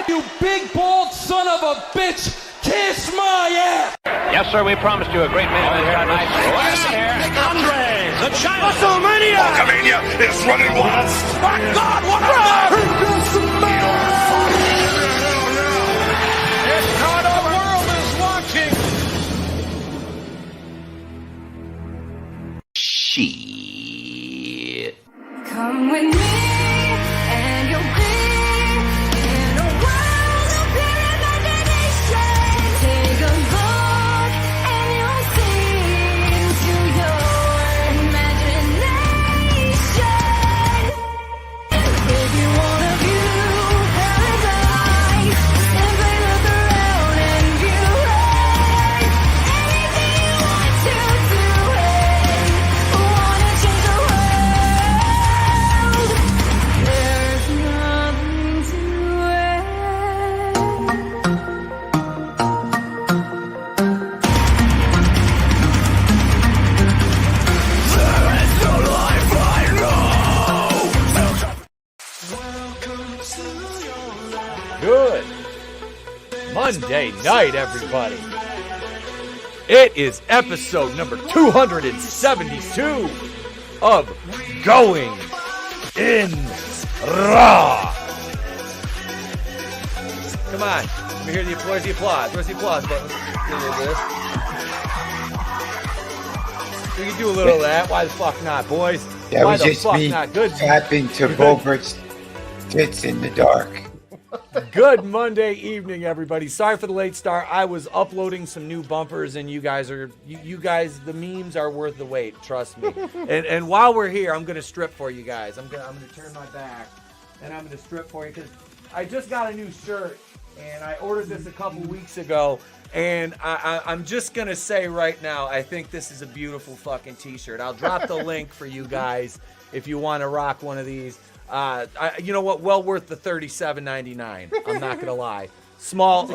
You big bald son of a bitch, kiss my ass! Yes, sir, we promised you a great main event tonight. Last here, Andre, the China WrestleMania! Hulkamania is running wild! My God, what a run! It's not over. The world is watching! Shit. Come with me, and you'll be in a world of pure imagination. Take a look, and you'll see into your imagination. If you wanna view paradise, simply look around and view it. Anything you want to do it. Wanna change the world? There's nothing to it. Good Monday night, everybody. It is episode number 272 of Going in Raw. Come on, let me hear the applause. Where's the applause? Where's the applause button? We can do a little of that. Why the fuck not, boys? That Why was the just fuck me not? Good. tapping to Bobert's tits in the dark. Good Monday evening, everybody. Sorry for the late start. I was uploading some new bumpers, and you guys, the memes are worth the wait. Trust me. And while we're here, I'm gonna strip for you guys. I'm gonna turn my back, and I'm gonna strip for you because I just got a new shirt, and I ordered this a couple weeks ago. And I'm just gonna say right now, I think this is a beautiful fucking t-shirt. I'll drop the link for you guys if you want to rock one of these. You know what? Well worth the $37.99. I'm not gonna lie. Small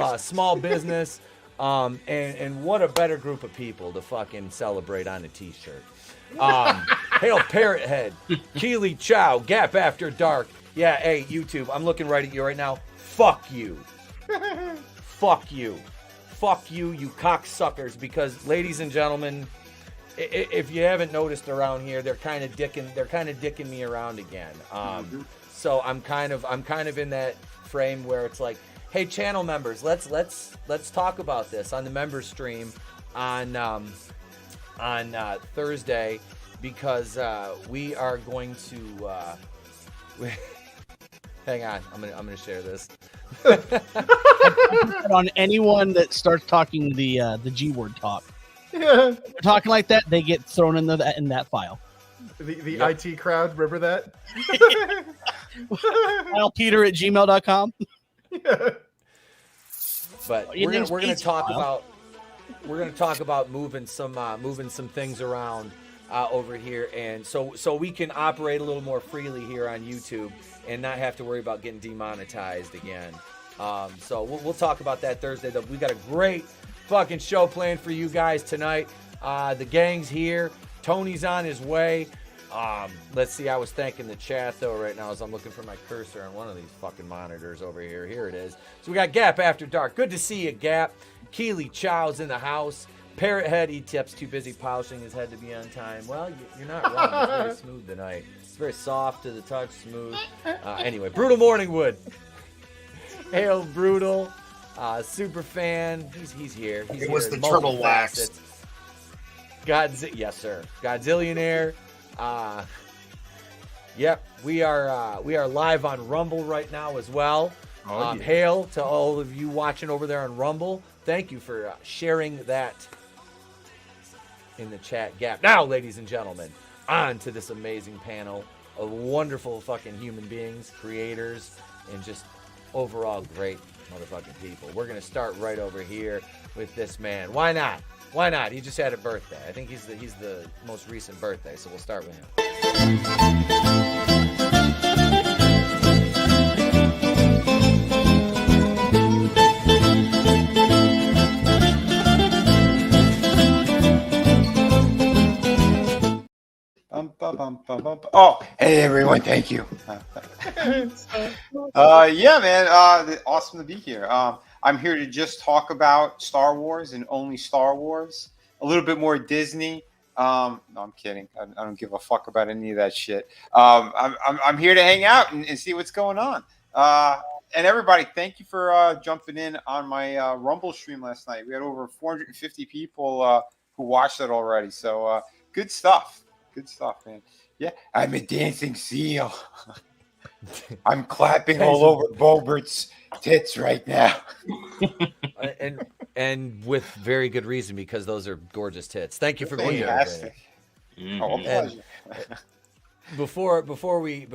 business, and what a better group of people to fucking celebrate on a t-shirt. Hail Parrot Head, Keely Chow, Gap After Dark. Yeah, hey YouTube, I'm looking right at you right now. Fuck you. Fuck you. Fuck you, you cocksuckers. Because, ladies and gentlemen, if you haven't noticed around here, they're kind of dicking me around again. So I'm kind of in that frame where it's like, hey, channel members, let's talk about this on the member stream on Thursday, because we are going to hang on, I'm gonna share this. On anyone that starts talking the G word talk. Yeah. Talking like that, they get thrown in that file. The yep. IT crowd, remember that? FilePeter@gmail.com. Yeah. But we're gonna talk about moving some things around over here, and so we can operate a little more freely here on YouTube and not have to worry about getting demonetized again. So we'll talk about that Thursday. We got a great fucking show planned for you guys tonight. The gang's here. Tony's on his way. Let's see. I was thanking the chat though right now as I'm looking for my cursor on one of these fucking monitors over here. Here it is. So we got Gap After Dark. Good to see you, Gap. Keely Chow's in the house. Parrot Head, Etep's too busy polishing his head to be on time. Well, you're not wrong. It's very smooth tonight. It's very soft to the touch, smooth. Anyway, Brutal Morningwood. Hail Brutal. Super fan. He's here. He's it was the turtle wax. Yes, sir. Godzillionaire. Yep, we are live on Rumble right now as well. Yeah. Hail to all of you watching over there on Rumble. Thank you for sharing that in the chat gap. Now, ladies and gentlemen, on to this amazing panel of wonderful fucking human beings, creators, and just overall great motherfucking people. We're going to start right over here with this man. Why not? Why not? He just had a birthday. I think he's the most recent birthday, so we'll start with him. Oh, hey everyone, thank you. Yeah, man. Awesome to be here. I'm here to just talk about Star Wars and only Star Wars. A little bit more Disney. No, I'm kidding. I don't give a fuck about any of that shit. I'm here to hang out and see what's going on. And everybody, thank you for jumping in on my Rumble stream last night. We had over 450 people who watched it already. So good stuff. Good stuff, man. Yeah, I'm a dancing seal. I'm clapping all over Bobert's tits right now. and with very good reason, because those are gorgeous tits. Thank you for being here. Oh, a pleasure. Before we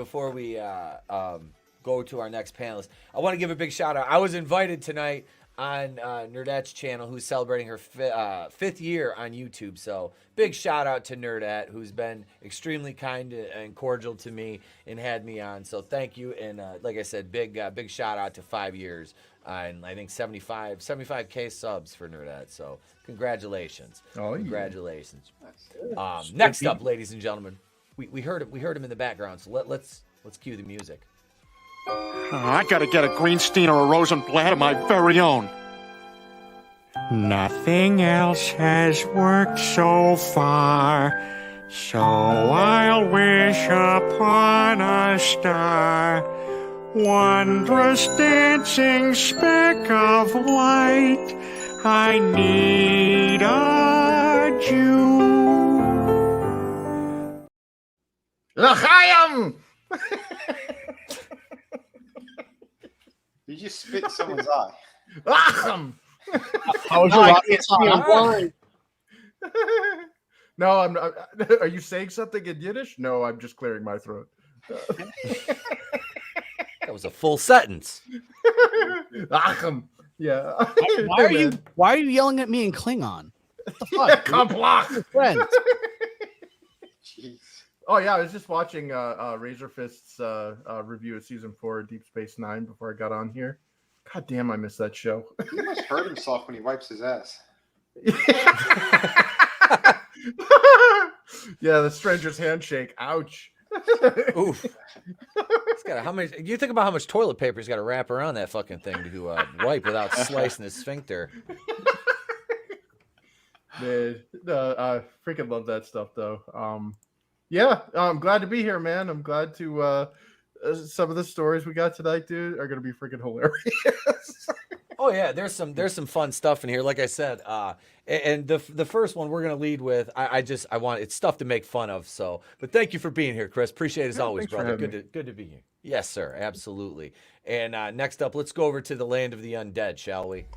go to our next panelist, I want to give a big shout out. I was invited tonight on Nerdette's channel, who's celebrating her fifth year on YouTube. So big shout out to Nerdette, who's been extremely kind and cordial to me and had me on. So thank you. And like I said, big shout out to 5 years and I think 75K subs for Nerdette. So congratulations. Congratulations. Next up, ladies and gentlemen, we heard him in the background. So let's cue the music. I gotta get a Greenstein or a Rosenblatt of my very own. Nothing else has worked so far, so I'll wish upon a star. Wondrous dancing speck of light, I need a Jew. L'chaim! You just spit in someone's eye. L'chaim! How was your rocket song? No, I'm not. Are you saying something in Yiddish? No, I'm just clearing my throat. That was a full sentence. L'chaim. Yeah. Why are you yelling at me in Klingon? What the fuck? Komplach. Friends. Jeez. Oh yeah, I was just watching Razor Fist's review of season 4 of Deep Space Nine before I got on here. God damn, I missed that show. He must hurt himself when he wipes his ass. Yeah, the stranger's handshake. Ouch. Oof. It's got how many? You think about how much toilet paper he's got to wrap around that fucking thing to wipe without slicing his sphincter. Man, I freaking love that stuff though. Yeah, I'm glad to be here, man. I'm glad to some of the stories we got tonight, dude, are gonna be freaking hilarious. Oh yeah, there's some fun stuff in here. Like I said, and the first one we're gonna lead with. I want it's stuff to make fun of. So, but thank you for being here, Chris. Appreciate it as always, brother. Good to be here. Yes, sir. Absolutely. And next up, let's go over to the land of the undead, shall we?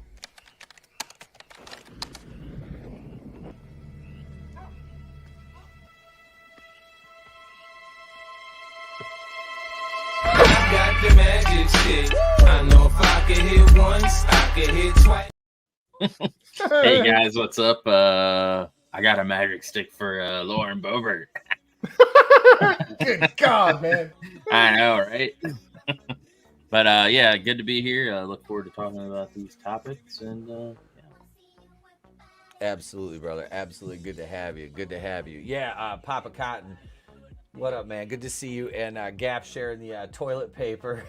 Got the magic stick. I know if I can hit once, I can hit twice. Hey guys, what's up? I got a magic stick for Lauren Bobert. Good God, man. I know, right? But yeah, good to be here. I look forward to talking about these topics and yeah. Absolutely, brother. Absolutely good to have you. Good to have you. Yeah, Papa Cotton. What up, man? Good to see you. And Gap sharing the toilet paper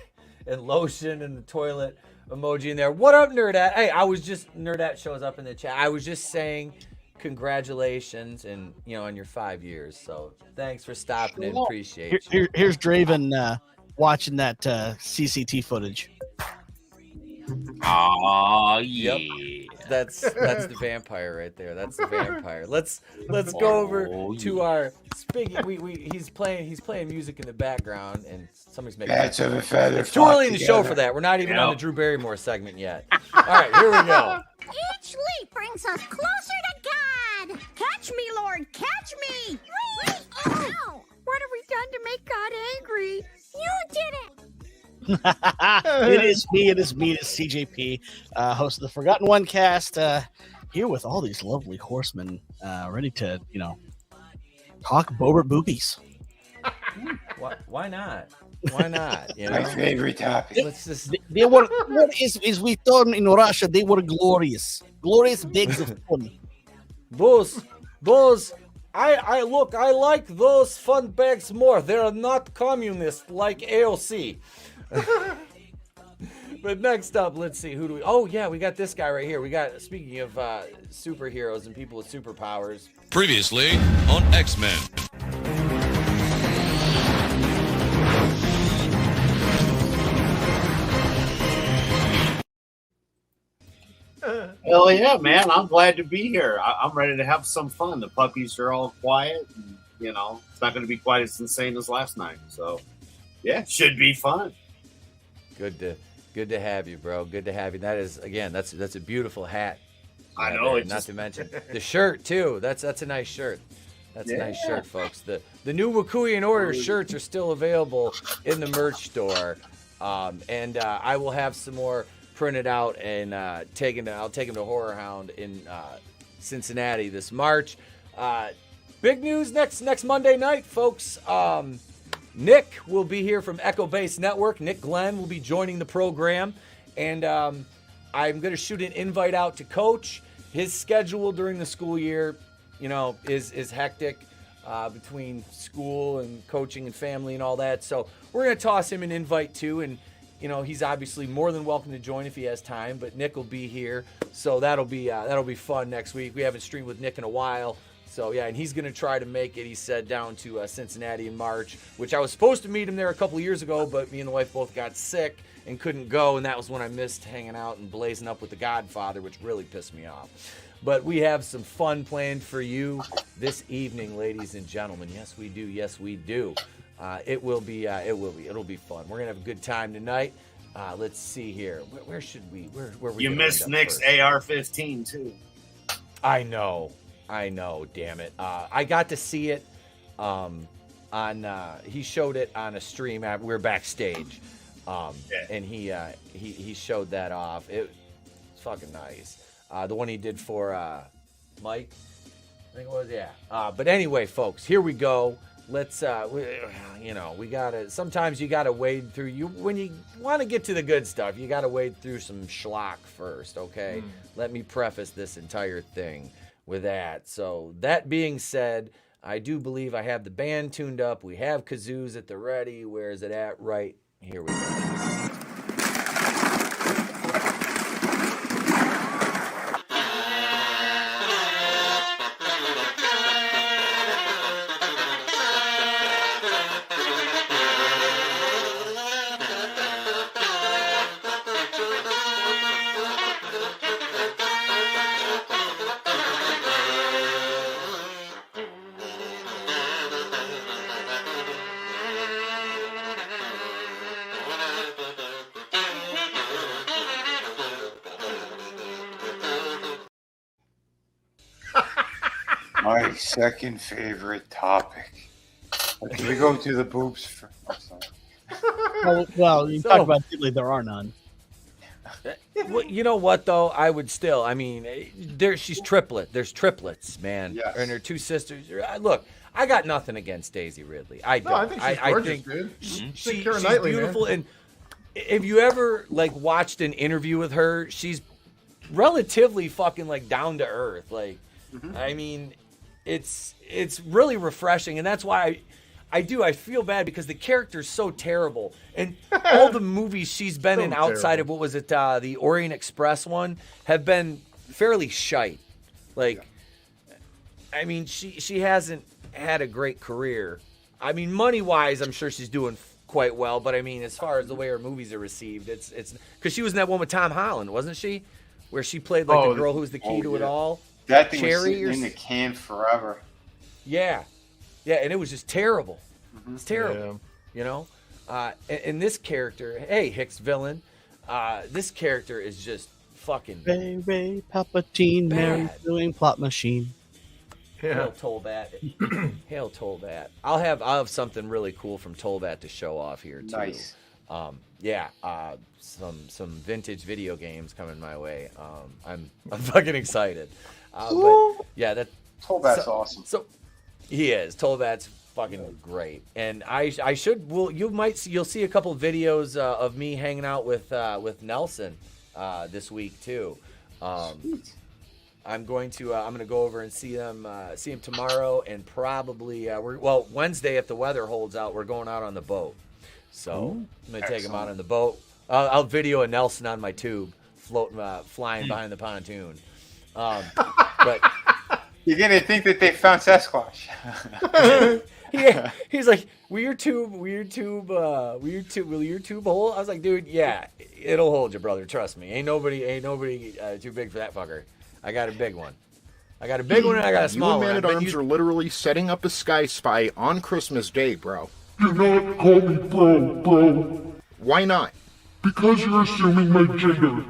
and lotion and the toilet emoji in there. What up, Nerdette? Hey, Nerdette shows up in the chat. I was just saying congratulations and on your 5 years. So thanks for stopping in. Appreciate you. Here's Draven watching that CCT footage. Oh yeah. Yep. That's the vampire right there. That's the vampire. Let's go over to our Spiggy. He's playing music in the background and somebody's making. Bats of a feather. It's too early in the show for that. We're not even on the Drew Barrymore segment yet. All right, here we go. Each leap brings us closer to God. Catch me, Lord, catch me. Wait. Oh, what have we done to make God angry? You did it. It is me, this CJP, host of the Forgotten One cast, here with all these lovely horsemen, ready to, talk Bobert boobies. Why not? Why not? My favorite topic. Let's just. They were, as we term in Russia, they were glorious bags of fun. Those I look, I like those fun bags more. They're not communist like AOC. But next up, let's see, who do we... Oh, yeah, we got this guy right here. We got, speaking of superheroes and people with superpowers. Previously on X-Men. Hell yeah, man. I'm glad to be here. I'm ready to have some fun. The puppies are all quiet. And, you know, it's not going to be quite as insane as last night. So, yeah, should be fun. Good to have you, bro. Good to have you. That is, again, that's a beautiful hat. I know. Not to mention the shirt too. That's a nice shirt. That's a nice shirt, folks. The new Wakuian Order shirts are still available in the merch store, and I will have some more printed out and I'll take them to Horror Hound in Cincinnati this March. Big news next Monday night, folks. Nick will be here from Echo Base Network. Nick Glenn will be joining the program, and I'm going to shoot an invite out to Coach. His schedule during the school year, is hectic between school and coaching and family and all that. So we're going to toss him an invite too, and he's obviously more than welcome to join if he has time. But Nick will be here, so that'll be fun next week. We haven't streamed with Nick in a while. So, yeah, and he's going to try to make it, he said, down to Cincinnati in March, which I was supposed to meet him there a couple of years ago, but me and the wife both got sick and couldn't go, and that was when I missed hanging out and blazing up with The Godfather, which really pissed me off. But we have some fun planned for you this evening, ladies and gentlemen. Yes, we do. Yes, we do. It'll be fun. We're going to have a good time tonight. Let's see here. Where should we? Where we? You missed Nick's AR-15 too. I know, damn it. I got to see it he showed it on a stream. We were backstage, and he showed that off. It's fucking nice. The one he did for Mike, I think it was, yeah. But anyway, folks, here we go. Let's, we gotta, sometimes you gotta wade through, when you want to get to the good stuff, you gotta wade through some schlock first, okay? Let me preface this entire thing with that. So that being said, I do believe I have the band tuned up. We have kazoos at the ready. Where is it at? Right here we go. My second favorite topic. Can we go to the boobs first? I'm sorry. Well, you talk about Ghibli, there are none. Well, you know what though? I would still. I mean, she's triplet. There's triplets, man, Yes. and her two sisters. Look, I got nothing against Daisy Ridley. I don't. No, I think she's gorgeous, dude. She's Knightley, beautiful. man. And if you ever watched an interview with her, she's relatively fucking down to earth. I mean, it's really refreshing, and that's why I feel bad because the character's so terrible, and all the movies she's been in outside terrible. of what was it, the Orient Express one, have been fairly shite. I mean, she hasn't had a great career. I mean, money wise, I'm sure she's doing quite well, but I mean, as far as the way her movies are received, it's because she was in that one with Tom Holland, wasn't she? Where she played the girl who's the key to it all. That thing was Cherry sitting in the can forever. Yeah, and it was just terrible. It's terrible, And this character, hey, Hicks villain, this character is just fucking Ray Palpatine, Mary doing plot machine. Hail Tolbat. Hail Tolbat. I'll have something really cool from Tolbat to show off here too. Nice. Some vintage video games coming my way. I'm fucking excited. But yeah, that Tolbat's awesome. So he is. Tolbat's fucking great. And you'll see a couple of videos of me hanging out with Nelson this week too. I'm going to go over and see him tomorrow, and probably Wednesday if the weather holds out, we're going out on the boat. So I'm gonna take him out on the boat. I'll video a Nelson on my tube floating, flying behind the pontoon. But you're gonna think that they found Sasquatch. yeah, he's like, will your tube hold? I was like, dude, yeah, it'll hold you, brother. Trust me. Ain't nobody too big for that fucker. I got a big one. And I got a small one. You and Man-at-Arms are literally setting up a Sky Spy on Christmas Day, bro. Do not call me bro. Why not? Because you're assuming my gender.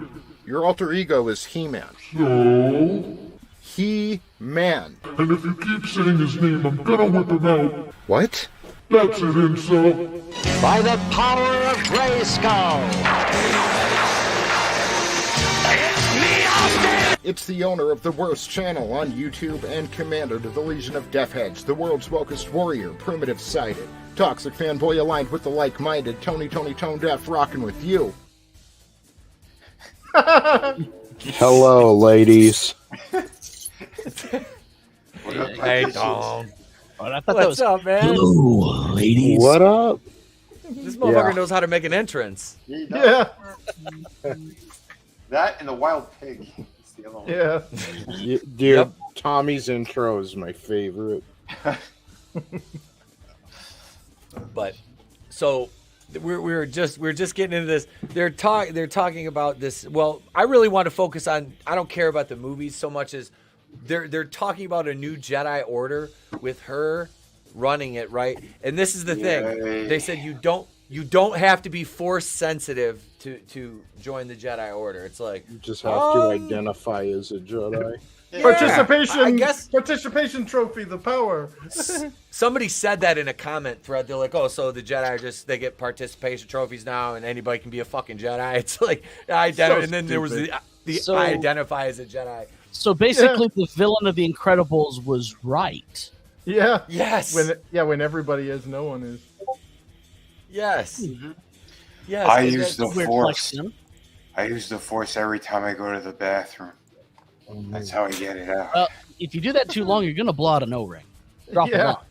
Your alter ego is He-Man. So? He-Man. And if you keep saying his name, I'm gonna whip him out. What? That's it, incel. By the power of Grayskull. It's the owner of the worst channel on YouTube and commander to the Legion of Deathheads, the world's wokest warrior, primitive-sided, toxic fanboy aligned with the like-minded, Tony Tone Deaf rockin' with you. Hello, ladies. Hey, Tom. What's up, man? Hello, ladies. What up? This motherfucker knows how to make an entrance. Yeah. That and the wild pig. Is the other one. Yeah. Dude, Tommy's intro is my favorite. But so we're just getting into this. They're talking about this. Well, I really want to focus on. I don't care about the movies so much as they're talking about a new Jedi Order with her running it, right? And this is the thing. They said you don't have to be force sensitive to join the Jedi Order. It's like You just have to identify as a Jedi. Yeah, Participation. I guess Participation trophy. The power. somebody said that in a comment thread. They're like, "Oh, so the Jedi they get participation trophies now, and anybody can be a fucking Jedi." It's like and then there was the I identify as a Jedi. So basically, the villain of The Incredibles was right. Yeah. Yes. When everybody is, no one is. Yes. Mm-hmm. Yes. I use the Weird Force. question. I use the Force every time I go to the bathroom. That's how I get it out. If you do that too long, you're gonna blow out an O-ring. Drop it off.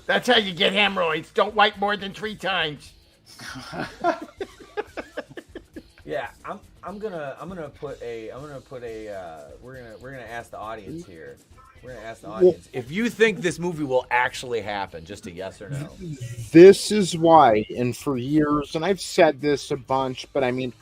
That's how you get hemorrhoids. Don't wipe more than 3 times. Yeah, I'm gonna put a we're gonna ask the audience here. We're gonna ask the audience if you think this movie will actually happen. Just a yes or no. This is why, and for years, and I've said this a bunch, but I mean,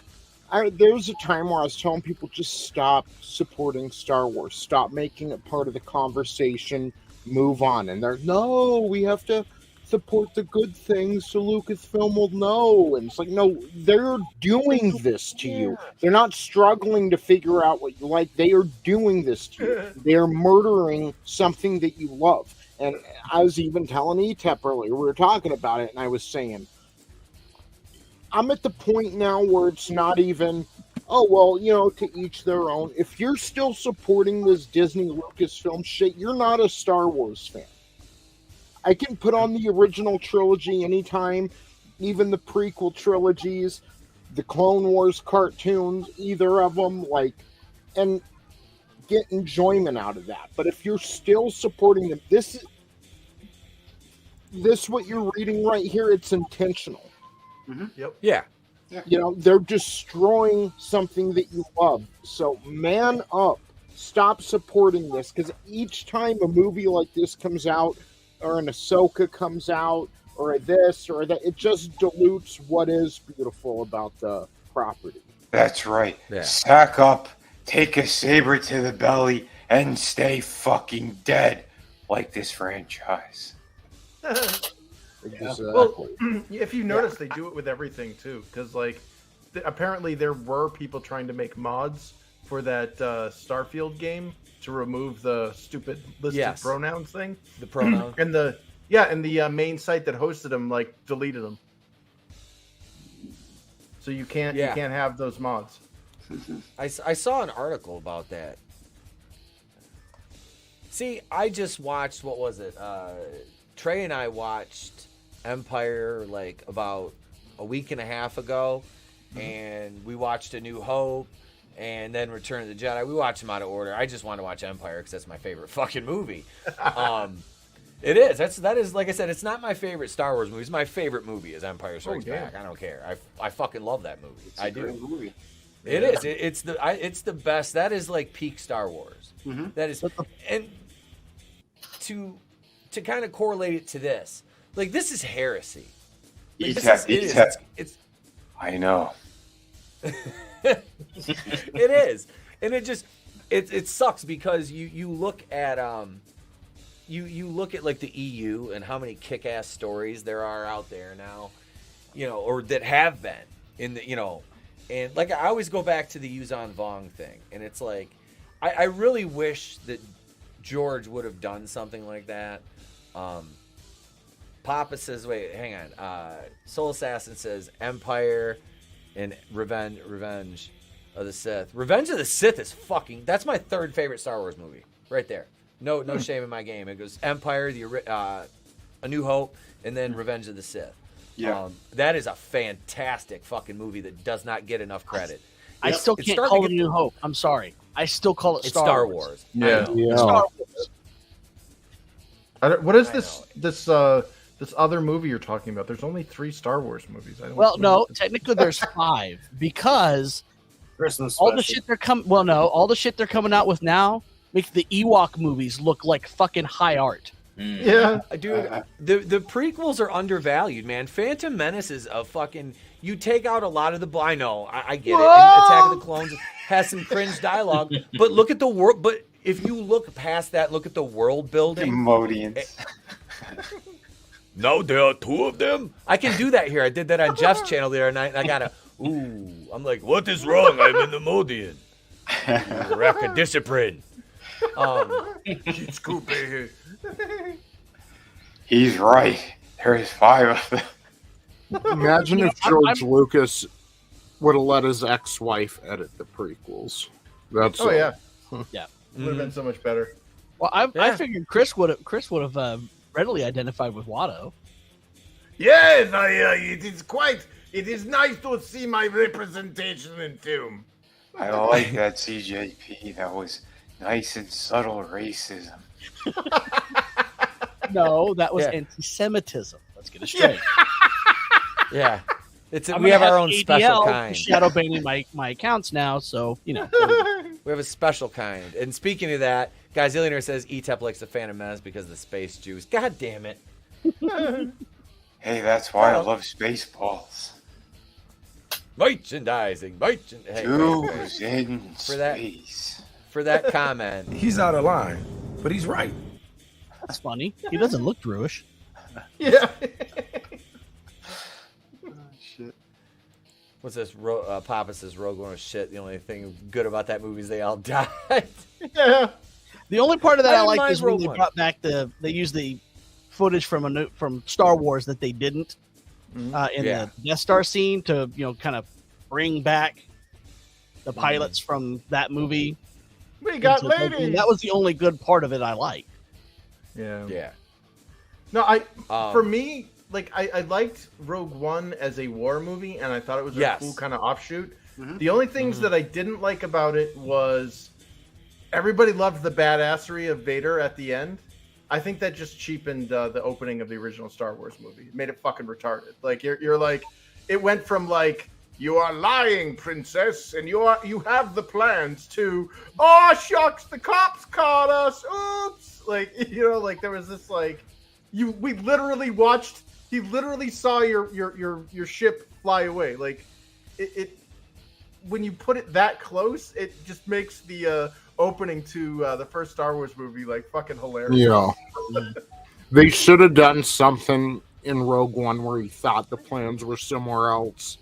there was a time where I was telling people just stop supporting Star Wars, stop making it part of the conversation, move on. And they're, no, we have to support the good things so Lucasfilm will know. And it's like, no, they're doing this to you. They're not struggling to figure out what you like. They are doing this to you. They are murdering something that you love. And I was even telling Etep earlier, we were talking about it, and I was saying, I'm at the point now where it's not even, oh, well, you know, to each their own. If you're still supporting this Disney Lucasfilm shit, you're not a Star Wars fan. I can put on the original trilogy anytime, even the prequel trilogies, the Clone Wars cartoons, either of them, like, and get enjoyment out of that. But if you're still supporting them, this what you're reading right here, it's intentional. Mm-hmm. Yep. Yeah. You know, they're destroying something that you love. So man up. Stop supporting this, because each time a movie like this comes out, or an Ahsoka comes out, or a this or that, it just dilutes what is beautiful about the property. That's right. Yeah. Sack up, take a saber to the belly, and stay fucking dead like this franchise. Exactly. Well, if you notice, they do it with everything too, because like apparently there were people trying to make mods for that Starfield game to remove the stupid listed pronouns thing. The pronoun and the main site that hosted them like deleted them, so you can't have those mods. I saw an article about that. See, I just watched, what was it? Trey and I watched Empire like about a week and a half ago, and we watched A New Hope, and then Return of the Jedi. We watch them out of order. I just want to watch Empire because that's my favorite fucking movie. It is. That is like I said. It's not my favorite Star Wars movie. It's my favorite movie is Empire Strikes Back. I don't care. I fucking love that movie. I do. Movie. It is. It's the best. That is like peak Star Wars. That is, and to kind of correlate it to this, like this is heresy. Like, it's I know. it is, and it sucks because you look at you look at like the EU and how many kick-ass stories there are out there now, or that have been in the and like I always go back to the Yuzhan Vong thing, and it's like I really wish that George would have done something like that. Papa says, wait, hang on. Soul Assassin says Empire and Revenge of the Sith. Revenge of the Sith is that's my third favorite Star Wars movie. Right there. No shame in my game. It goes Empire, A New Hope, and then Revenge of the Sith. Yeah. That is a fantastic fucking movie that does not get enough credit. I still can't call it A New Hope. I'm sorry. I still call it Star Wars. Yeah. Star Wars. What is this other movie you're talking about? There's only 3 Star Wars movies. No, technically there's 5 because Christmas all the shit they're all the shit they're coming out with now makes the Ewok movies look like fucking high art. Yeah, dude, the prequels are undervalued, man. Phantom Menace is a fucking. You take out a lot of the. I know, I get it. And Attack of the Clones has some cringe dialogue, but look at the world. But if you look past that, look at the world building. Modians. No, there are 2 of them. I can do that here. I did that on Jeff's channel the other night, and I got I'm like, what is wrong? I'm in the Modian. Lack of discipline. He's right. There's 5 of them. Imagine if George Lucas would have let his ex-wife edit the prequels. That's yeah. Yeah. Would have been so much better. Well, I figured Chris would have readily identified with Watto. Yes, it is nice to see my representation in film. I like that CJP. That was nice and subtle racism. No, that was anti-Semitism. Let's get it straight. Yeah. We have our own special kind. Shadow banning my accounts now, so we have a special kind. And speaking of that, guys, Illionaire says Etep likes the Phantom Menace because of the space juice. God damn it. Hey, that's why I love Spaceballs. Merchandising. Juice in space. For that comment. He's out of line, but he's right. That's funny. He doesn't look Druish. Yeah. Shit. What's this? Papa says Rogue One was shit. The only thing good about that movie is they all died. Yeah. The only part of that I didn't like mind is when Rogue they One. brought back they used the footage from Star Wars that they didn't in the Death Star scene to kind of bring back the pilots from that movie. We got ladies. That was the only good part of it I liked. Yeah. Yeah. No, for me, like I liked Rogue One as a war movie, and I thought it was a cool kind of offshoot. The only things that I didn't like about it was everybody loved the badassery of Vader at the end. I think that just cheapened the opening of the original Star Wars movie. It made it fucking retarded. Like you're like, it went from like, you are lying, princess, and you have the plans to, oh shucks, the cops caught us. Oops. Like, like there was this like, we literally watched. He literally saw your ship fly away. Like, it when you put it that close, it just makes the opening to the first Star Wars movie like fucking hilarious. Yeah. They should have done something in Rogue One where he thought the plans were somewhere else.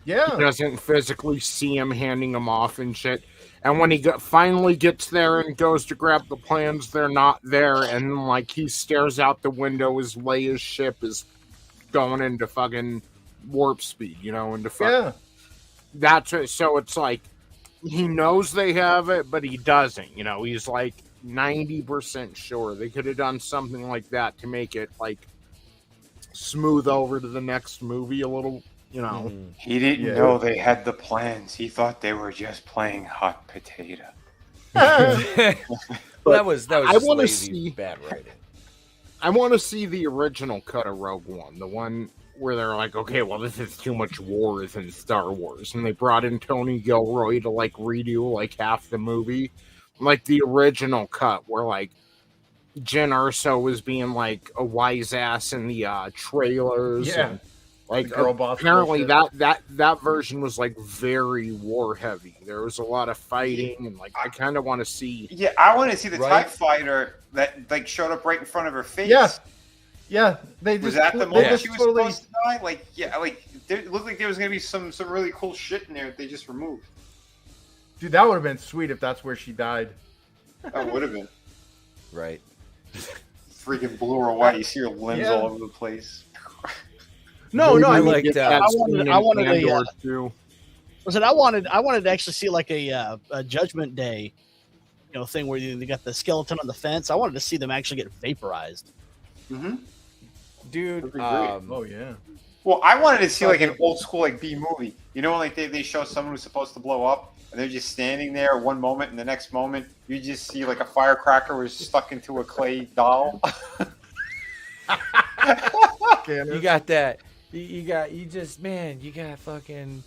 Yeah. He doesn't physically see him handing them off and shit. And when he finally gets there and goes to grab the plans, they're not there. And like he stares out the window as Leia's ship is going into fucking warp speed, into fucking. Yeah. That's it. So it's like he knows they have it, but he doesn't. He's like 90% sure. They could have done something like that to make it like smooth over to the next movie a little You know, He didn't know they had the plans. He thought they were just playing hot potato. That was I just wanna lazy, see- bad writing. I want to see the original cut of Rogue One, the one where they're like, okay, well, this is too much wars in Star Wars, and they brought in Tony Gilroy to like redo like half the movie, like the original cut where like Jyn Erso was being like a wise ass in the trailers. Yeah. And, like The girl boss apparently bullshit. that version was like very war heavy. There was a lot of fighting, and like I kind of want to see. Yeah, I want to see the Right? TIE fighter that like showed up right in front of her face. Yeah, they just Was that the they moment just she was totally- supposed to die? Like, yeah, like it looked like there was gonna be some really cool shit in there that they just removed. Dude, that would have been sweet if that's where she died. That would have been. Right. Freaking blew her away. You see her limbs Yeah. all over the place. No, I I liked like that. I wanted a. too. Was it? I wanted to actually see like a Judgment Day, thing where they got the skeleton on the fence. I wanted to see them actually get vaporized. Mm-hmm. Dude. Oh yeah. Well, I wanted to see like an old school like B movie. You know, like they show someone who's supposed to blow up, and they're just standing there one moment, and the next moment you just see like a firecracker was stuck into a clay doll. You got that. You got fucking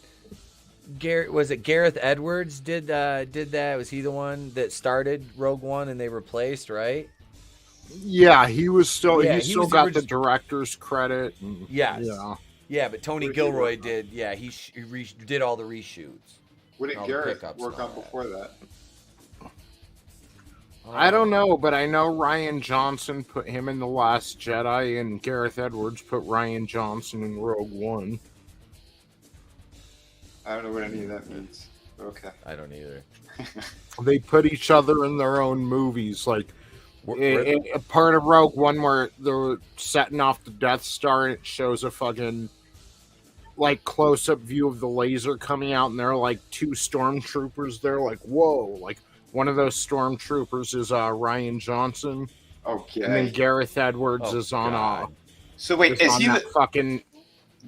Garrett. Was it Gareth Edwards did that? Was he the one that started Rogue One and they replaced, right? Yeah, he was still. Yeah, he he still was the got the original- director's credit. And, Yes. Yeah. Yeah, but Tony Where did he Gilroy work on? did. Yeah, he did all the reshoots. What did All the Garrett pickups work and all on that. before that? I don't know, but I know Ryan Johnson put him in The Last Jedi, and Gareth Edwards put Ryan Johnson in Rogue One. I don't know what any of that means. Okay. I don't either. They put each other in their own movies, like We're- a part of Rogue One where they're setting off the Death Star, and it shows a fucking like close-up view of the laser coming out, and there are like two stormtroopers there. Like, whoa! Like one of those stormtroopers is Ryan Johnson. Okay. And then Gareth Edwards Oh, is on God. So wait, is is on he that the, fucking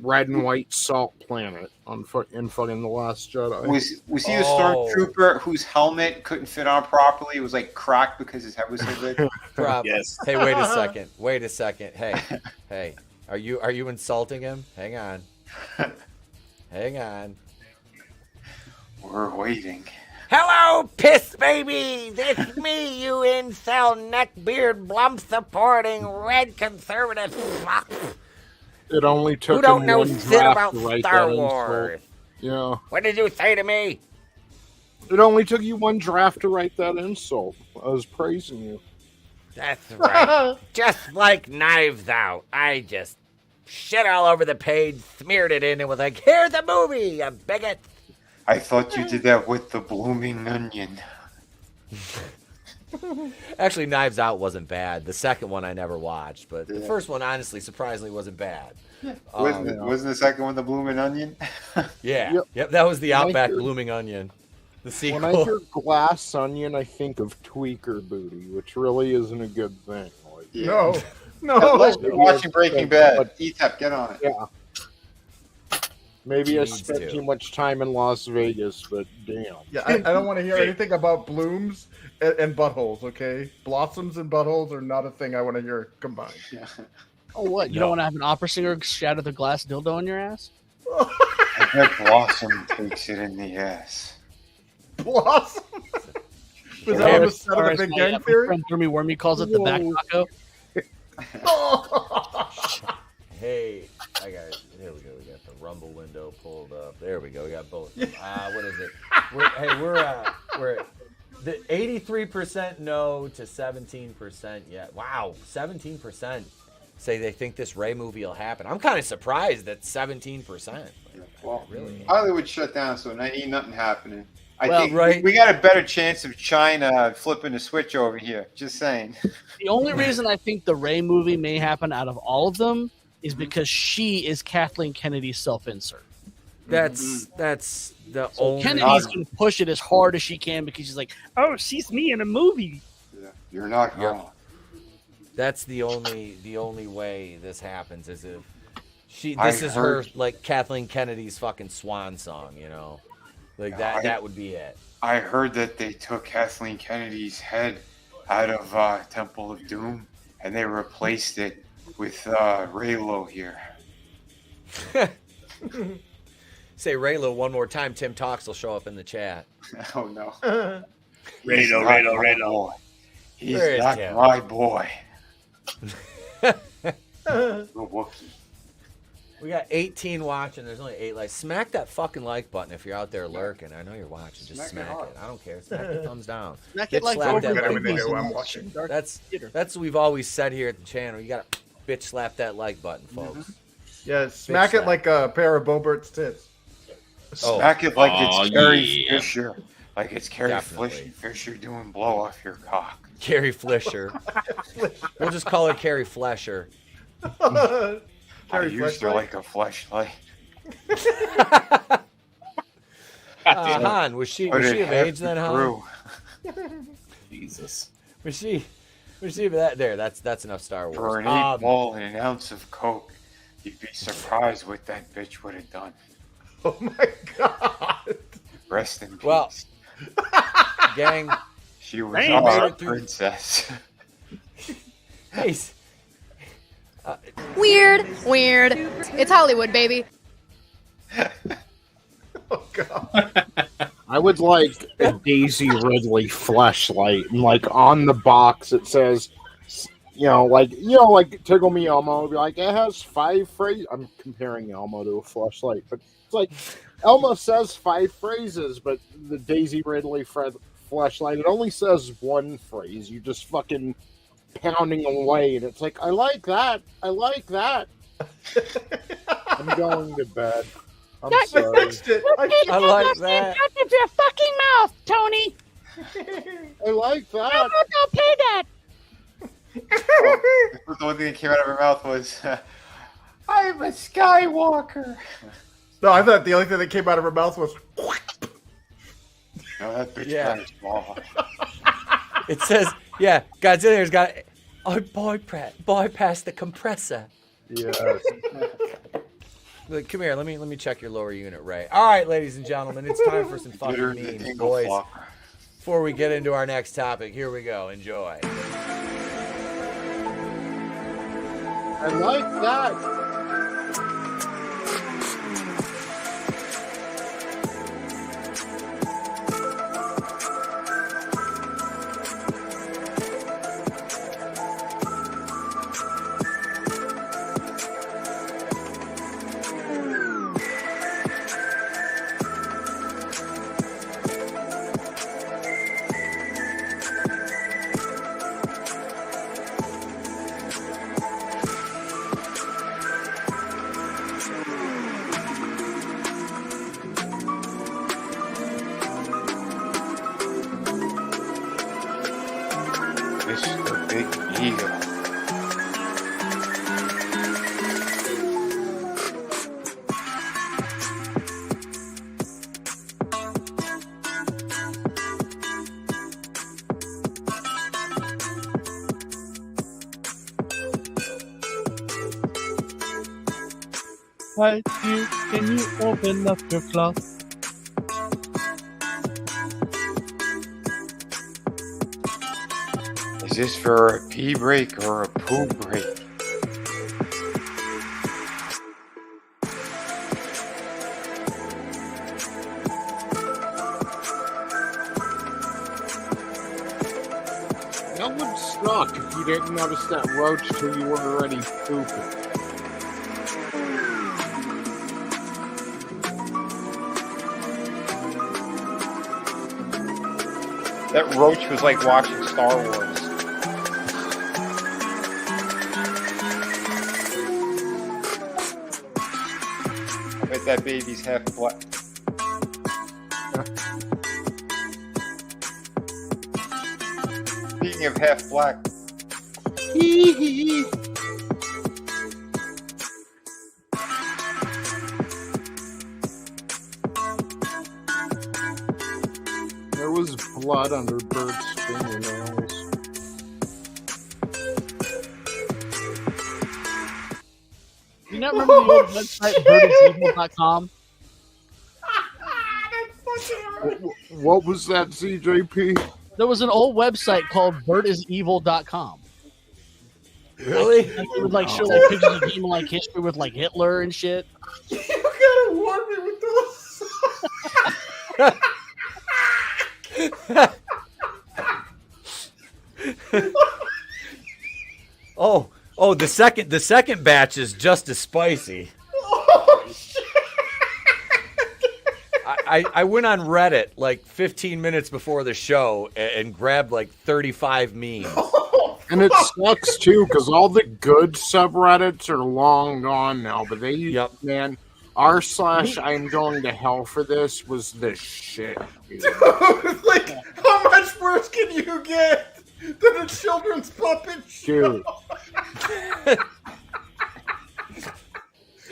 red and white salt planet in fucking The Last Jedi? was he the Oh. stormtrooper whose helmet couldn't fit on properly? It was like cracked because his head was so big. Prob- Yes. Hey, wait a second. Wait a second. Hey. Are you insulting him? Hang on. Hang on. We're waiting. Hello, piss babies! It's me, you incel neckbeard blump supporting red conservative fuck It only took who don't him know one shit draft about to write Star that Wars. insult. What did you say to me? Yeah, it only took you one draft to write that insult. I was praising you. That's right. Just like Knives Out. I just shit all over the page, smeared it in, and was like, here's a movie, you bigot. I thought you did that with the blooming onion. Actually, Knives Out wasn't bad. The second one I never watched, but the Yeah. first one, honestly, surprisingly, wasn't bad. Wasn't the second one the blooming onion? Yeah. Yep. Yep, that was the When I Outback hear- Blooming Onion. The sequel. When I hear glass onion, I think of tweaker booty, which really isn't a good thing. Like, Yeah. No. Unless you're watching Breaking Bad. Etep, get on it. yeah. Maybe I Needs spent to. too much time in Las Vegas, but damn. Yeah, I don't want to hear anything about blooms and buttholes. Okay, blossoms and buttholes are not a thing I want to hear combined. Oh, what? You don't want to have an opera singer shatter the glass dildo on your ass? I bet Blossom takes it in the ass. Blossom. Was that on the set of the Big Gang Theory? Friend Jeremy Wormy calls it the back taco. Hey, I got it. Here we go. We got the Rumble window pulled up. There we go. We got both. What is it? We're the 83% no to 17% yet. Wow, 17% say they think this Ray movie will happen. I'm kind of surprised that 17%. Well, Really? Hollywood shut down, so ain't nothing happening. I Well, think right. we got a better chance of China flipping the switch over here. Just saying. The only reason I think the Ray movie may happen out of all of them is because she is Kathleen Kennedy's self-insert. That's the So only. Kennedy's going to push it as hard as she can because she's like, oh, she's me in a movie. Yeah, you're not wrong. That's the only way this happens is if This is her, like, Kathleen Kennedy's fucking swan song, you know? Like, that would be it. I heard that they took Kathleen Kennedy's head out of Temple of Doom, and they replaced it with Raylo here. Say Raylo one more time. Tim Talks will show up in the chat. Oh, no. Raylo. He's Where is not Tim? my boy. The Wookiee. We got 18 watching. There's only 8 likes. Smack that fucking like button if you're out there lurking. I know you're watching. Just smack it. I don't care. Smack the thumbs down. Smack it Bitch like slap that over like there. button. I'm watching. That's what we've always said here at the channel. You gotta bitch slap that like button, folks. Yeah, smack it like a pair of Bobert's tits. Smack it like it's Carrie yeah. Fisher. Like it's Carrie Definitely. Fisher doing blow off your cock. Carrie Flisher. We'll just call her Carrie Flesher. I used her like a fleshlight. Han, was she of age then, Han? Jesus. Was she that there? That's enough Star Wars. For an 8-ball and an ounce of coke, you'd be surprised what that bitch would have done. Oh my god. Rest in peace. Well, gang, she was made our it through- princess. hey, Weird. It's Hollywood, baby. Oh god. I would like a Daisy Ridley flashlight, and like on the box it says, like Tickle Me Elmo would be like, it has 5 phrases. I'm comparing Elmo to a flashlight, but it's like Elmo says 5 phrases, but the Daisy Ridley flashlight, it only says 1 phrase. You just fucking pounding away, and it's like, I like that. I'm going to bed. I'm sorry. I like that. Out of your fucking mouth, Tony. I like that. I'm not gonna pay that. The only thing that came out of her mouth was, I'm a Skywalker. No, I thought the only thing that came out of her mouth was. No, that bitch Yeah. got small. It says, yeah, Godzilla's got. Oh, bypass the compressor. Yes. Look, come here. Let me check your lower unit rate. All right, ladies and gentlemen, it's time for some fucking memes, boys. Before we get into our next topic, here we go. Enjoy. I like that. Mr. Big Eagle. Can you open up your closet? Is this for a pee break or a poo break? That would suck if you didn't notice that roach till you were already pooping. That roach was like watching Star Wars. I bet that baby's half black. Speaking of half black, there was blood under Bert's fingernails. not remember the old website birdisevil.com? What was that, CJP? There was an old website called birdisevil.com. Really? It would like show like pictures of human like history with like Hitler and shit. You gotta warn me with those. Oh, the second batch is just as spicy. Oh, shit. I went on Reddit like 15 minutes before the show and grabbed like 35 memes. And it sucks too, because all the good subreddits are long gone now. But they, man, r/I'm going to hell for this was the shit. Dude, like, how much worse can you get than a children's puppet show? Dude.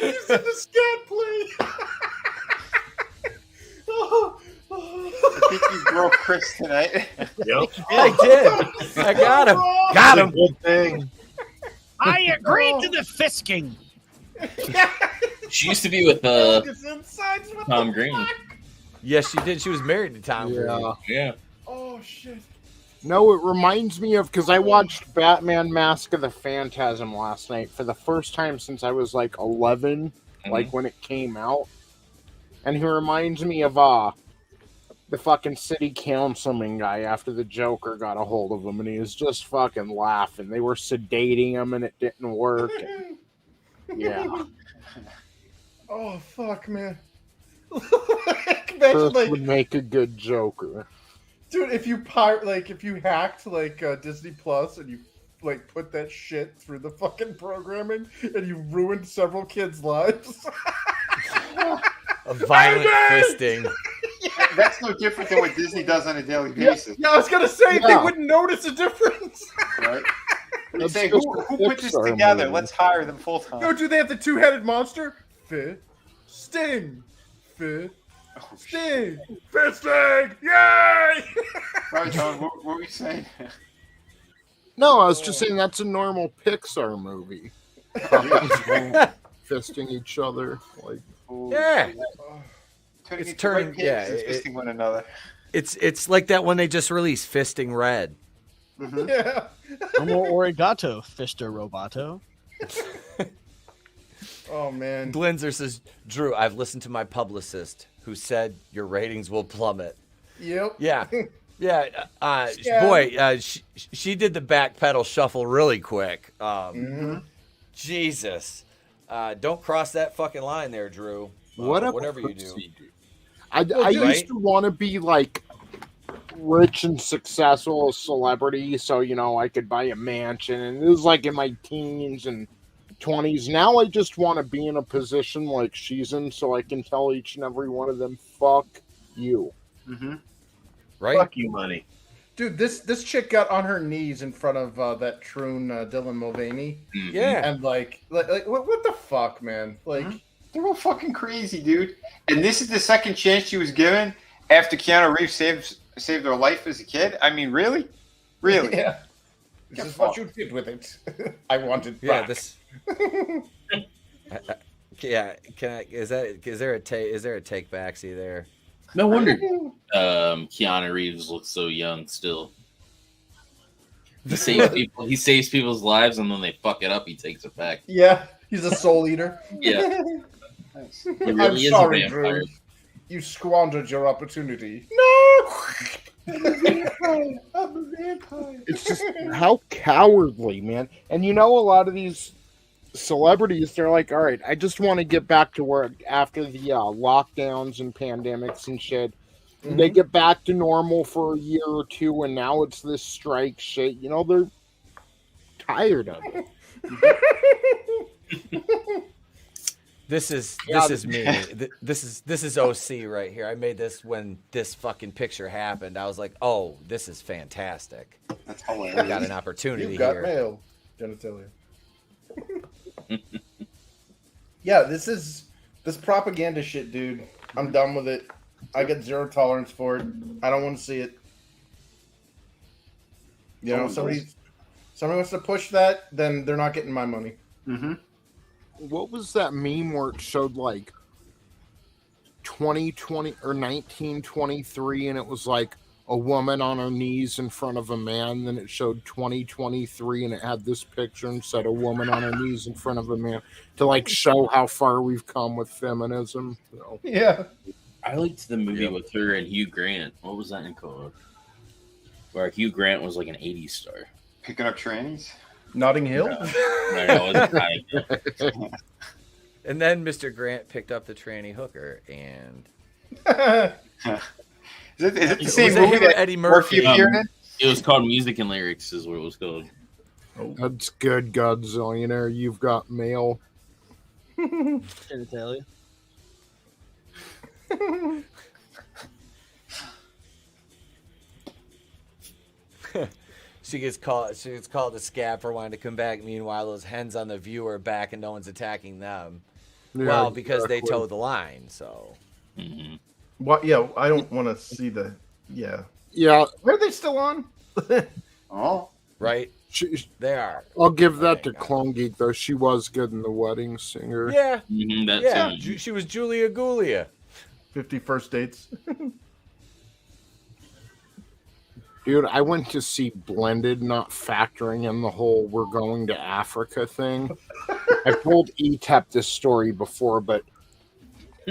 You said the scat play. I think you broke Chris tonight. Yep. I did. I got him. Got him. Good thing. I agree to the fisking. She used to be with Tom Green. Yes, she did. She was married to Tom Green. Yeah. Oh shit. No, it reminds me of, because I watched Batman Mask of the Phantasm last night for the first time since I was like 11, like when it came out. And he reminds me of the fucking city councilman guy after the Joker got a hold of him, and he was just fucking laughing. They were sedating him, and it didn't work. Yeah. Oh fuck, man. First would make a good Joker. Dude, if you hacked like Disney Plus and you like put that shit through the fucking programming and you ruined several kids' lives. A violent fisting. That's no different than what Disney does on a daily basis. Yeah, I was gonna say they wouldn't notice a difference. Right? They say, who put this together? Let's hire them full time. No, do they have the two-headed monster? Sting. Sting. Fisting. Yay! Right, John, what were you saying? No, I was just saying that's a normal Pixar movie. Fisting each other. Like, Yeah. It's turning. Yeah, fisting one another. It's like that when they just released Fisting Red. Mm-hmm. Yeah. Como origato, Fister Roboto. Oh man. Glinzer says, Drew, I've listened to my publicist who said your ratings will plummet. Yep. Yeah. Yeah. Boy, she did the backpedal shuffle really quick. Jesus. Don't cross that fucking line there, Drew. Whatever you do. I used to want to be like rich and successful celebrity, so I could buy a mansion, and it was like in my teens and 20s. Now I just want to be in a position like she's in, so I can tell each and every one of them, "Fuck you." Right? Fuck you, money. Dude, this chick got on her knees in front of that troon Dylan Mulvaney. Yeah. And like what the fuck, man? Like they're all fucking crazy, dude. And this is the second chance she was given after Keanu Reeves saved her life as a kid. I mean, really? Yeah. This is what you did with it. I wanted back. This. Yeah. Can I? Is there a take backsy there? No wonder Keanu Reeves looks so young still. He saves people's lives, and when they fuck it up, he takes it back. Yeah, he's a soul eater. Yeah. He really I'm is sorry, a vampire. Drew. You squandered your opportunity. No! I'm a vampire. It's just how cowardly, man. And a lot of these celebrities, they're like, all right, I just want to get back to work after the lockdowns and pandemics and shit. They get back to normal for a year or two, and now it's this strike shit. They're tired of it. This is me. This is OC right here. I made this when this fucking picture happened. I was like, oh, this is fantastic. That's hilarious. I got an opportunity You've got here. mail, genitalia. Yeah, this propaganda shit, dude. I'm done with it. I got zero tolerance for it. I don't want to see it. Somebody wants to push that, then they're not getting my money. what was that meme where it showed like 2020 or 1923, and it was like a woman on her knees in front of a man. Then it showed 2023, and it had this picture and said a woman on her knees in front of a man to like show how far we've come with feminism. So. Yeah. I liked the movie with her and Hugh Grant. What was that called? Where Hugh Grant was like an 80s star. Picking up trannies? Notting Hill? And then Mr. Grant picked up the tranny hooker, and is it the Was same it movie him or that Eddie Murphy? appeared in? It was called Music and Lyrics, is what it was called. That's good, Godzillionaire. You've got mail. Genitalia. She gets called a scab for wanting to come back. Meanwhile, those hens on the View are back, and no one's attacking them. Yeah, well, because they exactly. toe the line. So. What? Yeah, I don't want to see the. Yeah. Yeah. Are they still on? Oh. Right. They are. I'll give that to Clone Geek though. She was good in The Wedding Singer. Yeah. That's yeah. She was Julia Gulia. 50 First Dates. Dude, I went to see Blended, not factoring in the whole we're going to Africa thing. I've told Etep this story before, but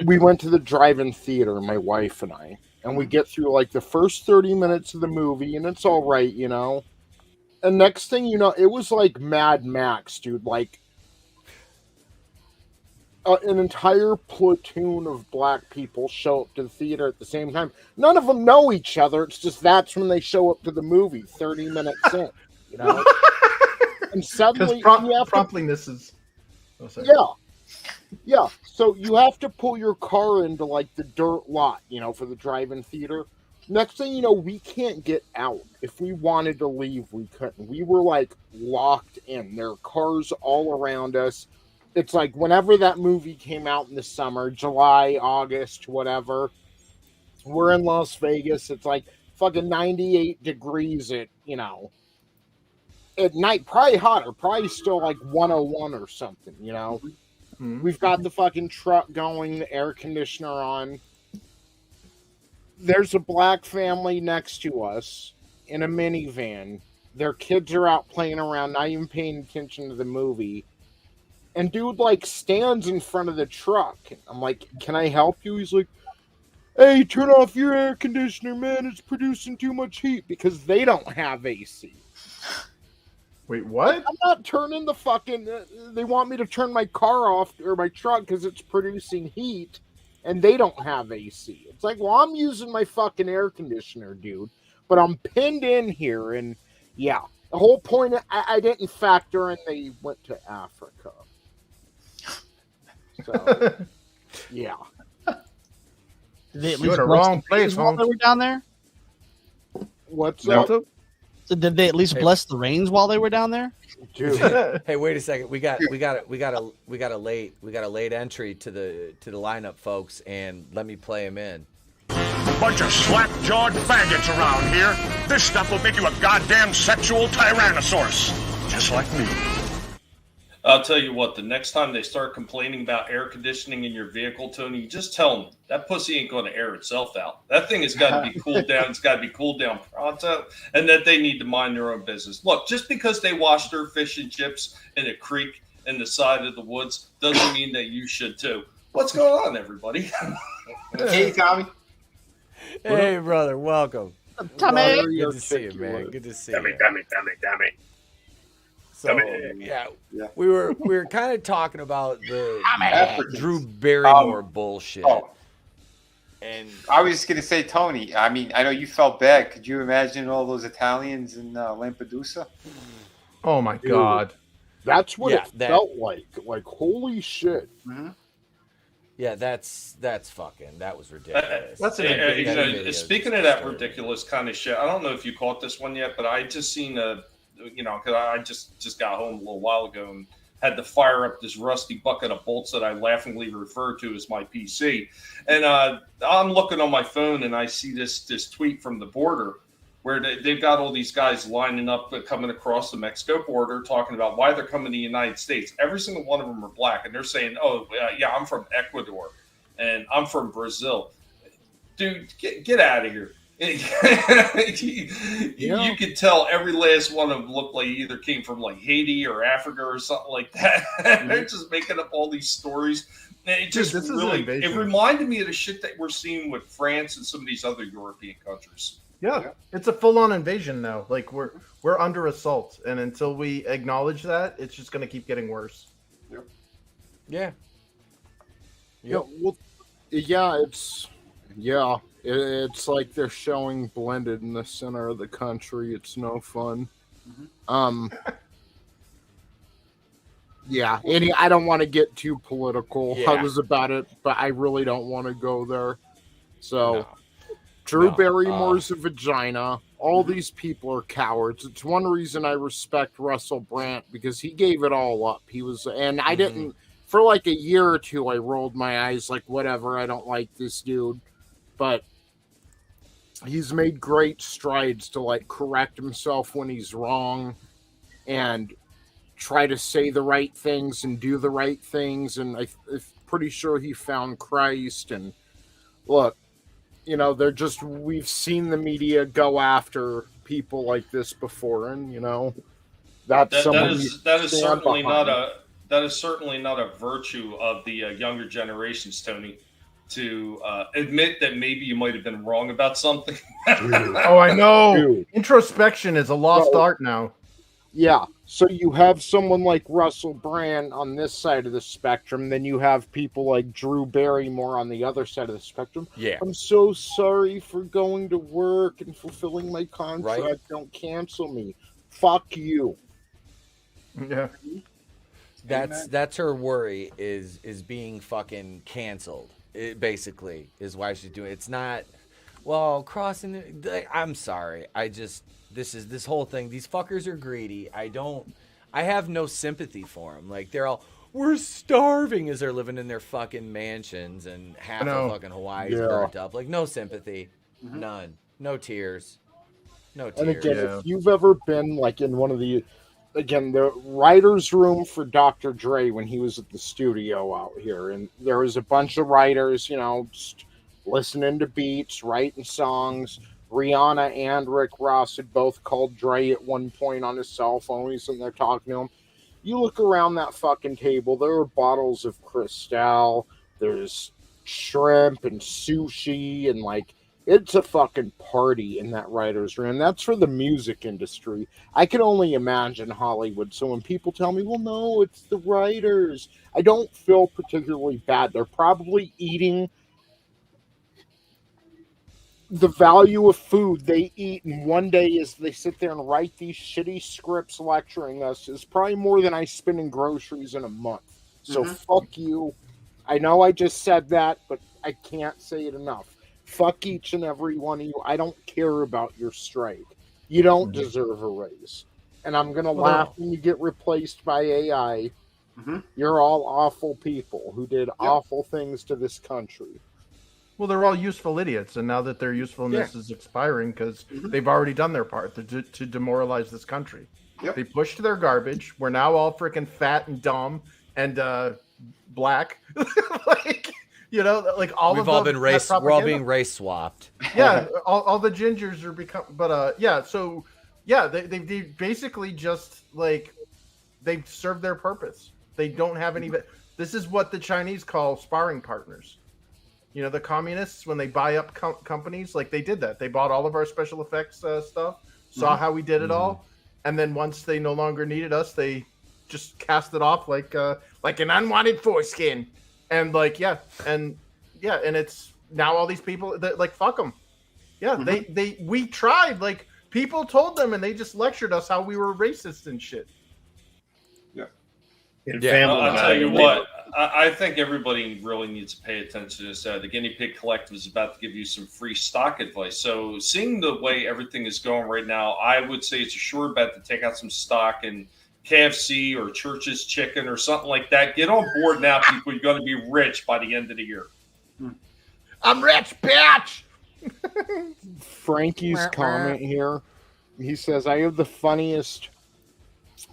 we went to the drive-in theater, my wife and I, and we get through like the first 30 minutes of the movie, and it's all right, you know? And next thing you know, it was like Mad Max, dude. Like an entire platoon of black people show up to the theater at the same time. None of them know each other. It's just that's when they show up to the movie, 30 minutes in, you know? And suddenly, promptliness is... Oh, sorry. Yeah. So you have to pull your car into like the dirt lot, you know, for the drive-in theater. Next thing you know, we can't get out. If we wanted to leave, we couldn't. We were like locked in. There are cars all around us. It's like whenever that movie came out in the summer, July, August, whatever, we're in Las Vegas. It's like fucking 98 degrees at, you know, at night, probably hotter, probably still like 101 or something, you know. We've got the fucking truck going, the air conditioner on. There's a black family next to us in a minivan. Their kids are out playing around, not even paying attention to the movie. And dude, like, stands in front of the truck. I'm like, can I help you? He's like, hey, turn off your air conditioner, man. It's producing too much heat because they don't have AC. Wait, what? I'm not turning the fucking... they want me to turn my car off or my truck because it's producing heat. And they don't have AC. It's like, well, I'm using my fucking air conditioner, dude. But I'm pinned in here, and yeah. The whole point, I didn't factor in they went to Africa. So, yeah. Did You're the wrong place, while they were down there? What's Delta? up? So did they at least bless the rains while they were down there? Dude. Hey, wait a second. We got a late entry to the lineup, folks, and let me play him in. Bunch of slack-jawed faggots around here. This stuff will make you a goddamn sexual tyrannosaurus. Just like me. I'll tell you what, the next time they start complaining about air conditioning in your vehicle, Tony, you just tell them that pussy ain't going to air itself out. That thing has got to be cooled down. It's got to be cooled down pronto, and that they need to mind their own business. Look, just because they wash their fish and chips in a creek in the side of the woods doesn't mean that you should too. What's going on, everybody? Hey, Tommy. Hey, brother, welcome. Tommy. Good to see you, man. Good to see you. Dummy. So yeah, we were kind of talking about the Drew Barrymore bullshit. And I was just gonna say, Tony. I mean, I know you felt bad. Could you imagine all those Italians in Lampedusa? Oh my God, that's what it felt like. Like, holy shit. Mm-hmm. Yeah, that was ridiculous. Speaking of that ridiculous kind of shit, I don't know if you caught this one yet, but I just seen because I just got home a little while ago and had to fire up this rusty bucket of bolts that I laughingly refer to as my PC. And I'm looking on my phone and I see this tweet from the border where they've got all these guys lining up coming across the Mexico border talking about why they're coming to the United States. Every single one of them are black, and they're saying, "Oh, yeah, I'm from Ecuador, and I'm from Brazil." Dude, get out of here. You could tell every last one of them looked like either came from like Haiti or Africa or something like that. They're just making up all these stories. And it just it reminded me of the shit that we're seeing with France and some of these other European countries. Yeah, it's a full-on invasion now. Like we're under assault, and until we acknowledge that, it's just going to keep getting worse. Yeah. Yeah. Well, it's like they're showing blended in the center of the country. It's no fun. Yeah, and I don't want to get too political. Yeah. I was about it, but I really don't want to go there. So, Drew Barrymore's a vagina. All these people are cowards. It's one reason I respect Russell Brand, because he gave it all up. He was, and I didn't, for like a year or two, I rolled my eyes like, whatever, I don't like this dude. But he's made great strides to like correct himself when he's wrong and try to say the right things and do the right things. And I'm pretty sure he found Christ. And look, you know, we've seen the media go after people like this before. And, you know, that is certainly not a virtue of the younger generations, Tony, to admit that maybe you might have been wrong about something. Oh, I know. Dude. Introspection is a lost art now. Yeah. So you have someone like Russell Brand on this side of the spectrum, then you have people like Drew Barrymore on the other side of the spectrum. Yeah. I'm so sorry for going to work and fulfilling my contract. Right. Don't cancel me. Fuck you. Yeah. That's her worry is being fucking canceled. It basically is why she's doing it. It's not, well, crossing I'm sorry. This whole thing, these fuckers are greedy. I have no sympathy for them. Like, they're all, we're starving as they're living in their fucking mansions and half of fucking Hawaii's burnt up. Like, no sympathy. None. No tears. No tears. And again, if you've ever been like in one of the writer's room for Dr. Dre when he was at the studio out here, and there was a bunch of writers, you know, just listening to beats, writing songs. Rihanna and Rick Ross had both called Dre at one point on his cell phone. He's sitting there talking to him. You look around that fucking table, there are bottles of Cristal, there's shrimp and sushi, and like, it's a fucking party in that writer's room. That's for the music industry. I can only imagine Hollywood. So when people tell me, well, no, it's the writers, I don't feel particularly bad. They're probably eating the value of food they eat in one day as they sit there and write these shitty scripts lecturing us is probably more than I spend in groceries in a month. So fuck you. I know I just said that, but I can't say it enough. Fuck each and every one of you. I don't care about your strike. You don't deserve a raise. And I'm going to laugh when you get replaced by AI. You're all awful people who did awful things to this country. Well, they're all useful idiots, and now that their usefulness is expiring because they've already done their part to demoralize this country. They pushed their garbage. We're now all freaking fat and dumb and black. Like, you know, like all we're all being race swapped. Yeah, all the gingers are become, but they basically just like they've served their purpose. They don't have any. This is what the Chinese call sparring partners. You know, the communists, when they buy up companies, like they did that. They bought all of our special effects stuff, saw how we did it all, and then once they no longer needed us, they just cast it off like an unwanted foreskin. And and it's now all these people that like fuck them. Yeah, we tried. Like, people told them, and they just lectured us how we were racist and shit. I'll tell you what. I think everybody really needs to pay attention to this. The Guinea Pig Collective is about to give you some free stock advice. So, seeing the way everything is going right now, I would say it's a sure bet to take out some stock in KFC or Church's Chicken or something like that. Get on board now, people. You're going to be rich by the end of the year. I'm rich, bitch. Frankie's comment here. He says, I have the funniest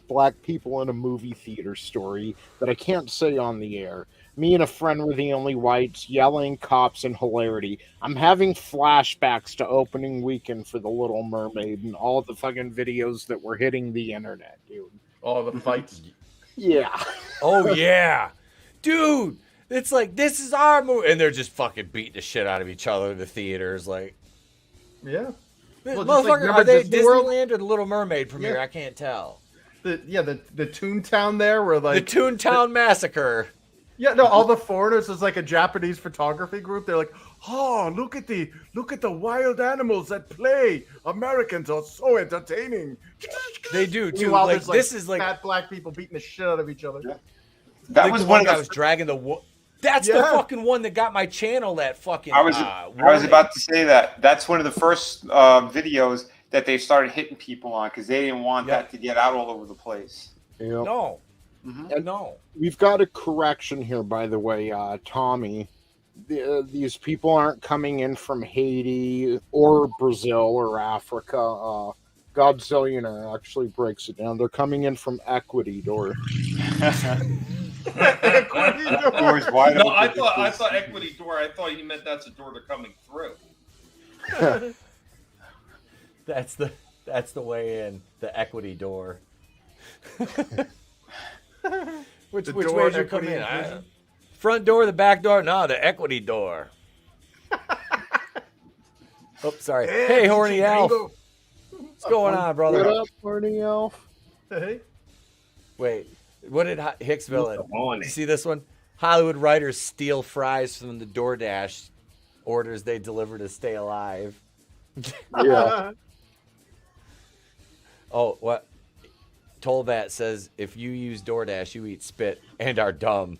black people in a movie theater story that I can't say on the air. Me and a friend were the only whites, yelling, cops, and hilarity. I'm having flashbacks to opening weekend for The Little Mermaid and all the fucking videos that were hitting the internet, dude. All the fights. Yeah. Oh, yeah. Dude, it's like, this is our movie. And they're just fucking beating the shit out of each other in the theaters. Like, Yeah. Well, just motherfucker, like, remember are they Disney World? Disneyland or The Little Mermaid premiere? Yeah. I can't tell. The Toontown there where like The Toontown Massacre. Yeah, no, all the foreigners is like a Japanese photography group. They're like, oh, look at the wild animals that play. Americans are so entertaining. They do too. Meanwhile, Like, there's, like, this is like fat black people beating the shit out of each other. That like was the one guy of was the. dragging the. That's the Yeah. fucking one that got my channel. That fucking. I was about to say that. That's one of the first videos that they started hitting people on because they didn't want that to get out all over the place. Yep. No. Mhm. No. We've got a correction here, by the way, Tommy. These people aren't coming in from Haiti or Brazil or Africa. Godzillionaire actually breaks it down. They're coming in from Ecuador. Doors wide No, open. I thought equity door. I thought you meant that's a door they're coming through. That's the way in. The equity door. Which way door did you come equity in? inclusion? Front door, the back door? No, the equity door. Oh, sorry. Hey, horny elf. What's going on, brother? What up, horny elf? Hey. Wait, what did Hicks villain? morning. You see this one? Hollywood writers steal fries from the DoorDash orders they deliver to stay alive. Yeah. Oh, what? Tolbat says if you use DoorDash, you eat spit and are dumb.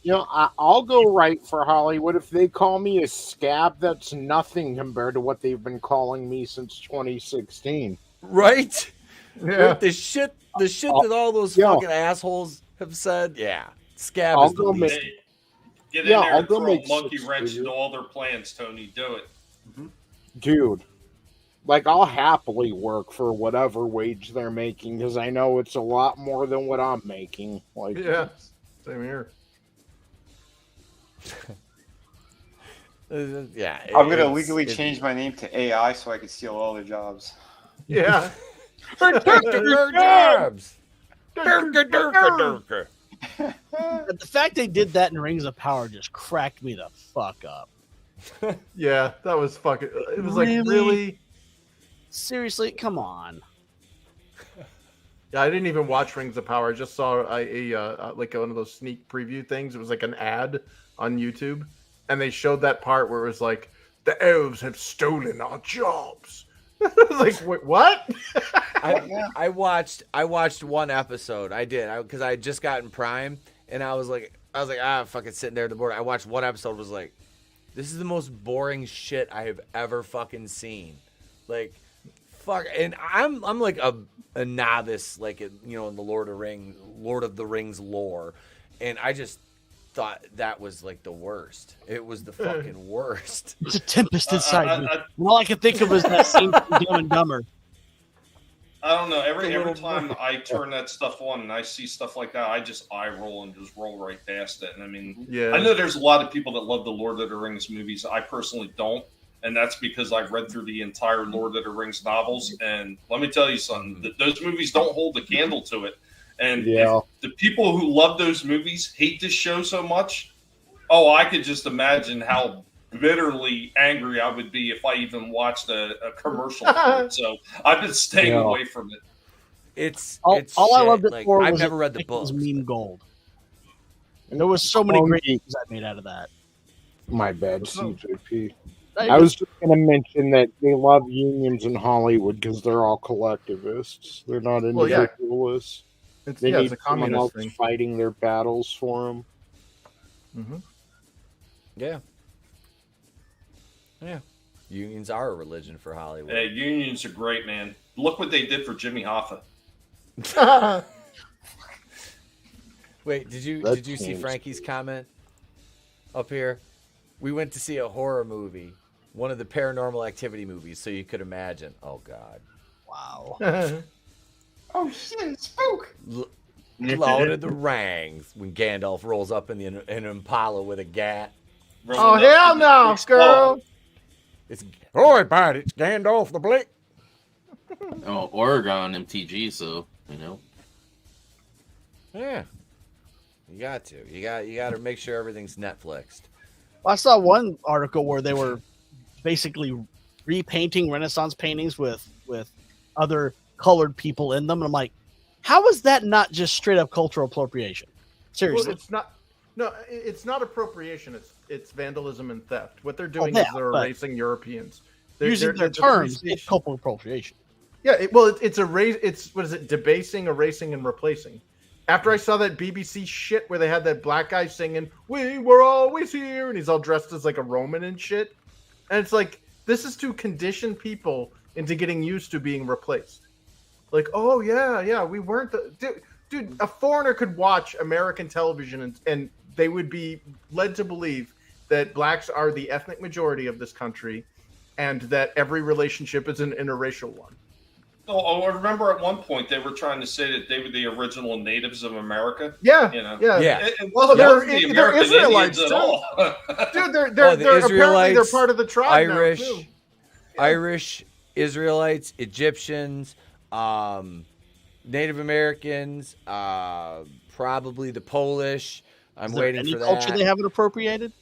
You know, I'll go right for Hollywood. If they call me a scab, that's nothing compared to what they've been calling me since 2016. Right? Yeah. Like the shit that all those fucking assholes have said. Yeah. Scab I'll is the go least. make- Get Yeah, in there I'll and go throw make a monkey six wrench figures. into all their plans, Tony. Do it. Dude, like, I'll happily work for whatever wage they're making because I know it's a lot more than what I'm making. Like, Yeah. Same here. Yeah. I'm gonna it's- legally it- change my name to AI so I can steal all their jobs. Yeah. Jobs. But the fact they did that in Rings of Power just cracked me the fuck up. Yeah, that was fucking. It was like Really? really. Seriously, come on. Yeah, I didn't even watch Rings of Power. I just saw a like one of those sneak preview things. It was like an ad on YouTube, and they showed that part where it was like the elves have stolen our jobs. I was like, wait, what? I watched one episode. I did because I had just gotten Prime, and I was like, fucking sitting there at the board. I watched one episode. Was like, this is the most boring shit I have ever fucking seen. Like, fuck. And I'm like a novice, like in the Lord of the Rings lore, and I just thought that was like the worst. It was the fucking worst. It's a tempest inside me. And all I can think of is that scene from Dumb and Dumber. I don't know. Every little time I turn that stuff on and I see stuff like that, I just eye roll and just roll right past it. And I mean, Yeah. I know there's a lot of people that love the Lord of the Rings movies. I personally don't, and that's because I've read through the entire Lord of the Rings novels. And let me tell you something: those movies don't hold a candle to it. And Yeah. if the people who love those movies hate this show so much, I could just imagine how bitterly angry I would be if I even watched a commercial for it. So I've been staying Yeah. away from it. It's All it's I shit. loved it Like, for I've was never it read the was books. meme gold. And there was so many Oh, great geez. things I made out of that. my bad, CJP. I I was just going to mention that they love unions in Hollywood because they're all collectivists. They're not Well, yeah. individualists. It's, They yeah, need it's a someone else communist thing. fighting their battles for them. Mm-hmm. Yeah. Yeah. Unions are a religion for Hollywood. Unions are great, man. Look what they did for Jimmy Hoffa. Wait, did you That see changed. Frankie's comment up here? we went to see a horror movie, one of the Paranormal Activity movies, so you could imagine. Oh, God. Wow. Oh, shit, spook. Lord of the Rings when Gandalf rolls up in an Impala with a gat. Oh, hell no, girl. It's everybody. It's Gandalf the Blick. Oh, Oregon MTG, so you know. Yeah, you got to. You got to make sure everything's Netflixed. Well, I saw one article where they were basically repainting Renaissance paintings with other colored people in them, and I'm like, how is that not just straight up cultural appropriation? Seriously, Well, it's not. No, it's not appropriation. It's vandalism and theft. What they're doing yeah, is they're but erasing Europeans. using their terms, it's cultural appropriation. Yeah, it's what is it? Debasing, erasing, and replacing. After I saw that BBC shit where they had that black guy singing "We were always here" and he's all dressed as like a Roman and shit, and it's like this is to condition people into getting used to being replaced. Like, oh yeah, we weren't the dude. A foreigner could watch American television and they would be led to believe that blacks are the ethnic majority of this country, and that every relationship is an interracial one. Oh, I remember at one point they were trying to say that they were the original natives of America. Yeah, you know? yeah. Well, they're American Israelites Indians too. at all. Dude, they're the apparently they're Israelites, part of the tribe Irish, now too. Irish, Israelites, Egyptians, Native Americans, probably the Polish. I'm waiting any for that. culture they haven't appropriated?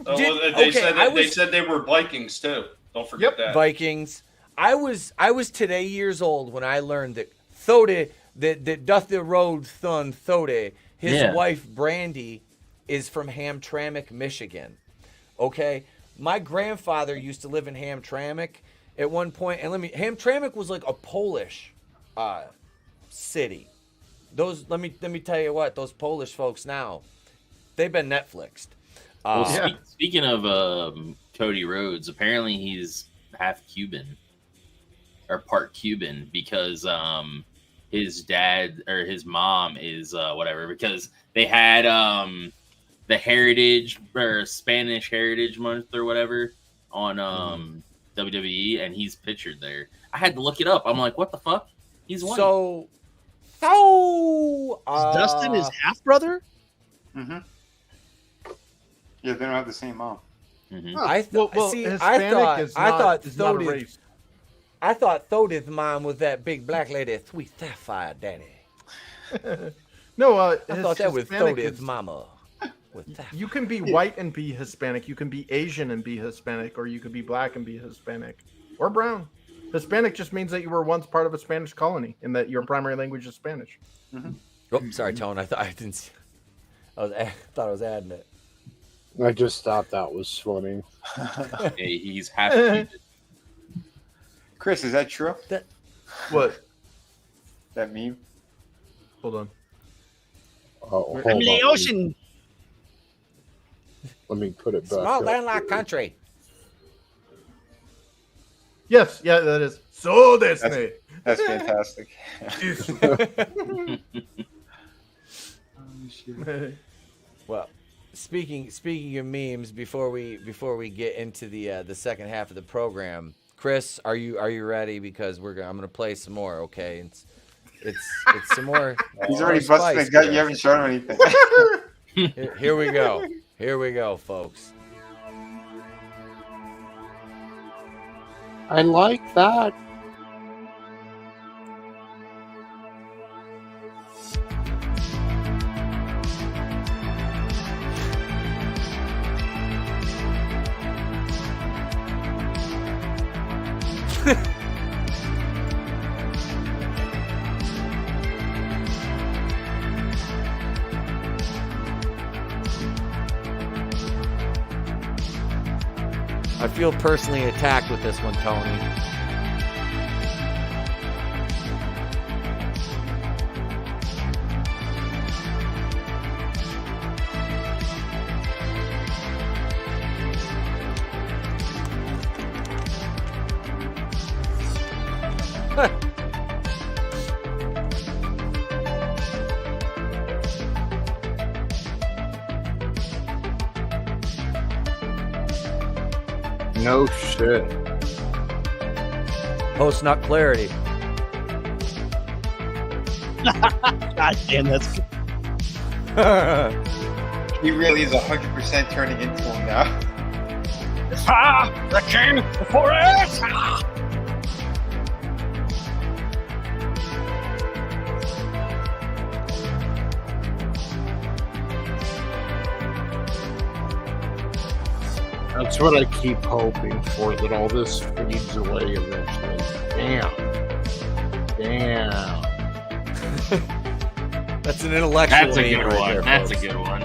Oh, Did- well, they okay, said I they was- said they were Vikings too. Don't forget that. Vikings. I was today years old when I learned that Thode, that doth the road thun Thode, his Yeah. wife Brandy is from Hamtramck, Michigan. Okay? My grandfather used to live in Hamtramck at one point, and Hamtramck was like a Polish city. Let me tell you what, those Polish folks now, they've been Netflixed. Well, speaking of Cody Rhodes, apparently he's half Cuban or part Cuban because his dad or his mom is whatever, because they had the Heritage or Spanish Heritage Month or whatever on WWE, and he's pictured there. I had to look it up. I'm like, what the fuck? He's white. So Dustin his half brother? Mm-hmm. Yeah, they don't have the same mom. Mm-hmm. I thought Thode's mom was that big black lady, sweet sapphire daddy. No, I thought that was Hispanic Thode's is- mama. With sapphire. You can be white and be Hispanic. You can be Asian and be Hispanic, or you could be black and be Hispanic, or brown. Hispanic just means that you were once part of a Spanish colony and that your primary language is Spanish. Mm-hmm. Oh, sorry, Tone. I thought I didn't. Thought I was adding it. I just thought that was funny. Hey, he's half Cuban. Chris, is that true? What? That meme? Hold on. Hold I'm in the on. ocean. Let me put it back. Small up. landlocked country. Yes, yeah, that is. So Disney. That's fantastic. Well, speaking of memes, before we get into the second half of the program, Chris, are you ready? Because I'm gonna play some more. Okay, it's some more. He's already more busted spice, a gut. Chris. You haven't shown him anything. Here we go. Here we go, folks. I like that. I feel personally attacked with this one, Tony. No shit. Post nut clarity. God damn, that's He really is 100% turning into him now. the king before us. That's what I keep hoping for, that all this fades away eventually. Damn. That's an intellectual That's a name good right one. there, That's a folks. good one.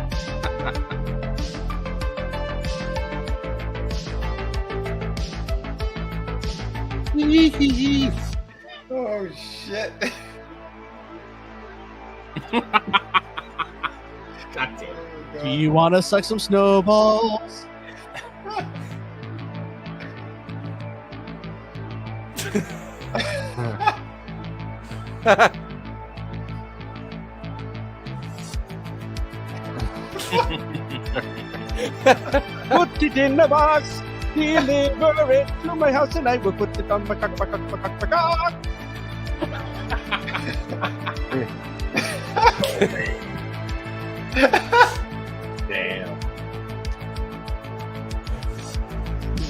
Oh shit. God damn it. Do you want to suck some snowballs? Put it in the box, deliver it to my house, and I will put it on my cock. Damn.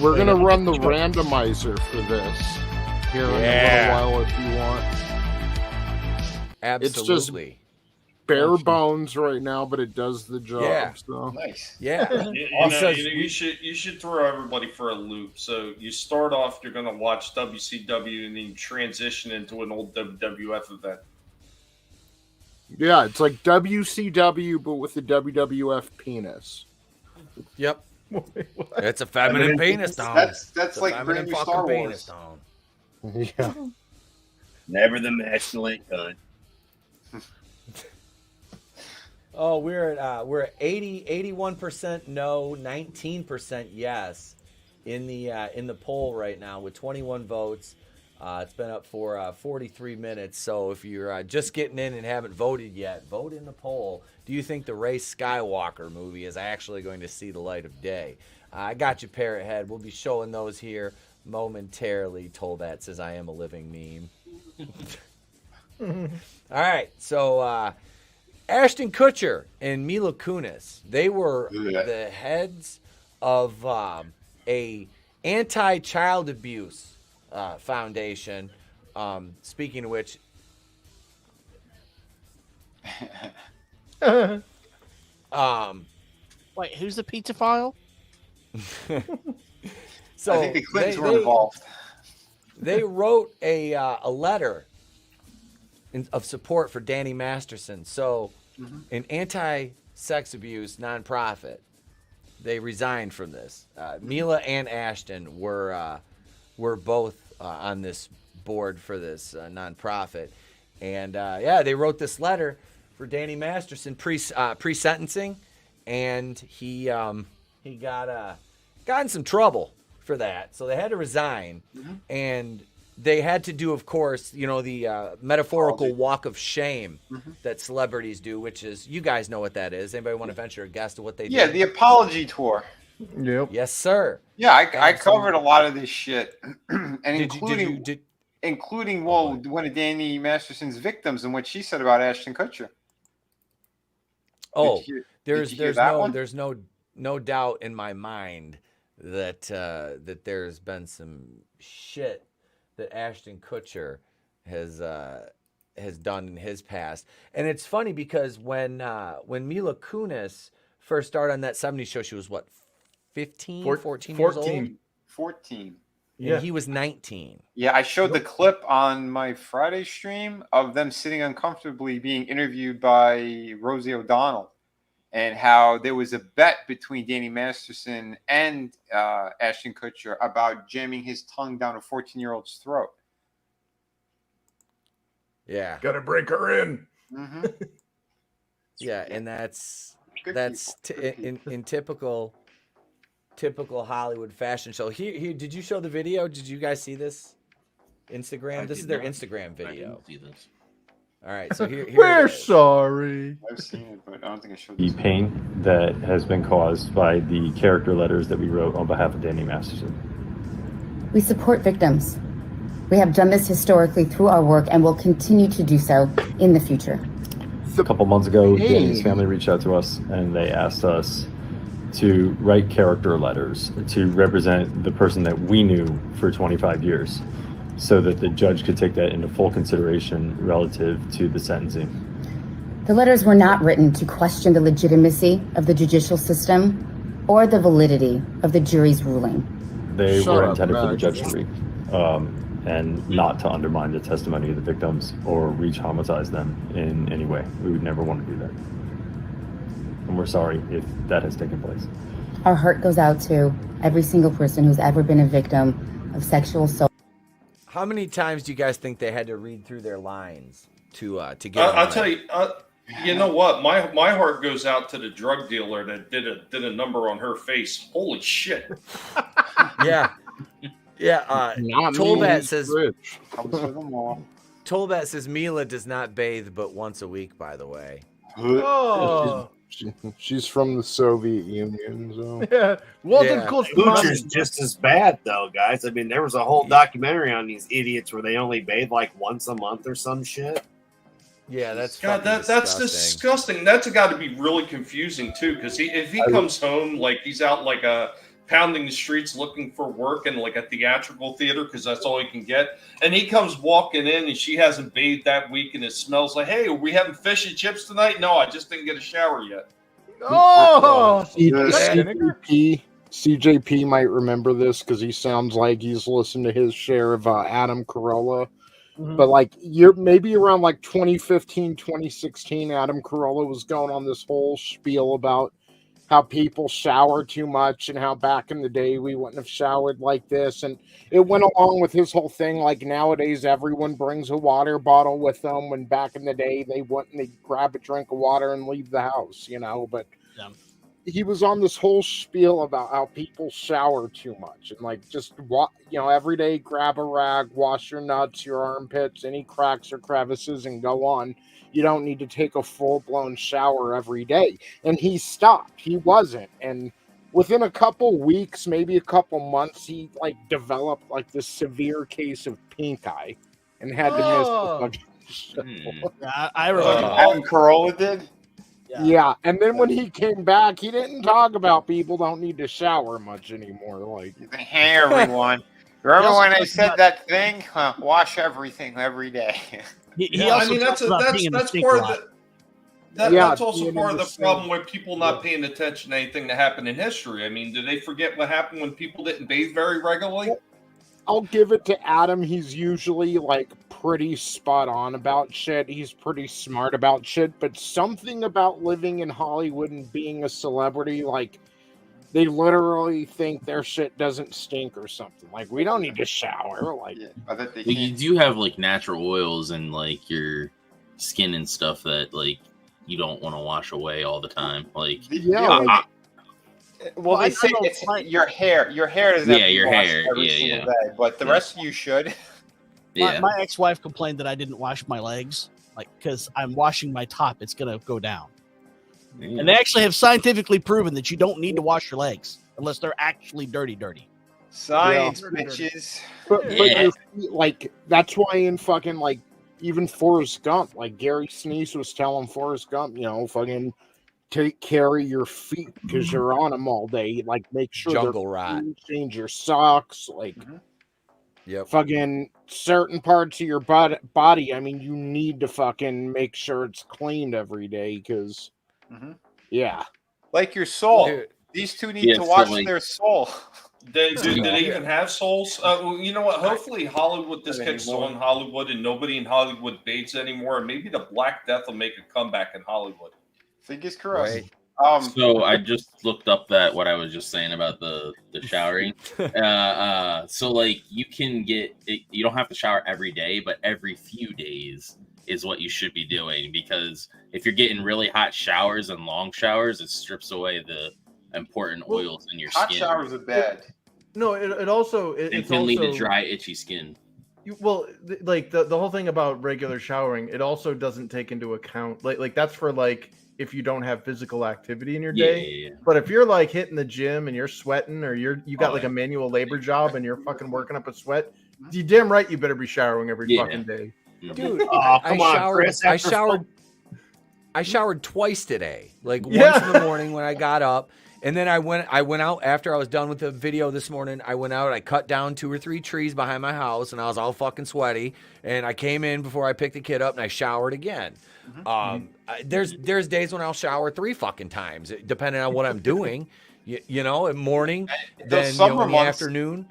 We're gonna run the randomizer for this here in a little while if you want. Absolutely. It's just bare bones right now, but it does the job. Yeah. So. Nice. Yeah. You should throw everybody for a loop. So you start off, you're going to watch WCW, and then you transition into an old WWF event. Yeah, it's like WCW, but with the WWF penis. Yep. It's a feminine penis down. That's like brand new Star Wars. Yeah. Never the masculine cunt. Oh, we're at 81% no, 19% yes in the poll right now with 21 votes. It's been up for 43 minutes. So if you're just getting in and haven't voted yet, vote in the poll. Do you think the Ray Skywalker movie is actually going to see the light of day? I got you, Parrot Head. We'll be showing those here momentarily. Tolbat says I am a living meme. All right, so Ashton Kutcher and Mila Kunis, they were the heads of a anti-child abuse foundation. Speaking of which, wait, who's the pizza file? So I think the Clintons were involved. They wrote a letter of support for Danny Masterson. So, an anti-sex abuse nonprofit, they resigned from this. Mila and Ashton were both on this board for this nonprofit, and they wrote this letter for Danny Masterson pre-sentencing, and he got in some trouble for that, so they had to resign, and they had to do, of course, the metaphorical walk of shame that celebrities do, which is, you guys know what that is. Anybody want to venture a guess to what they do? Yeah, the apology tour. Yep. Yes, sir. Yeah, I covered a lot of this shit, and Did including one of Danny Masterson's victims and what she said about Ashton Kutcher. Oh, Did you hear that one? there's no doubt in my mind that that there's been some shit that Ashton Kutcher has done in his past. And it's funny because when Mila Kunis first started on that 70s show, she was what, 14 years old? 14. And he was 19. Yeah, I showed the clip on my Friday stream of them sitting uncomfortably being interviewed by Rosie O'Donnell, and how there was a bet between Danny Masterson and Ashton Kutcher about jamming his tongue down a 14-year-old's throat. Yeah. Gotta break her in. Yeah, and that's Good in typical Hollywood fashion. So here, did you show the video? Did you guys see this? Instagram. This is their Instagram video. I didn't see this. All right, so here We're sorry. I've seen it, but I don't think I showed The this. pain that has been caused by the character letters that we wrote on behalf of Danny Masterson. We support victims. We have done this historically through our work and will continue to do so in the future. A couple months ago, Danny's family reached out to us and they asked us to write character letters to represent the person that we knew for 25 years so that the judge could take that into full consideration relative to the sentencing. The letters were not written to question the legitimacy of the judicial system or the validity of the jury's ruling. They were intended for the judge to read, and not to undermine the testimony of the victims or re-traumatize them in any way. We would never want to do that. And we're sorry if that has taken place. Our heart goes out to every single person who's ever been a victim of sexual assault. How many times do you guys think they had to read through their lines to get? I'll tell you. You know what? My heart goes out to the drug dealer that did a number on her face. Holy shit! Yeah. Tolbat says. Tolbat says Mila does not bathe but once a week. By the way. Oh. She's from the Soviet Union, so yeah. Kutcher's just as bad, though, guys. I mean, there was a whole documentary on these idiots where they only bathe like once a month or some shit. Yeah, that's God. That's disgusting. That's got to be really confusing too, because if he comes home like he's out like pounding the streets looking for work in like a theatrical theater because that's all he can get, and he comes walking in and she hasn't bathed that week and it smells like, hey, are we having fish and chips tonight? No, I just didn't get a shower yet. Oh, CJP might remember this because he sounds like he's listened to his share of Adam Carolla. Mm-hmm. But like maybe around like 2015, 2016, Adam Carolla was going on this whole spiel about how people shower too much and how back in the day we wouldn't have showered like this. And it went along with his whole thing. Like nowadays, everyone brings a water bottle with them when back in the day they wouldn't. They grab a drink of water and leave the house, you know, but he was on this whole spiel about how people shower too much and like just, every day grab a rag, wash your nuts, your armpits, any cracks or crevices and go on. You don't need to take a full-blown shower every day. And he stopped. He wasn't. And within a couple weeks, maybe a couple months, he like developed like this severe case of pink eye and had to miss the fucking show. I remember. Adam Carolla did? Yeah. And then when he came back, he didn't talk about people don't need to shower much anymore. Like, hey, everyone. Remember when I said that thing? Wash everything every day. I mean, that's part of the. That's also part of the problem with people not paying attention to anything that happened in history. I mean, do they forget what happened when people didn't bathe very regularly? I'll give it to Adam. He's usually like pretty spot on about shit. He's pretty smart about shit, but something about living in Hollywood and being a celebrity, like they literally think their shit doesn't stink or something. Like, we don't need to shower. Like, you do have like natural oils and like your skin and stuff that like you don't want to wash away all the time. Like, well, they say it's your hair. Your hair doesn't. Yeah, your hair. Every single day, but the rest of you should. My ex-wife complained that I didn't wash my legs, like because I'm washing my top, it's gonna go down. And they actually have scientifically proven that you don't need to wash your legs unless they're actually dirty. Science, bitches. But like that's why in fucking like even Forrest Gump, like Gary Sinise was telling Forrest Gump, fucking take care of your feet because you're on them all day. Like make sure jungle rat. Change your socks, like. Yep. Fucking certain parts of your body. I mean, you need to fucking make sure it's cleaned every day because, like your soul. Dude. These two need to wash their soul. Do they even have souls? You know what? Hopefully, Hollywood. This kicks on Hollywood, and nobody in Hollywood baits anymore. And maybe the Black Death will make a comeback in Hollywood. Fingers crossed. Right. So I just looked up that what I was just saying about the showering. So like you can get you don't have to shower every day, but every few days is what you should be doing because if you're getting really hot showers and long showers, it strips away the important oils in your skin. Hot showers are bad. No, it also it can lead to dry, itchy skin. Like the whole thing about regular showering, it also doesn't take into account like that's for like if you don't have physical activity in your Yeah, day. yeah, yeah. But if you're like hitting the gym and you're sweating, or you got like a manual labor job and you're fucking working up a sweat, you damn right you better be showering every fucking day. Dude, Oh, come on, Chris. I showered twice today. Like once in the morning when I got up, and then I went out after I was done with the video this morning. I went out, I cut down 2 or 3 trees behind my house, and I was all fucking sweaty. And I came in before I picked the kid up, and I showered again. There's days when I'll shower 3 fucking times, depending on what I'm doing. You know, in morning, then in the afternoon.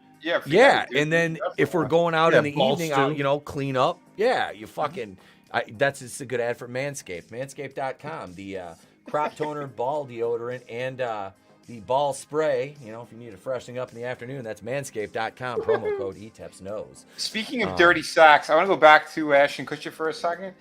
Yeah, and then if we're going out in the evening, I'll clean up. Yeah, you fucking. That's just a good ad for Manscaped. Manscaped.com, the crop toner, ball deodorant, and the ball spray. You know, if you need a freshening up in the afternoon, that's Manscaped.com. Promo code Etep's Nose. Speaking of dirty socks, I want to go back to Ashton Kutcher for a second.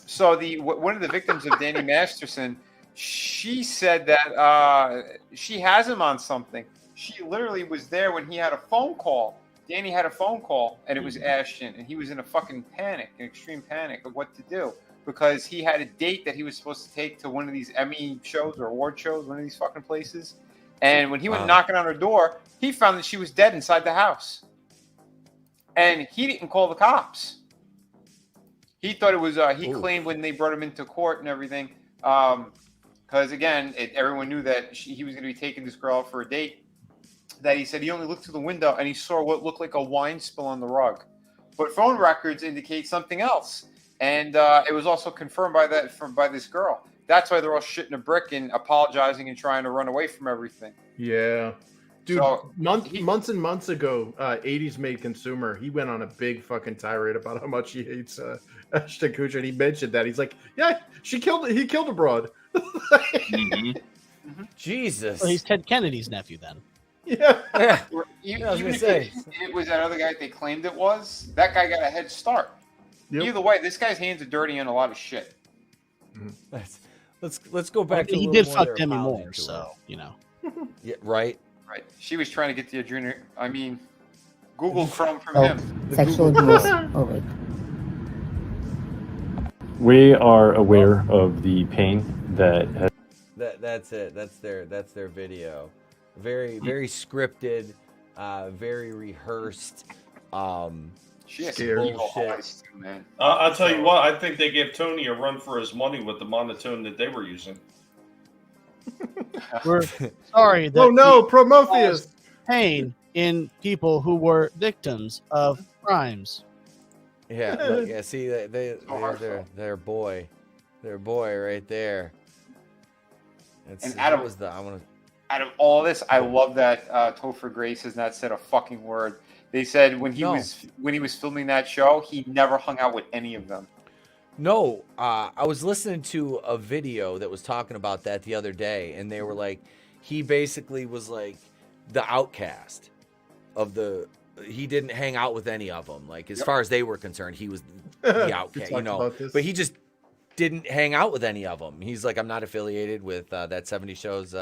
So one of the victims of Danny Masterson, she said that she has him on something. She literally was there when he had a phone call. Danny had a phone call, and it was Ashton, and he was in a fucking panic, an extreme panic of what to do, because he had a date that he was supposed to take to one of these Emmy shows or award shows, one of these fucking places. And when he went knocking on her door, he found that she was dead inside the house. And he didn't call the cops. He thought it was, he claimed when they brought him into court and everything, because again, everyone knew that he was going to be taking this girl out for a date, that he said he only looked through the window and he saw what looked like a wine spill on the rug. But phone records indicate something else. And it was also confirmed by this girl. That's why they're all shitting a brick and apologizing and trying to run away from everything. Yeah. Dude, So, months and months ago, 80s Made Consumer, he went on a big fucking tirade about how much he hates Ashton Kutcher, and he mentioned that. He's like, yeah, he killed a broad. Jesus. Well, he's Ted Kennedy's nephew then. Yeah. Even if it was that other guy they claimed it was, that guy got a head start. Either way, this guy's hands are dirty on a lot of shit. Let's go back to he did fuck Demi Moore, so you know. Yeah, right. Right. She was trying to get the adrenaline. I mean, Google Chrome from him. Sexual abuse or rape. We are aware of the pain that has. That's it. That's their video. Very scripted, very rehearsed. She has bullshit. eyes too, man. I'll tell you what. I think they gave Tony a run for his money with the monotone that they were using. We're sorry. That Oh no, Prometheus! Pain in people who were victims of crimes. Yeah, look, yeah. See, their boy right there. And out of all this, I love that Topher Grace has not said a fucking word. They said when he was filming that show, he never hung out with any of them. No, I was listening to a video that was talking about that the other day, and they were like, he basically was like the outcast of the. He didn't hang out with any of them. Like as far as they were concerned, he was the outcast, you know. But he just didn't hang out with any of them. He's like, I'm not affiliated with that 70 shows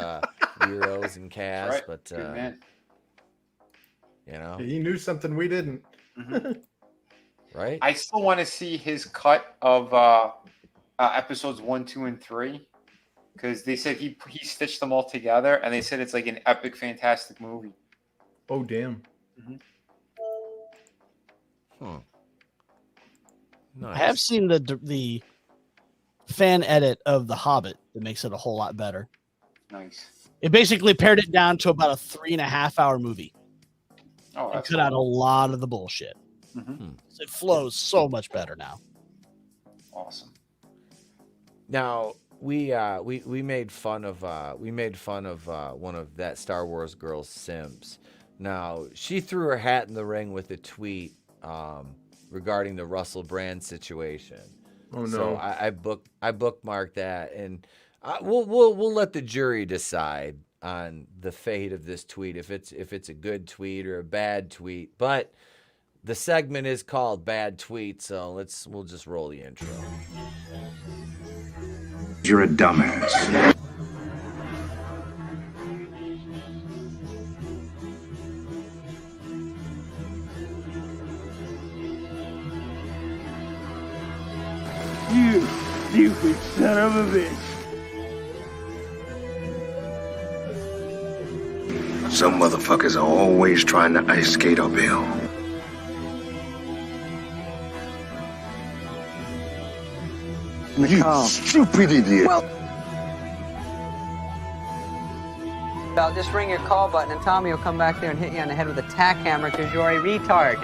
heroes and cast, Right. but Good man. you know, He knew something we didn't. right? I still want to see his cut of episodes 1, 2, and 3, because they said he stitched them all together, and they said it's like an epic, fantastic movie. Oh damn. I have seen the fan edit of The Hobbit that makes it a whole lot better. Nice. It basically pared it down to about a 3.5 hour movie. Oh, and that's cut out a lot of the bullshit. It flows so much better now. Awesome. Now we made fun of one of that Star Wars girl's simps. Now she threw her hat in the ring with a tweet regarding the Russell Brand situation. Oh no! So I bookmarked that, and we'll let the jury decide on the fate of this tweet, if it's a good tweet or a bad tweet. But the segment is called Bad Tweet, so we'll just roll the intro. You're a dumbass. stupid son of a bitch. Some motherfuckers are always trying to ice skate uphill. You stupid idiot. I'll just ring your call button and Tommy will come back there and hit you on the head with a tack hammer because you're a retard.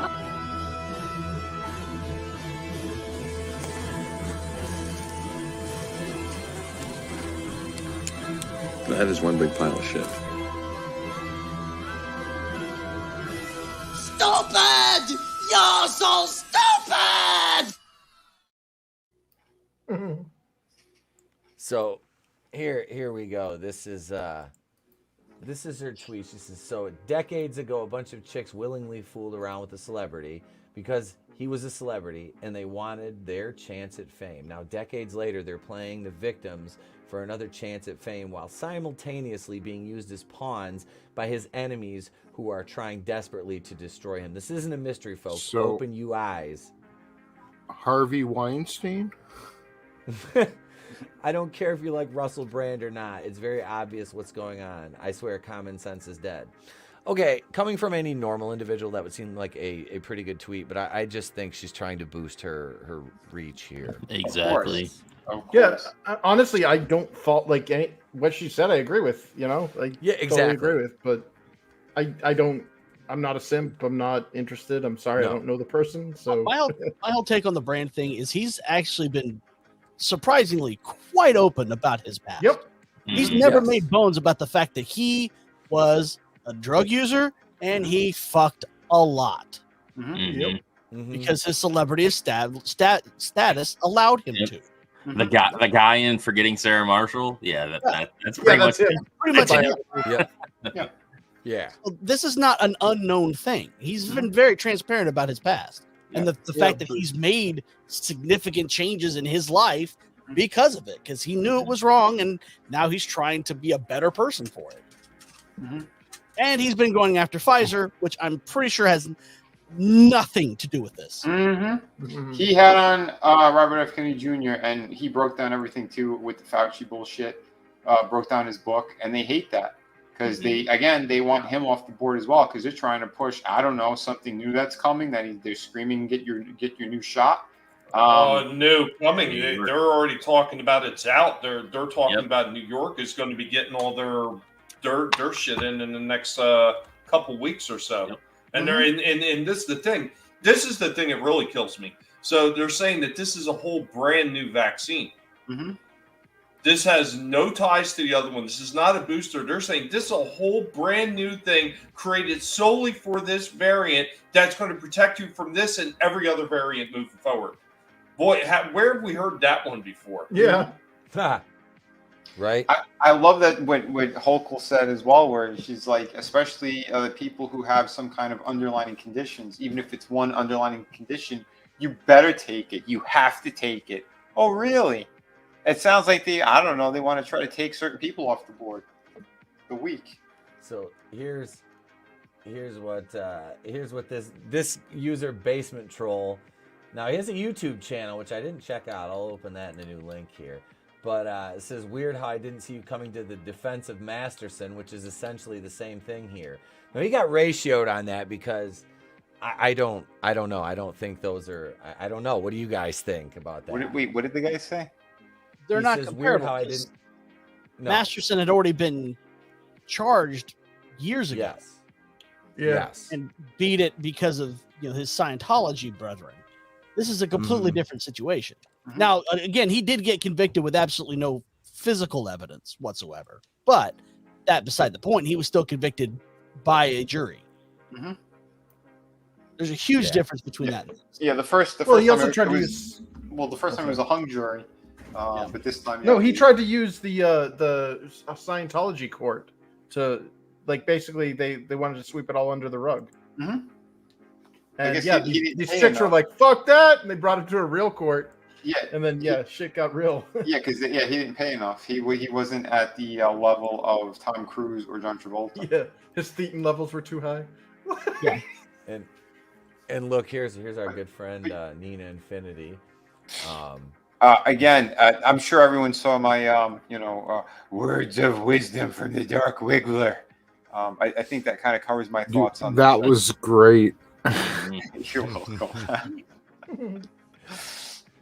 That is one big pile of shit. Stupid! You're so stupid! So here we go. This is her tweet. She says, so decades ago, a bunch of chicks willingly fooled around with a celebrity because he was a celebrity and they wanted their chance at fame. Now, decades later, they're playing the victims for another chance at fame while simultaneously being used as pawns by his enemies who are trying desperately to destroy him. This isn't a mystery, folks. So- Open you eyes. Harvey Weinstein? I don't care if you like Russell Brand or not. It's very obvious what's going on. I swear common sense is dead. Okay, coming from any normal individual, that would seem like a pretty good tweet, but I just think she's trying to boost her reach here. Exactly. Yeah, honestly, I don't fault what she said. I agree with. Yeah, exactly. Totally agree with. But I don't. I'm not a simp. I'm not interested. I'm sorry. No. I don't know the person. So My whole take on the Brand thing is he's actually been surprisingly quite open about his past. Yep. He's never Yes. made bones about the fact that he was a drug user and he fucked a lot. Yep. Because his celebrity status allowed him to. The guy in Forgetting Sarah Marshall. Yeah, that's pretty much it. Pretty much it. Yeah. Yeah. Well, this is not an unknown thing. He's been very transparent about his past. And the fact that he's made significant changes in his life because of it, because he knew it was wrong and now he's trying to be a better person for it. And he's been going after Pfizer, which I'm pretty sure has nothing to do with this. He had on Robert F. Kennedy Jr. and he broke down everything too with the Fauci bullshit. Broke down his book, and they hate that because they want him off the board as well because they're trying to push something new that's coming that they're screaming get your new shot. New coming. They're already talking about it's out. They're talking about New York is going to be getting all their shit in the next couple weeks or so. And they're and this is the thing. This is the thing that really kills me. So they're saying that this is a whole brand new vaccine. This has no ties to the other one. This is not a booster. They're saying this is a whole brand new thing created solely for this variant that's going to protect you from this and every other variant moving forward. Boy, where have we heard that one before? Yeah. Right. I love that what Holkel said as well, where she's like, especially the people who have some kind of underlying conditions, even if it's one underlying condition, you better take it. You have to take it. Oh, really? It sounds like they want to try to take certain people off the board. The weak. So here's what this user Basement Troll. Now he has a YouTube channel which I didn't check out. I'll open that in a new link here. But it says, weird how I didn't see you coming to the defense of Masterson, which is essentially the same thing here. Now he got ratioed on that because I don't know. I don't think those are. I don't know. What do you guys think about that? What did the guy say? They're He not says, comparable. weird how I 'cause didn't. No. Masterson had already been charged years ago. Yes. Yes. And beat it because of his Scientology brethren. This is a completely different situation. Now, again, he did get convicted with absolutely no physical evidence whatsoever. But that beside the point, he was still convicted by a jury. There's a huge difference between that. Yeah, the first he time also it tried to was- use. Well, the first time it was a hung jury, but this time No, he tried to use the Scientology court to basically they wanted to sweep it all under the rug. I And guess yeah, he didn't these pay chicks were enough. like, "Fuck that!" and they brought it to a real court. Yeah, and then shit got real. Yeah, because he didn't pay enough. He wasn't at the level of Tom Cruise or John Travolta. Yeah, his thetan levels were too high. Yeah, and look, here's our good friend Nina Infinity. Again, I'm sure everyone saw my, words of wisdom from the Dark Wiggler. I think that kind of covers my thoughts on That was great. You're welcome.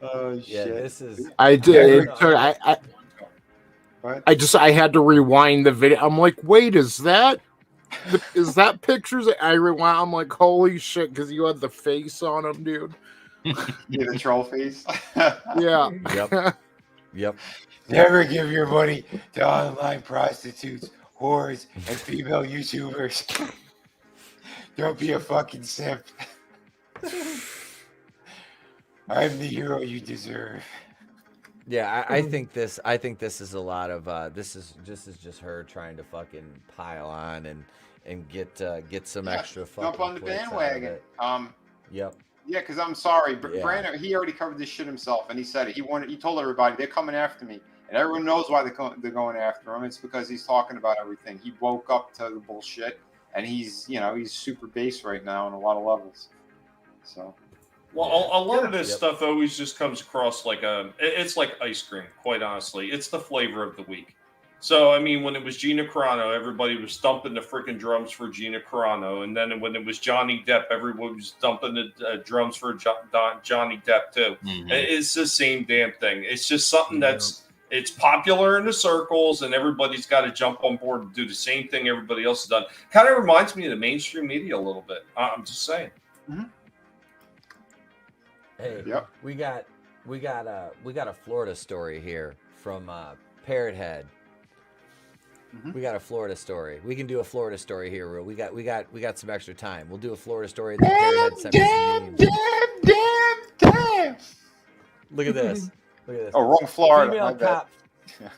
Oh shit! Yeah, this is. I did. I had to rewind the video. I'm like, wait, is that pictures? I rewind. I'm like, holy shit, because you had the face on him, dude. Yeah, the troll face. Yeah. Yep. Never give your money to online prostitutes, whores, and female YouTubers. Don't be a fucking simp. I'm the hero you deserve. Yeah, I think this is a lot of this is just her trying to fucking pile on and get some extra fucking jump on the clicks out of bandwagon. it. Yep. Yeah, because I'm sorry, Yeah. Brandon. He already covered this shit himself, and he said it. He told everybody they're coming after me, and everyone knows why they're going after him. It's because he's talking about everything. He woke up to the bullshit, and he's super base right now on a lot of levels. So. Well, a lot of this stuff always just comes across like it's like ice cream, quite honestly. It's the flavor of the week. So, I mean, when it was Gina Carano, everybody was thumping the freaking drums for Gina Carano. And then when it was Johnny Depp, everyone was thumping the drums for Johnny Depp, too. Mm-hmm. It's the same damn thing. It's just something it's popular in the circles, and everybody's got to jump on board and do the same thing everybody else has done. Kind of reminds me of the mainstream media a little bit. I'm just saying. Mm-hmm. Hey, we got a Florida story here from Parrot Head. Mm-hmm. We got a Florida story. We can do a Florida story here, Will. We got some extra time. We'll do a Florida story. Then Parrot Head sent me some memes. Damn. Look at this. Look at this. Oh, wrong Florida. My bad.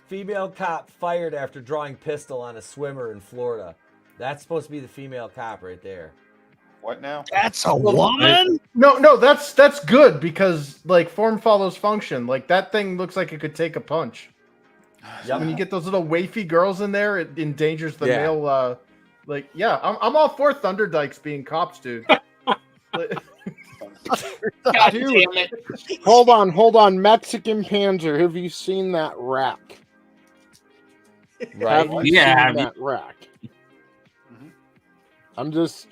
Female cop fired after drawing pistol on a swimmer in Florida. That's supposed to be the female cop right there. What now? That's a woman? No, that's good because like form follows function. Like that thing looks like it could take a punch. Yep. When you get those little wafy girls in there, it endangers the Yeah. male. I'm all for Thunderdykes being cops, dude. God damn it. Hold on. Mexican Panzer, have you seen that rack? Right? Have you seen that rack? I'm just...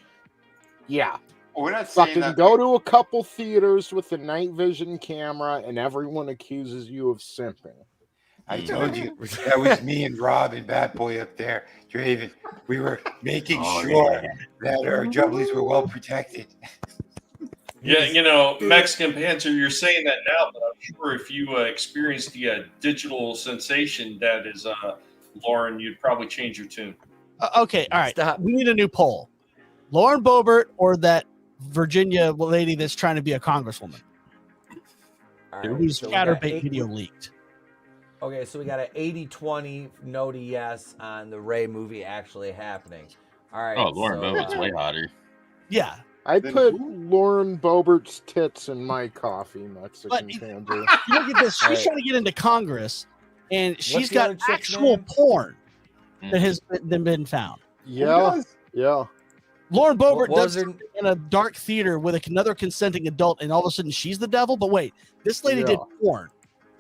Yeah. We're not saying Fucking that. go to a couple theaters with a night vision camera and everyone accuses you of simping. I told you that was me and Rob and Bat Boy up there, Draven. We were making sure that our jubblies were well protected. Yeah, Mexican Panther, you're saying that now, but I'm sure if you experienced the digital sensation that is Lauren, you'd probably change your tune. Okay, all right. We need a new poll. Lauren Boebert or that Virginia lady that's trying to be a congresswoman? All right, Whose so we got Scatterbait video leaked. Okay, so we got an 80-20 no to yes on the Ray movie actually happening. All right. Oh, Lauren Boebert's way hotter. Yeah. I put Lauren Boebert's tits in my coffee, Mexican Panzer. Look at this. She's trying to get into Congress, and she's got actual porn that has been found. Yeah. Lauren Boebert What was does in a dark theater with another consenting adult, and all of a sudden she's the devil. But wait, this lady did porn,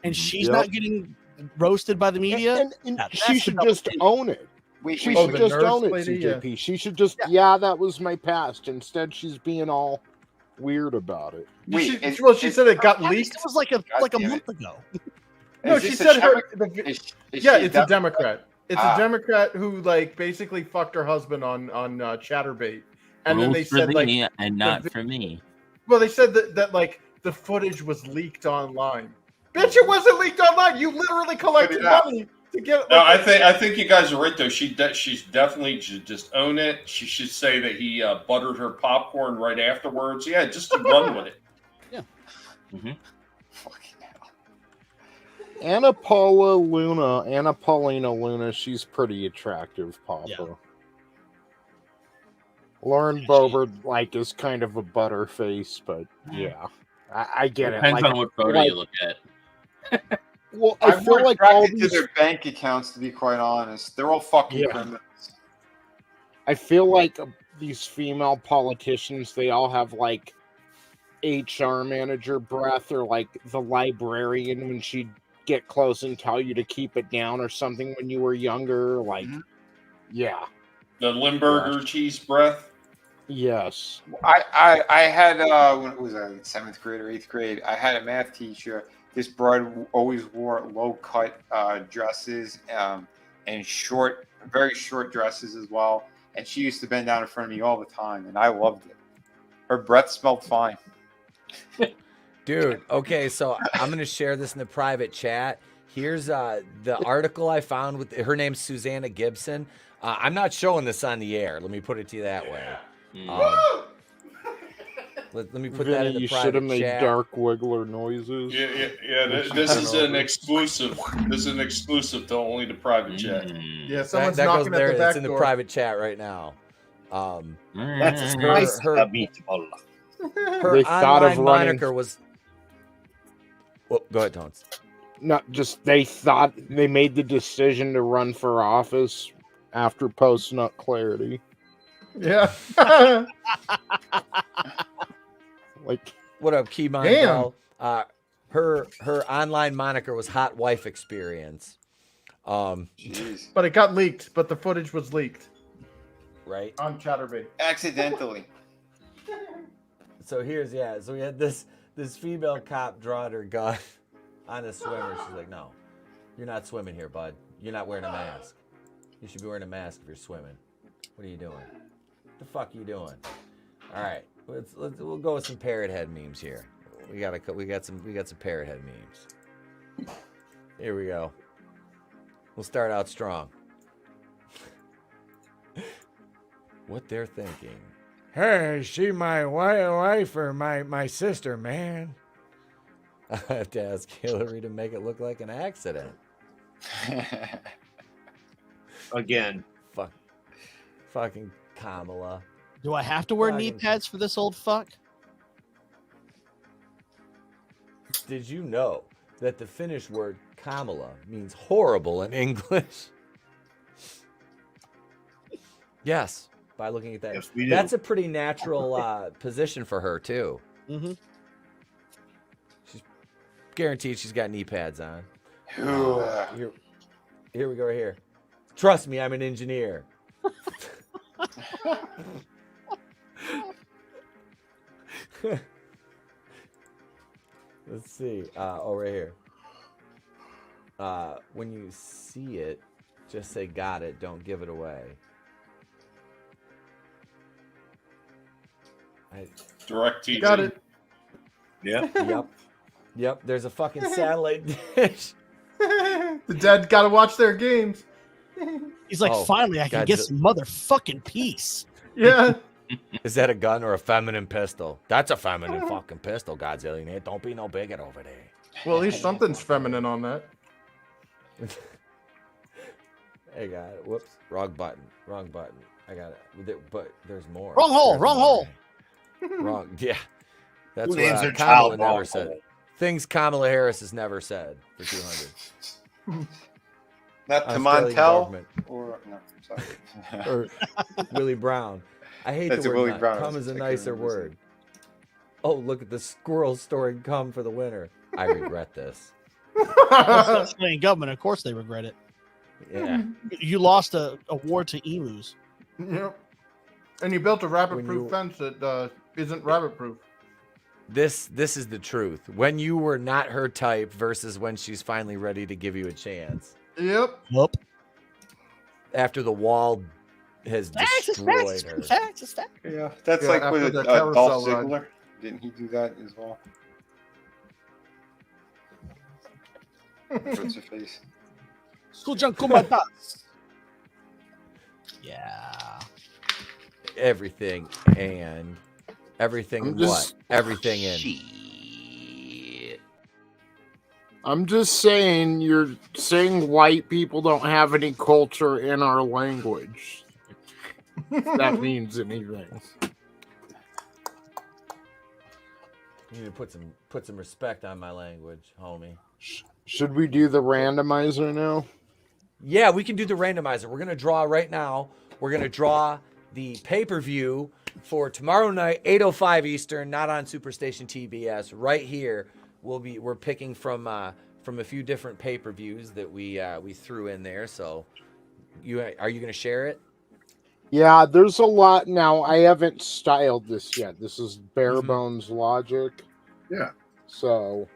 and she's not getting roasted by the media. And Now, she that's should the just double own it. Wait, She Oh, should the just nurse own it, lady, CJP. She should just, that was my past. Instead, she's being all weird about it. Wait, she said it got leaked. It was like a month ago. No, she said it's a a Democrat. It's a Democrat who like basically fucked her husband on Chatterbait, and then they Rules for said like, thee and not for me. well, they said that like the footage was leaked online. Bitch, it wasn't leaked online. You literally collected money to get. No, I think you guys are right though. She's definitely should just own it. She should say that he buttered her popcorn right afterwards. Yeah, just to run with it. Yeah. Mm-hmm. Anna Paulina Luna, she's pretty attractive, Papa. Yeah. Lauren Boebert, like, is kind of a butterface, but yeah, I get it. Depends Like, on what photo you look at. Well, I I'm feel more like all attracted to these, their bank accounts, to be quite honest. They're all fucking criminals. I feel like these female politicians, they all have like HR manager breath, or like the librarian when she'd get close and tell you to keep it down or something when you were younger. Like, yeah. The Limburger cheese breath. Yes. I had when it was 7th grade or 8th grade, I had a math teacher. This broad always wore low cut dresses and very short dresses as well. And she used to bend down in front of me all the time, and I loved it. Her breath smelled fine. Dude, okay, so I'm going to share this in the private chat. Here's the article I found with her name's Susanna Gibson. I'm not showing this on the air. Let me put it to you that way. Let me put that in the You private should have made chat. dark wiggler noises. Yeah. This is an exclusive. This is an exclusive to only the private chat. Yeah, someone's that goes knocking at there. the back It's in the door. private chat right now. That's a spice meatball. Her They thought of online running- moniker was. Well, go ahead, Tones. Not just they thought they made the decision to run for office after post nut clarity. Yeah. Like, What up, Keymon Damn. Bell? Her online moniker was Hot Wife Experience. Jeez. But it got leaked. But the footage was leaked Right. on Chatterbait. Accidentally. So so we had this female cop drawing her gun on a swimmer. She's like, "No, you're not swimming here, bud. You're not wearing a mask. You should be wearing a mask if you're swimming. What are you doing? What the fuck are you doing?" All right, we'll go with some parrot head memes here. We got some parrot head memes. Here we go. We'll start out strong. What they're thinking. Hey, is she my wife or my sister, man? I have to ask Hillary to make it look like an accident. Again. Fucking Kamala. Do I have to wear knee pads for this old fuck? Did you know that the Finnish word Kamala means horrible in English? Yes, by looking at that. Yes, we do. That's a pretty natural position for her, too. Mm-hmm. She's guaranteed she's got knee pads on. Here we go right here. Trust me, I'm an engineer. Let's see. Right here. When you see it, just say got it. Don't give it away. Direct TV. Got it. Yeah. Yep. There's a fucking satellite dish. The dead gotta watch their games. He's like, finally, I can get some motherfucking peace. Yeah. Is that a gun or a feminine pistol? That's a feminine fucking pistol, Godzilla. Don't be no bigot over there. Well, at least something's feminine on that. Hey, got it. Whoops. Wrong button. I got it. But there's more. Wrong hole. Wrong. Yeah. That's Who names their what child Kamala never wrong said. hole? Things Kamala Harris has never said for 200. Not to Australian Montel government. or no, sorry. Or Willie Brown. I hate That's the a word Willie nut. Brown. Cum is a I couldn't nicer remember his word. Oh, look at the squirrel storing cum for the winner. I regret this. Australian government, of course, they regret it. Yeah. You lost a war to emus. Yep. And you built a rabbit-proof you- fence that isn't rabbit-proof. This is the truth. When you were not her type versus when she's finally ready to give you a chance. Yep. Whoop. After the wall has destroyed her. Yeah, that's Yeah, like after with the Dolph carousel ride. Ziggler. Didn't he do that as well? What's her face? Yeah. Everything and everything I'm and just- what? Everything in. I'm just saying, you're saying white people don't have any culture in our language. If that means anything. You need to put some respect on my language, homie. Should we do the randomizer now? Yeah, we can do the randomizer. We're gonna draw right now. We're gonna draw the pay-per-view for tomorrow night, 8:05 Eastern, not on Superstation TBS, right here. We're picking from a few different pay-per-views that we threw in there. So are you going to share it? Yeah, there's a lot now. I haven't styled this yet. This is bare bones logic. Yeah. So,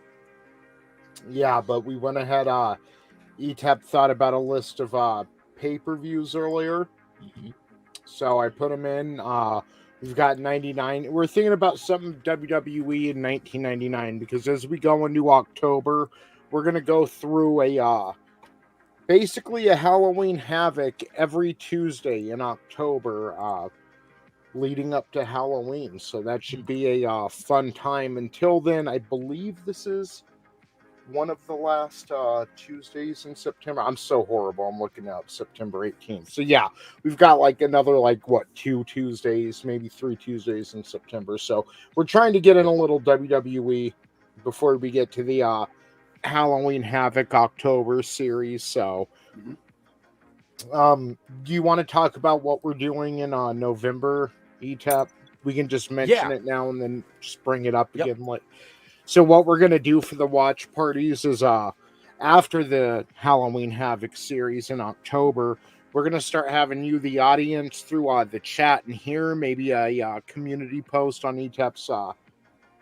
yeah, but we went ahead. Etep thought about a list of pay-per-views earlier. So I put them in. We've got 99. We're thinking about something WWE in 1999 because as we go into October, we're going to go through basically a Halloween Havoc every Tuesday in October leading up to Halloween. So that should be a fun time. Until then, I believe this is one of the last Tuesdays in September. I'm so horrible. I'm looking up September 18th. So yeah, we've got like another 2 Tuesdays, maybe 3 Tuesdays in September. So we're trying to get in a little WWE before we get to the Halloween Havoc October series. So do you want to talk about what we're doing in November, Etep? We can just mention it now and then just bring it up again. So what we're going to do for the watch parties is after the Halloween Havoc series in October, we're going to start having you, the audience, through the chat and here, maybe a community post on Etep's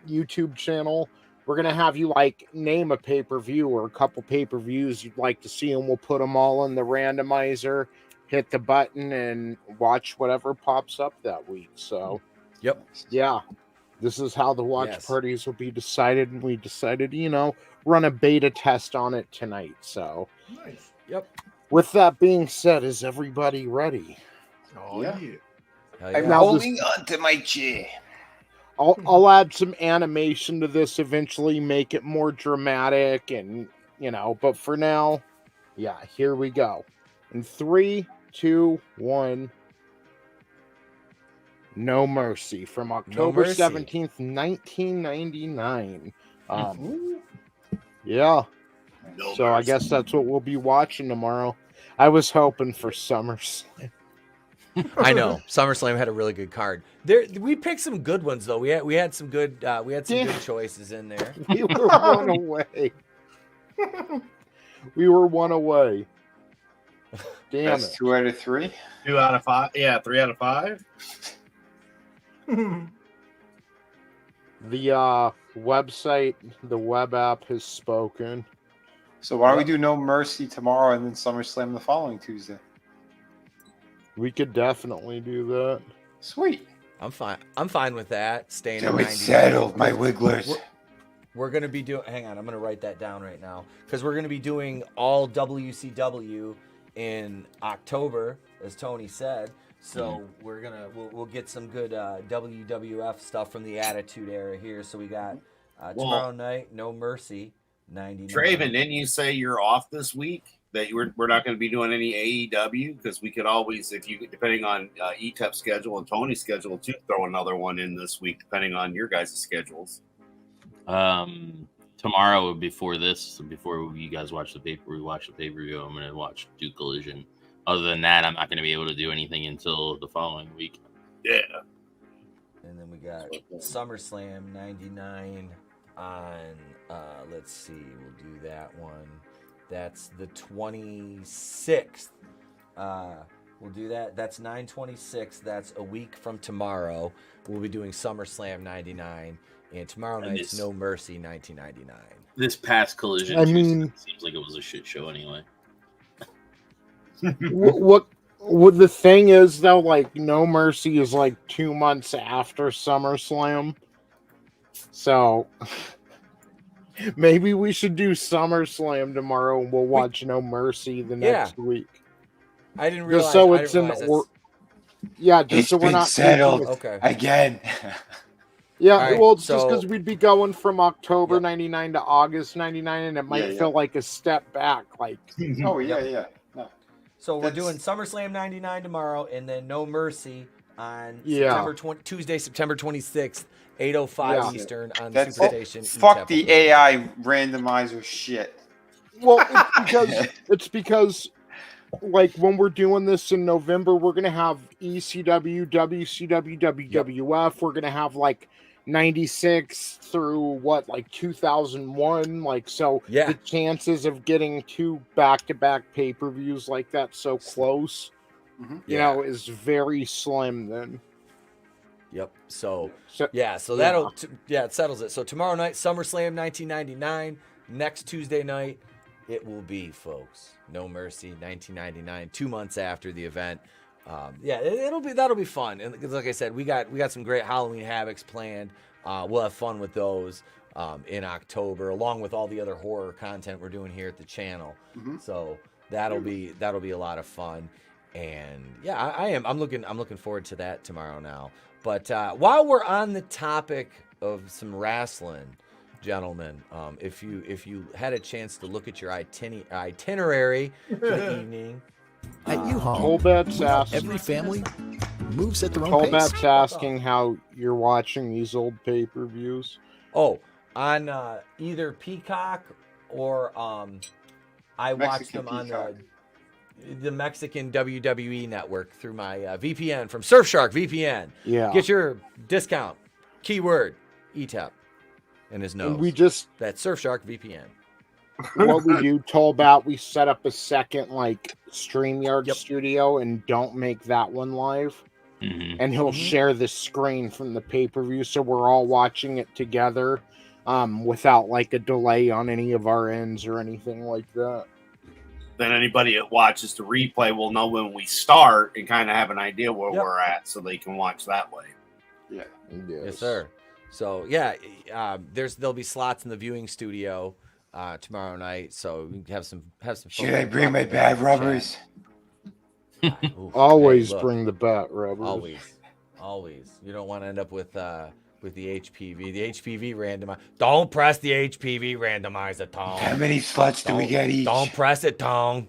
YouTube channel. We're going to have you name a pay-per-view or a couple pay-per-views you'd like to see, and we'll put them all in the randomizer, hit the button, and watch whatever pops up that week. So, yeah. This is how the watch parties will be decided, and we decided, run a beta test on it tonight. So, Nice. With that being said, is everybody ready? Oh, yeah. I'm Now holding on to my chair. I'll add some animation to this eventually, make it more dramatic, and, but for now, here we go. In 3, 2, 1... No Mercy from October 17th, 1999. Yeah. So I guess that's what we'll be watching tomorrow. I was hoping for SummerSlam. I know SummerSlam had a really good card. We picked some good ones though. We had some good good choices in there. We were one away. We were one away. Damn That's it. 2 out of 3. 2 out of 5. Yeah, 3 out of 5. The website, the web app has spoken. So why don't we do No Mercy tomorrow and then SummerSlam the following Tuesday? We could definitely do that. Sweet. I'm fine with that. Staying So at it's 90. settled, my wigglers. We're going to be doing... Hang on, I'm going to write that down right now. Because we're going to be doing all WCW in October, as Tony said. So we'll get some good WWF stuff from the Attitude Era here. So we got tomorrow night, No Mercy, 99. Draven, didn't you say you're off this week? That we're not going to be doing any AEW? Because we could always, depending on Etep's schedule and Tony's schedule, too, throw another one in this week, depending on your guys' schedules. Tomorrow before you guys watch the pay-per-view, I'm going to watch Duke Collision. Other than that, I'm not going to be able to do anything until the following week. Yeah. And then we got SummerSlam 99 on, let's see, we'll do that one. That's the 26th. We'll do that. That's 9/26. That's a week from tomorrow. We'll be doing SummerSlam 99. And tomorrow night's No Mercy 1999. This past Collision seems like it was a shit show anyway. what the thing is though, No Mercy is 2 months after SummerSlam, so maybe we should do SummerSlam tomorrow and we'll watch No Mercy the next week. I didn't realize. Just so it's just It's so we're been not settled again. Yeah, right, well, it's just because we'd be going from October 99 to August 99, and it might feel like a step back. Oh yeah. No. So we're doing SummerSlam 99 tomorrow, and then No Mercy on Tuesday, September 26th, 8:05 Eastern on the Superstation. Fuck the AI randomizer shit. Well, it's because like when we're doing this in November, we're gonna have ECW, WCW, WWF. We're gonna have like 96 through like 2001. Like, so the chances of getting 2 back-to-back pay-per-views like that so close, you know, is very slim then. Yep. So that'll it settles it. So tomorrow night, SummerSlam 1999. Next Tuesday night, it will be, folks, No Mercy 1999. 2 months after the event. That'll be fun. And like I said, we got some great Halloween Havocs planned. We'll have fun with those in October, along with all the other horror content we're doing here at the channel. So that'll be a lot of fun. And yeah, I'm looking forward to that tomorrow now. But while we're on the topic of some wrestling, gentlemen, if you had a chance to look at your itinerary for the evening, at U-Haul, every family moves at their own pace. Palpat's asking how you're watching these old pay-per-views. Oh, on either Peacock or I watched them on the Mexican WWE network through my VPN from Surfshark VPN. Yeah. Get your discount. Keyword Etep in his nose. That's Surfshark VPN. What we do, Tolbat, we set up a second StreamYard studio and don't make that one live. And he'll share the screen from the pay-per-view, so we're all watching it together without a delay on any of our ends or anything like that. Then anybody that watches the replay will know when we start and kind of have an idea where we're at, so they can watch that way. Yeah. Yes, sir. So there'll be slots in the viewing studio tomorrow night, so we can have some fun. Should I bring my bad rubbers? Always bring the bat rubbers. Always. You don't want to end up with the HPV. The HPV randomizer. Don't press the HPV randomizer, Tom. How many sluts do we get each? Don't press it, Tom.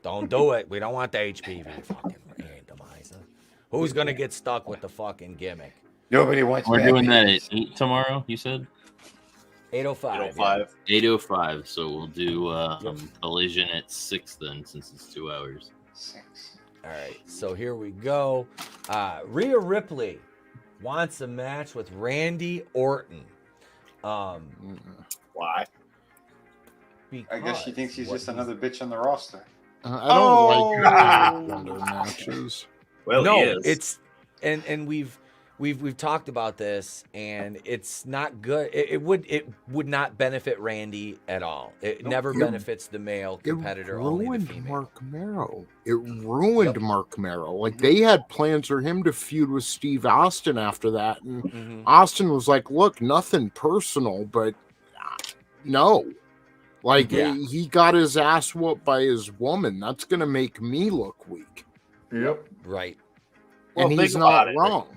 Don't do it. We don't want the HPV fucking randomizer. Who's gonna get stuck with the fucking gimmick? Nobody wants. We're doing that at 8 tomorrow. You said 8:05. 8:05. So we'll do Collision at 6 then, since it's 2 hours. 6. All right. So here we go. Rhea Ripley wants a match with Randy Orton. Why? I guess she thinks he's just another bitch on the roster. I don't like gender matches. Well, no, it's and we've talked about this, and it's not good. It would not benefit Randy at all. It never benefits the male competitor. It only the ruined female. Mark Merrow. It ruined Mark Merrow. They had plans for him to feud with Steve Austin after that, and Austin was like, "Look, nothing personal, but no." He got his ass whooped by his woman. That's gonna make me look weak. Yep. Right. And he's not wrong.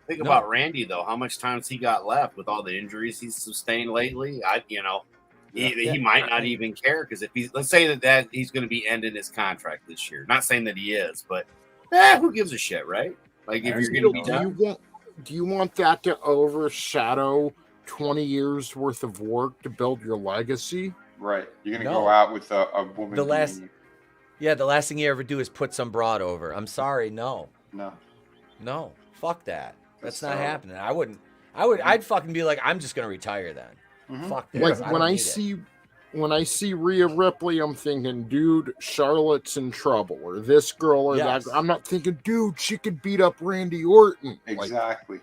Think about Randy though. How much time's he got left with all the injuries he's sustained lately? He might not even care, because if let's say that he's going to be ending his contract this year. Not saying that he is, but who gives a shit, right? If you're going to be done. Do you want that to overshadow 20 years worth of work to build your legacy? Right. You're going to go out with a woman. The last thing you ever do is put some broad over. I'm sorry, no. No. Fuck that. That's not happening. I'd fucking be like, I'm just gonna retire then. Fuck this. When I see Rhea Ripley, I'm thinking, dude, Charlotte's in trouble, or this girl, or that. I'm not thinking, dude, she could beat up Randy Orton. Exactly.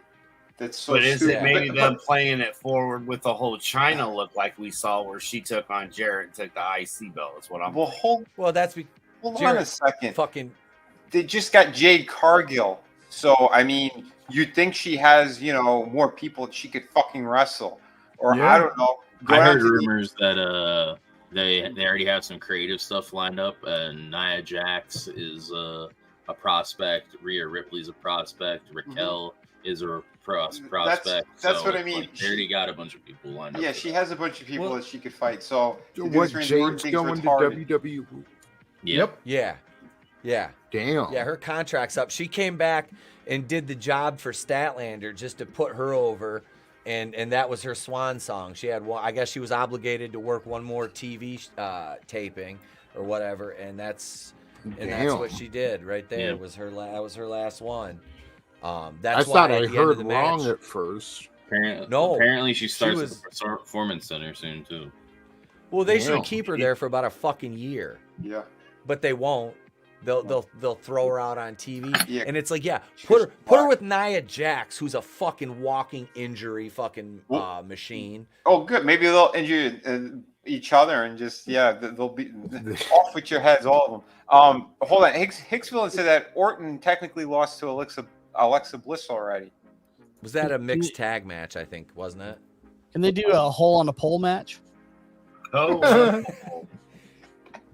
That's so. But is it maybe them playing it forward with the whole China look like we saw, where she took on Jarrett and took the IC belt? Is what I'm. Hold on a second. Fucking. They just got Jade Cargill. So, I mean, you'd think she has, more people that she could fucking wrestle. Or, I don't know. I heard rumors that they already have some creative stuff lined up, and Nia Jax is a prospect, Rhea Ripley's a prospect, Raquel is a prospect. That's what I mean. They already got a bunch of people lined up. Yeah, she has a bunch of people that she could fight. So, what, Jade's going to WWE? Yep. Yeah. Damn. Yeah, her contract's up. She came back and did the job for Statlander just to put her over, and that was her swan song. She had one. I guess she was obligated to work one more TV taping, or whatever, and that's Damn. what she did right there. Yeah. Was her that was her last one. I That's thought why I at the end heard of the wrong match, at first. Apparently she starts was- at the performance center soon too. well, they Damn. should keep her there for about a fucking year, Yeah. but they won't. They'll throw her out on TV, Yeah. and it's like, yeah, put her with Nia Jax, who's a fucking walking injury fucking machine. Oh, good. Maybe they'll injure each other and just they'll be off with your heads, all of them. Hold on. Hicksville said that Orton technically lost to Alexa Bliss already. Was that a mixed tag match? I think, wasn't it? Can they do a hole on a pole match? Oh,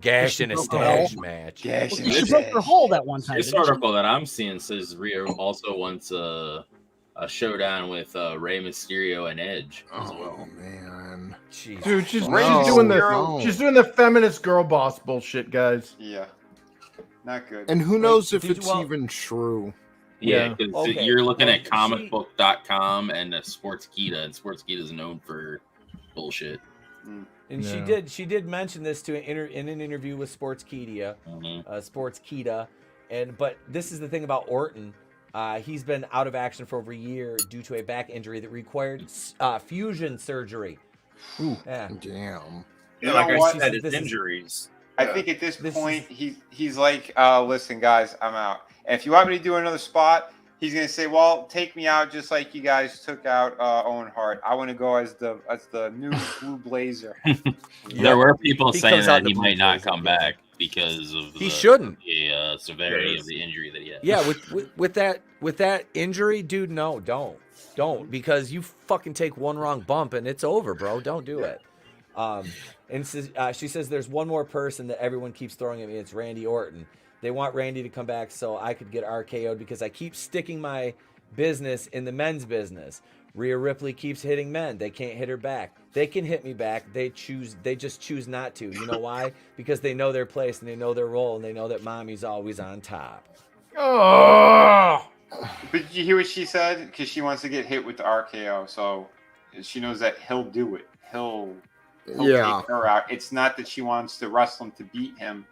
Gash in a stash match. Gash in She a broke her stash. hole that one time. This didn't she? article that I'm seeing says Rhea also wants a showdown with Rey Mysterio and Edge as well. Oh man, Jesus. Dude, she's No, doing no. she's doing the feminist girl boss bullshit, guys. Yeah. Not good. and who knows if did you- it's well- even true? Yeah, because Okay. you're looking at Well, comicbook.com and Sportskeeda, and Sportskeeda is known for bullshit. And Yeah. she did mention this in an interview with Sportskeeda, but this is the thing about Orton. He's been out of action for over a year due to a back injury that required fusion surgery. Ooh, Yeah. damn. Yeah, like I what? said, This it's is- injuries. I think at this This point he's like, listen, guys, I'm out. And if you want me to do another spot, he's gonna say, well, take me out just like you guys took out Owen Hart. I want to go as the new Blue Blazer. There were people He saying comes out that in he the might blue not blazer, come back because of He shouldn't. the severity of the injury that he had. Yeah, with that injury, dude, no, don't, because you fucking take one wrong bump and it's over, bro. Don't do it. And she says there's one more person that everyone keeps throwing at me. It's Randy Orton. They want Randy to come back so I could get RKO'd because I keep sticking my business in the men's business. Rhea Ripley keeps hitting men. They can't hit her back. They can hit me back. They just choose not to. You know why? Because they know their place and they know their role and they know that mommy's always on top. Oh, But did you hear what she said? Because she wants to get hit with the RKO, so she knows that he'll do it. He'll Yeah. take her out. It's not that she wants to wrestle him to beat him.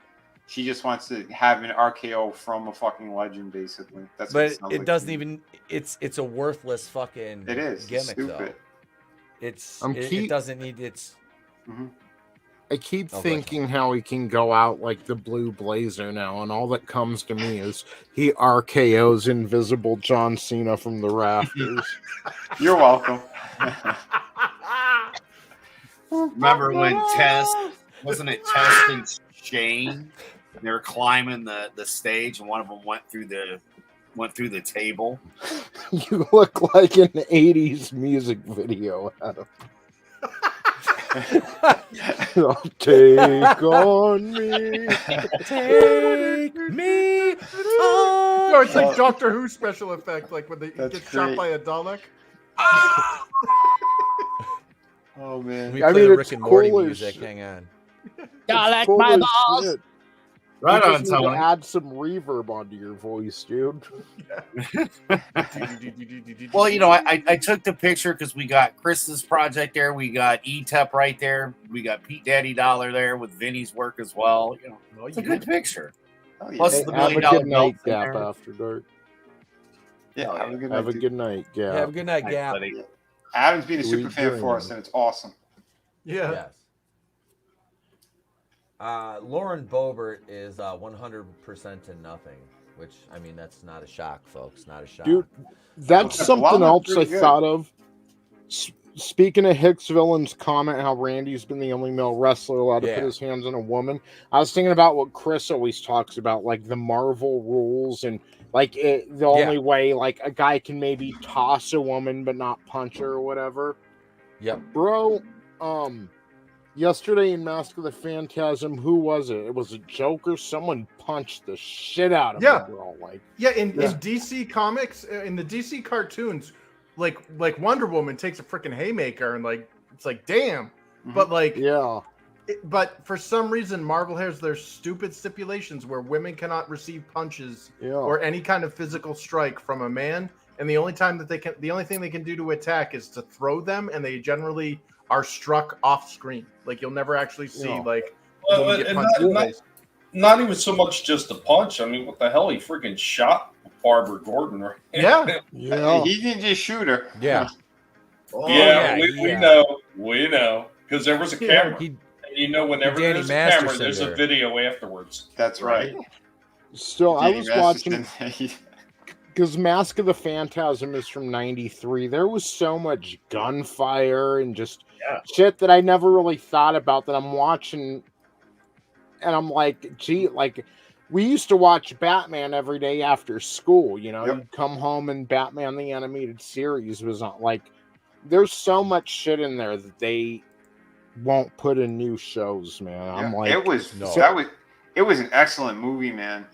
She just wants to have an RKO from a fucking legend, basically. That's what But sounds it like doesn't to me. even. It's a worthless fucking. It is. It's gimmick stupid. though. It keep- doesn't need its. I keep Oh, go ahead. thinking how he can go out like the Blue Blazer now, and all that comes to me is he RKO's Invisible John Cena from the rafters. You're welcome. Remember when wasn't it Test and Shane? They were climbing the stage, and one of them went through the table. You look like an 80s music video, Adam. Take on me. Take me on. no, it's like Doctor Who special effect, like when he That's gets shot great. by a Dalek. Oh Let man. me I play mean, the it's Rick and Morty cool as music. shit. Hang on. Y'all like Cool my as balls? shit. Right You on, just need to Tony. add some reverb onto your voice, dude. Well, you know, I took the picture because we got Chris's project there, we got Etep right there, we got Pete Daddy Dollar there with Vinny's work as well. You know, it's a good picture. Oh, yeah. Plus Hey, the have a $1 million good night, belts in Gap there. After Dark. Yeah, have a good night. Have a dude. good night, Gap. Have a good night, Thanks, Gap. buddy. Adam's being a Sweet super fan for us, dreams. and it's awesome. Yeah. Yes. Lauren Boebert is 100% to nothing, which I mean that's not a shock, folks. Not a shock. Dude, that's Well, something that's else I pretty good. thought of. Speaking of Hicks Villain's comment, how Randy's been the only male wrestler allowed to Yeah. put his hands on a woman, I was thinking about what Chris always talks about, like the Marvel rules, and like the only way like a guy can maybe toss a woman but not punch her or whatever. Yep. Bro, yesterday in Mask of the Phantasm, who was it? It was a Joker. Someone punched the shit out of Yeah. him, bro. Like, Yeah, in DC comics, in the DC cartoons, like Wonder Woman takes a freaking haymaker and like it's like damn, but like yeah, but for some reason Marvel has their stupid stipulations where women cannot receive punches yeah. or any kind of physical strike from a man, and the only thing they can do to attack is to throw them, and they generally are struck off screen. Like you'll never actually see Yeah. like the woman get punched in the face. Not even so much just a punch. I mean, what the hell? He freaking shot Barbara Gordon, right? Yeah. He didn't just shoot her. Yeah. We know. Because there was a camera. And you know, whenever Danny there's a camera, Masterson there's a there. video afterwards. That's right. Still, I Danny was Masterson. watching because Mask of the Phantasm is from '93. There was so much gunfire and just shit that I never really thought about that I'm watching, and I'm like, gee, like we used to watch Batman every day after school. You know, you'd come home and Batman the Animated Series was on. Like, there's so much shit in there that they won't put in new shows, man. I'm like, it was an excellent movie, man.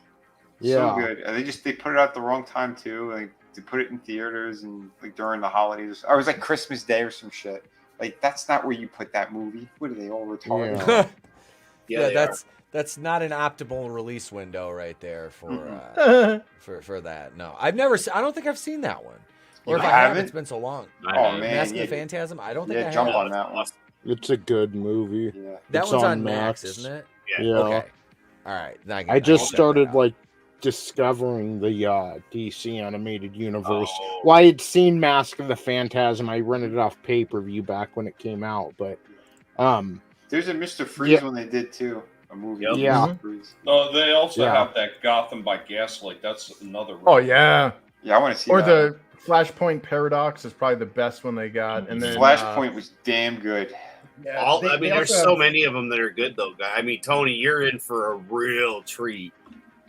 So good. They put it out the wrong time too. Like, to put it in theaters and like during the holidays, or it was like Christmas Day or some shit. Like, that's not where you put that movie. What are they all retarded? That's not an optimal release window right there for for that. No, I don't think I've seen that one. Or if I haven't, it's been so long. Oh man, Mask of the Phantasm. I don't think I have. Jump on that one. It's a good movie. Yeah. That one's on Max, isn't it? Yeah. Okay. All right. I just started like discovering the DC animated universe. Well, I had seen Mask of the Phantasm. I rented it off pay-per-view back when it came out, but there's a Mr. Freeze one they did too. A movie. Yeah. Mr. Freeze. No, they also have that Gotham by Gaslight. That's another. Oh yeah. Yeah, I want to see. Or that the Flashpoint Paradox is probably the best one they got, and then Flashpoint was damn good. Yeah, there's so many of them that are good though, guy. I mean, Tony, you're in for a real treat.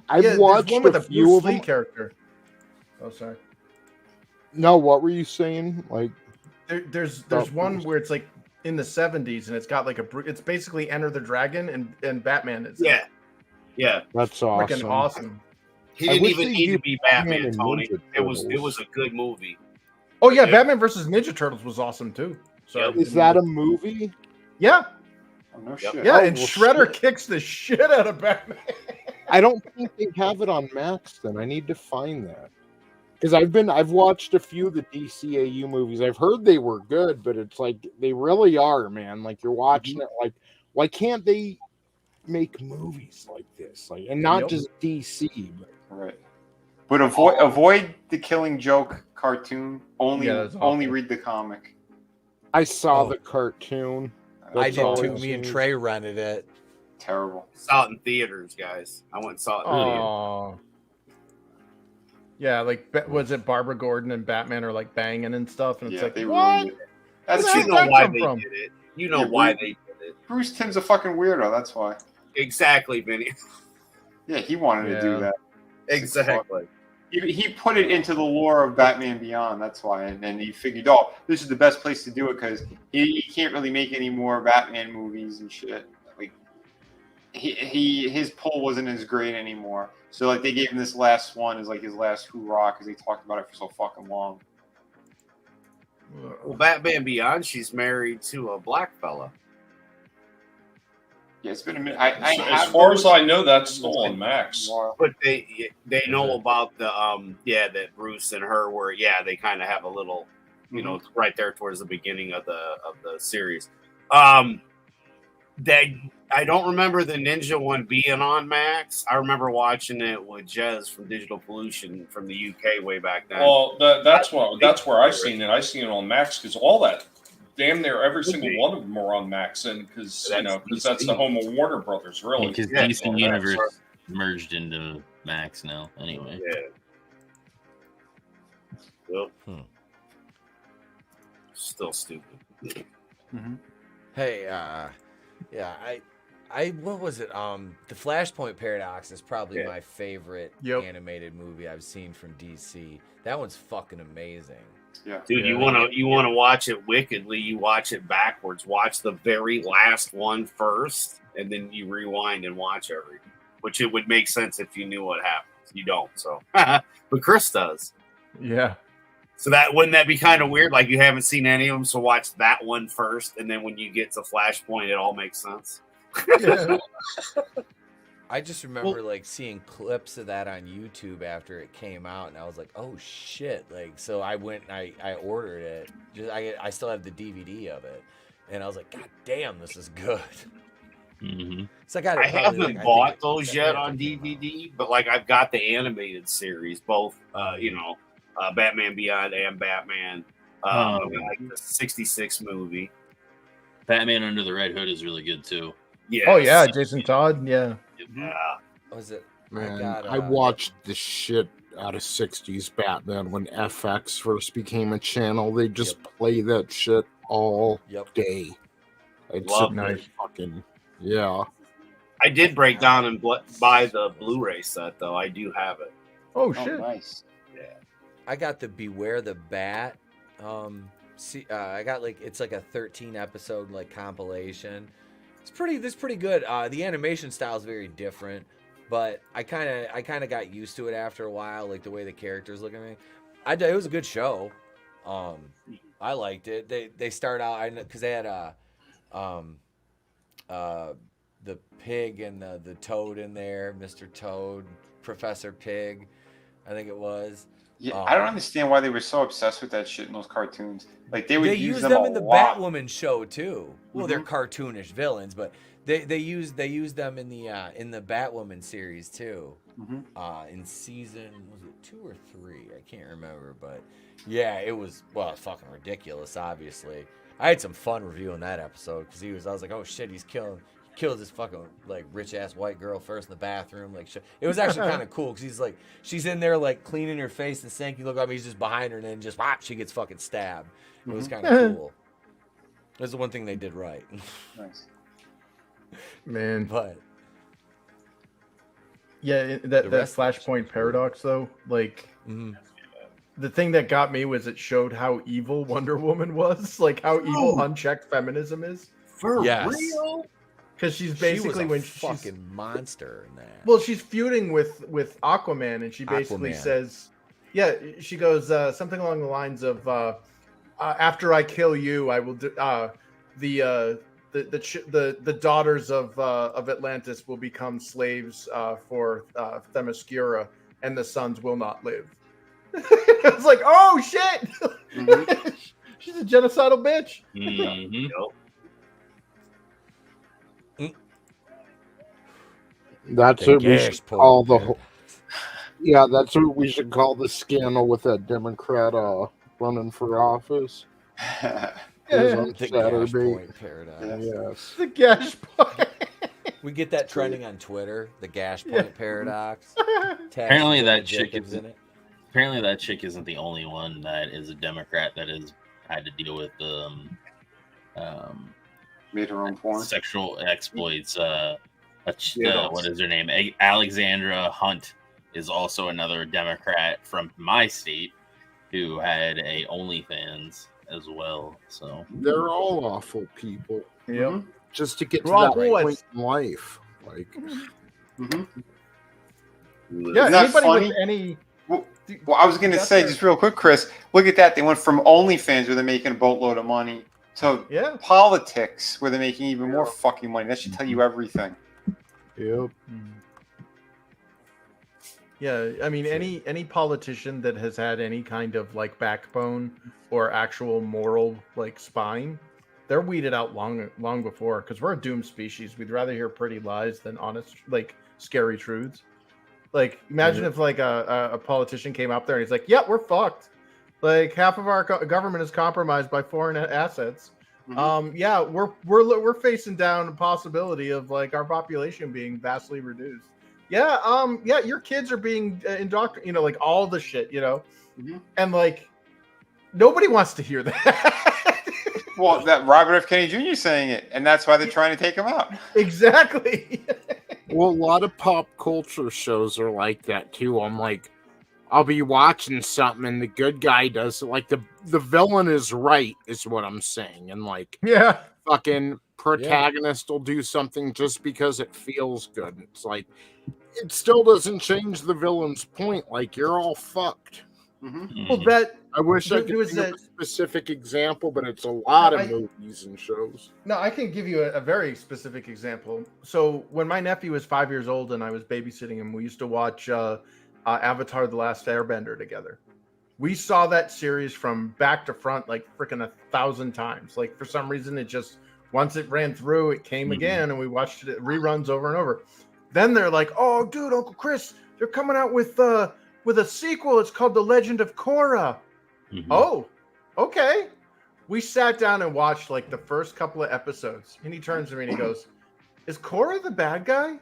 I've watched one with a a few Bruce of Lee them. character. Oh, sorry. No, what were you saying? Like, There's one where it's like in the 70s, and it's got like it's basically Enter the Dragon, and Batman is yeah. That's awesome. Freaking awesome. He didn't even need to be Batman, Tony. It was a good movie. Oh yeah, Batman versus Ninja Turtles was awesome too. So is that a movie? Yeah. Oh, no shit. Yeah, and well, Shredder shit. kicks the shit out of Batman. I don't think they have it on Max. Then I need to find that because I've watched a few of the DCAU movies. I've heard they were good, but it's like they really are, man. Like, you're watching it. Like, why can't they make movies like this? Like, and not just DC, but right. But avoid the Killing Joke cartoon. Only read the comic. I saw the cartoon. I did too. Me and Trey rented it. Terrible. Saw it in theaters, guys. I went and saw it in theaters. Oh. Yeah, like was it Barbara Gordon and Batman are like banging and stuff, and it's like they what? ruined it. That's Where You did know that why come they from? did it. You know why they did it. Bruce Timm's a fucking weirdo. That's why. Exactly, Vinny. Yeah, he wanted to do that. Exactly. He put it into the lore of Batman Beyond. That's why, and then he figured, oh, this is the best place to do it because he can't really make any more Batman movies and shit. Like his pull wasn't as great anymore. So like they gave him this last one as like his last hoorah because they talked about it for so fucking long. Well, Batman Beyond, she's married to a black fella. Yeah, it's been a minute. As far as I know, that's still on Max. But they know about the that Bruce and her were they kind of have a little right there towards the beginning of the series. I don't remember the Ninja one being on Max. I remember watching it with Jez from Digital Pollution from the UK way back then. Well, that's where I seen it. I seen it on Max because all that. Damn near every single one of them are on Max, and because that's the home of Warner Brothers, really. Because DC Universe merged into Max now, anyway. Yeah. Still stupid. Hey, I what was it? The Flashpoint Paradox is probably my favorite animated movie I've seen from DC. That one's fucking amazing. Yeah. Dude, you wanna watch it wickedly, you watch it backwards. Watch the very last one first, and then you rewind and watch everything. Which it would make sense if you knew what happens. You don't, so but Chris does. Yeah. So wouldn't that be kind of weird? Like you haven't seen any of them, so watch that one first, and then when you get to Flashpoint, it all makes sense. I just remember like seeing clips of that on YouTube after it came out, and I was like, "Oh shit!" Like, so I went and I ordered it. I still have the DVD of it, and I was like, "God damn, this is good." Mm-hmm. So I haven't bought those yet on DVD, but like I've got the animated series, both Batman Beyond and Batman. Like the '66 movie. Batman Under the Red Hood is really good too. Yeah. Oh yeah, Jason Todd. Yeah. Was it? Man, I watched the shit out of '60s Batman when FX first became a channel. They just play that shit all day. It's Love nice. it. Fucking yeah. I did break down and buy the Blu-ray set though. I do have it. Oh shit! Nice. Yeah. I got the Beware the Bat. I got it's like a 13 episode like compilation. It's pretty good. The animation style is very different, but I kind of got used to it after a while, like the way the characters look at me. It was a good show. I liked it. They start out because they had the pig and the toad in there, Mr. Toad, Professor Pig, I think it was. Yeah, I don't understand why they were so obsessed with that shit in those cartoons. Like they would use them in the lot. Batwoman show too. Well, they're cartoonish villains, but they use them in the Batwoman series too. In season, was it 2 or 3? I can't remember, but yeah, it was fucking ridiculous. Obviously, I had some fun reviewing that episode because I was like, oh shit, he kills this fucking like rich ass white girl first in the bathroom. Like shit. It was actually kind of cool because she's in there like cleaning her face and sink. You look up, he's just behind her, and then just she gets fucking stabbed. It was kind of cool. That's the one thing they did right. Nice. Man, but yeah, that Flashpoint paradox though, like the thing that got me was it showed how evil Wonder Woman was, like how evil unchecked feminism is. For real? Because she's basically she's fucking monster in that. Well, she's feuding with Aquaman, and she basically says, she goes something along the lines of, "After I kill you, I will the daughters of Atlantis will become slaves for Themyscira, and the sons will not live." It's like, oh shit, she's a genocidal bitch. That's what we should call the. Yeah, that's what we should call the scandal with that Democrat running for office. The Gash Point paradox. Yes. The Gash Point. We get that trending on Twitter. The Gash Point paradox. Apparently that chick is in it. Apparently that chick isn't the only one that is a Democrat that has had to deal with made her own porn, sexual exploits. What is her name? Alexandra Hunt is also another Democrat from my state who had a OnlyFans as well. So they're all awful people. Yeah, just to get to that point in life, like. Yeah, anybody with any. Well, I was going to say just real quick, Chris. Look at that. They went from OnlyFans where they're making a boatload of money to politics where they're making even more fucking money. That should tell you everything. Yep. Yeah, I mean, any politician that has had any kind of like backbone or actual moral like spine, they're weeded out long before, because we're a doomed species. We'd rather hear pretty lies than honest, like scary truths. Like, imagine if like a politician came up there and he's like, "Yeah, we're fucked. Like half of our government is compromised by foreign assets. Yeah, we're facing down the possibility of like our population being vastly reduced. Yeah, your kids are being indoctrinated, like all the shit, and like nobody wants to hear that." Well, that Robert F. Kennedy Jr. saying it, and that's why they're trying to take him out. Exactly. Well, a lot of pop culture shows are like that too. I'm like, I'll be watching something and the good guy does it. Like the villain is right, is what I'm saying. And like, fucking protagonist will do something just because it feels good. It's like, it still doesn't change the villain's point. Like, you're all fucked. Well, that I wish I could give a specific example, but it's a lot of movies and shows. No, I can give you a very specific example. So when my nephew was 5 years old and I was babysitting him, we used to watch Avatar: The Last Airbender together. We saw that series from back to front like freaking 1,000 times. Like, for some reason, it just once it ran through, it came again, and we watched it reruns over and over. Then they're like, "Oh, dude, Uncle Chris, they're coming out with a sequel. It's called The Legend of Korra." Oh, okay. We sat down and watched like the first couple of episodes, and he turns to me and he goes, "Is Korra the bad guy?"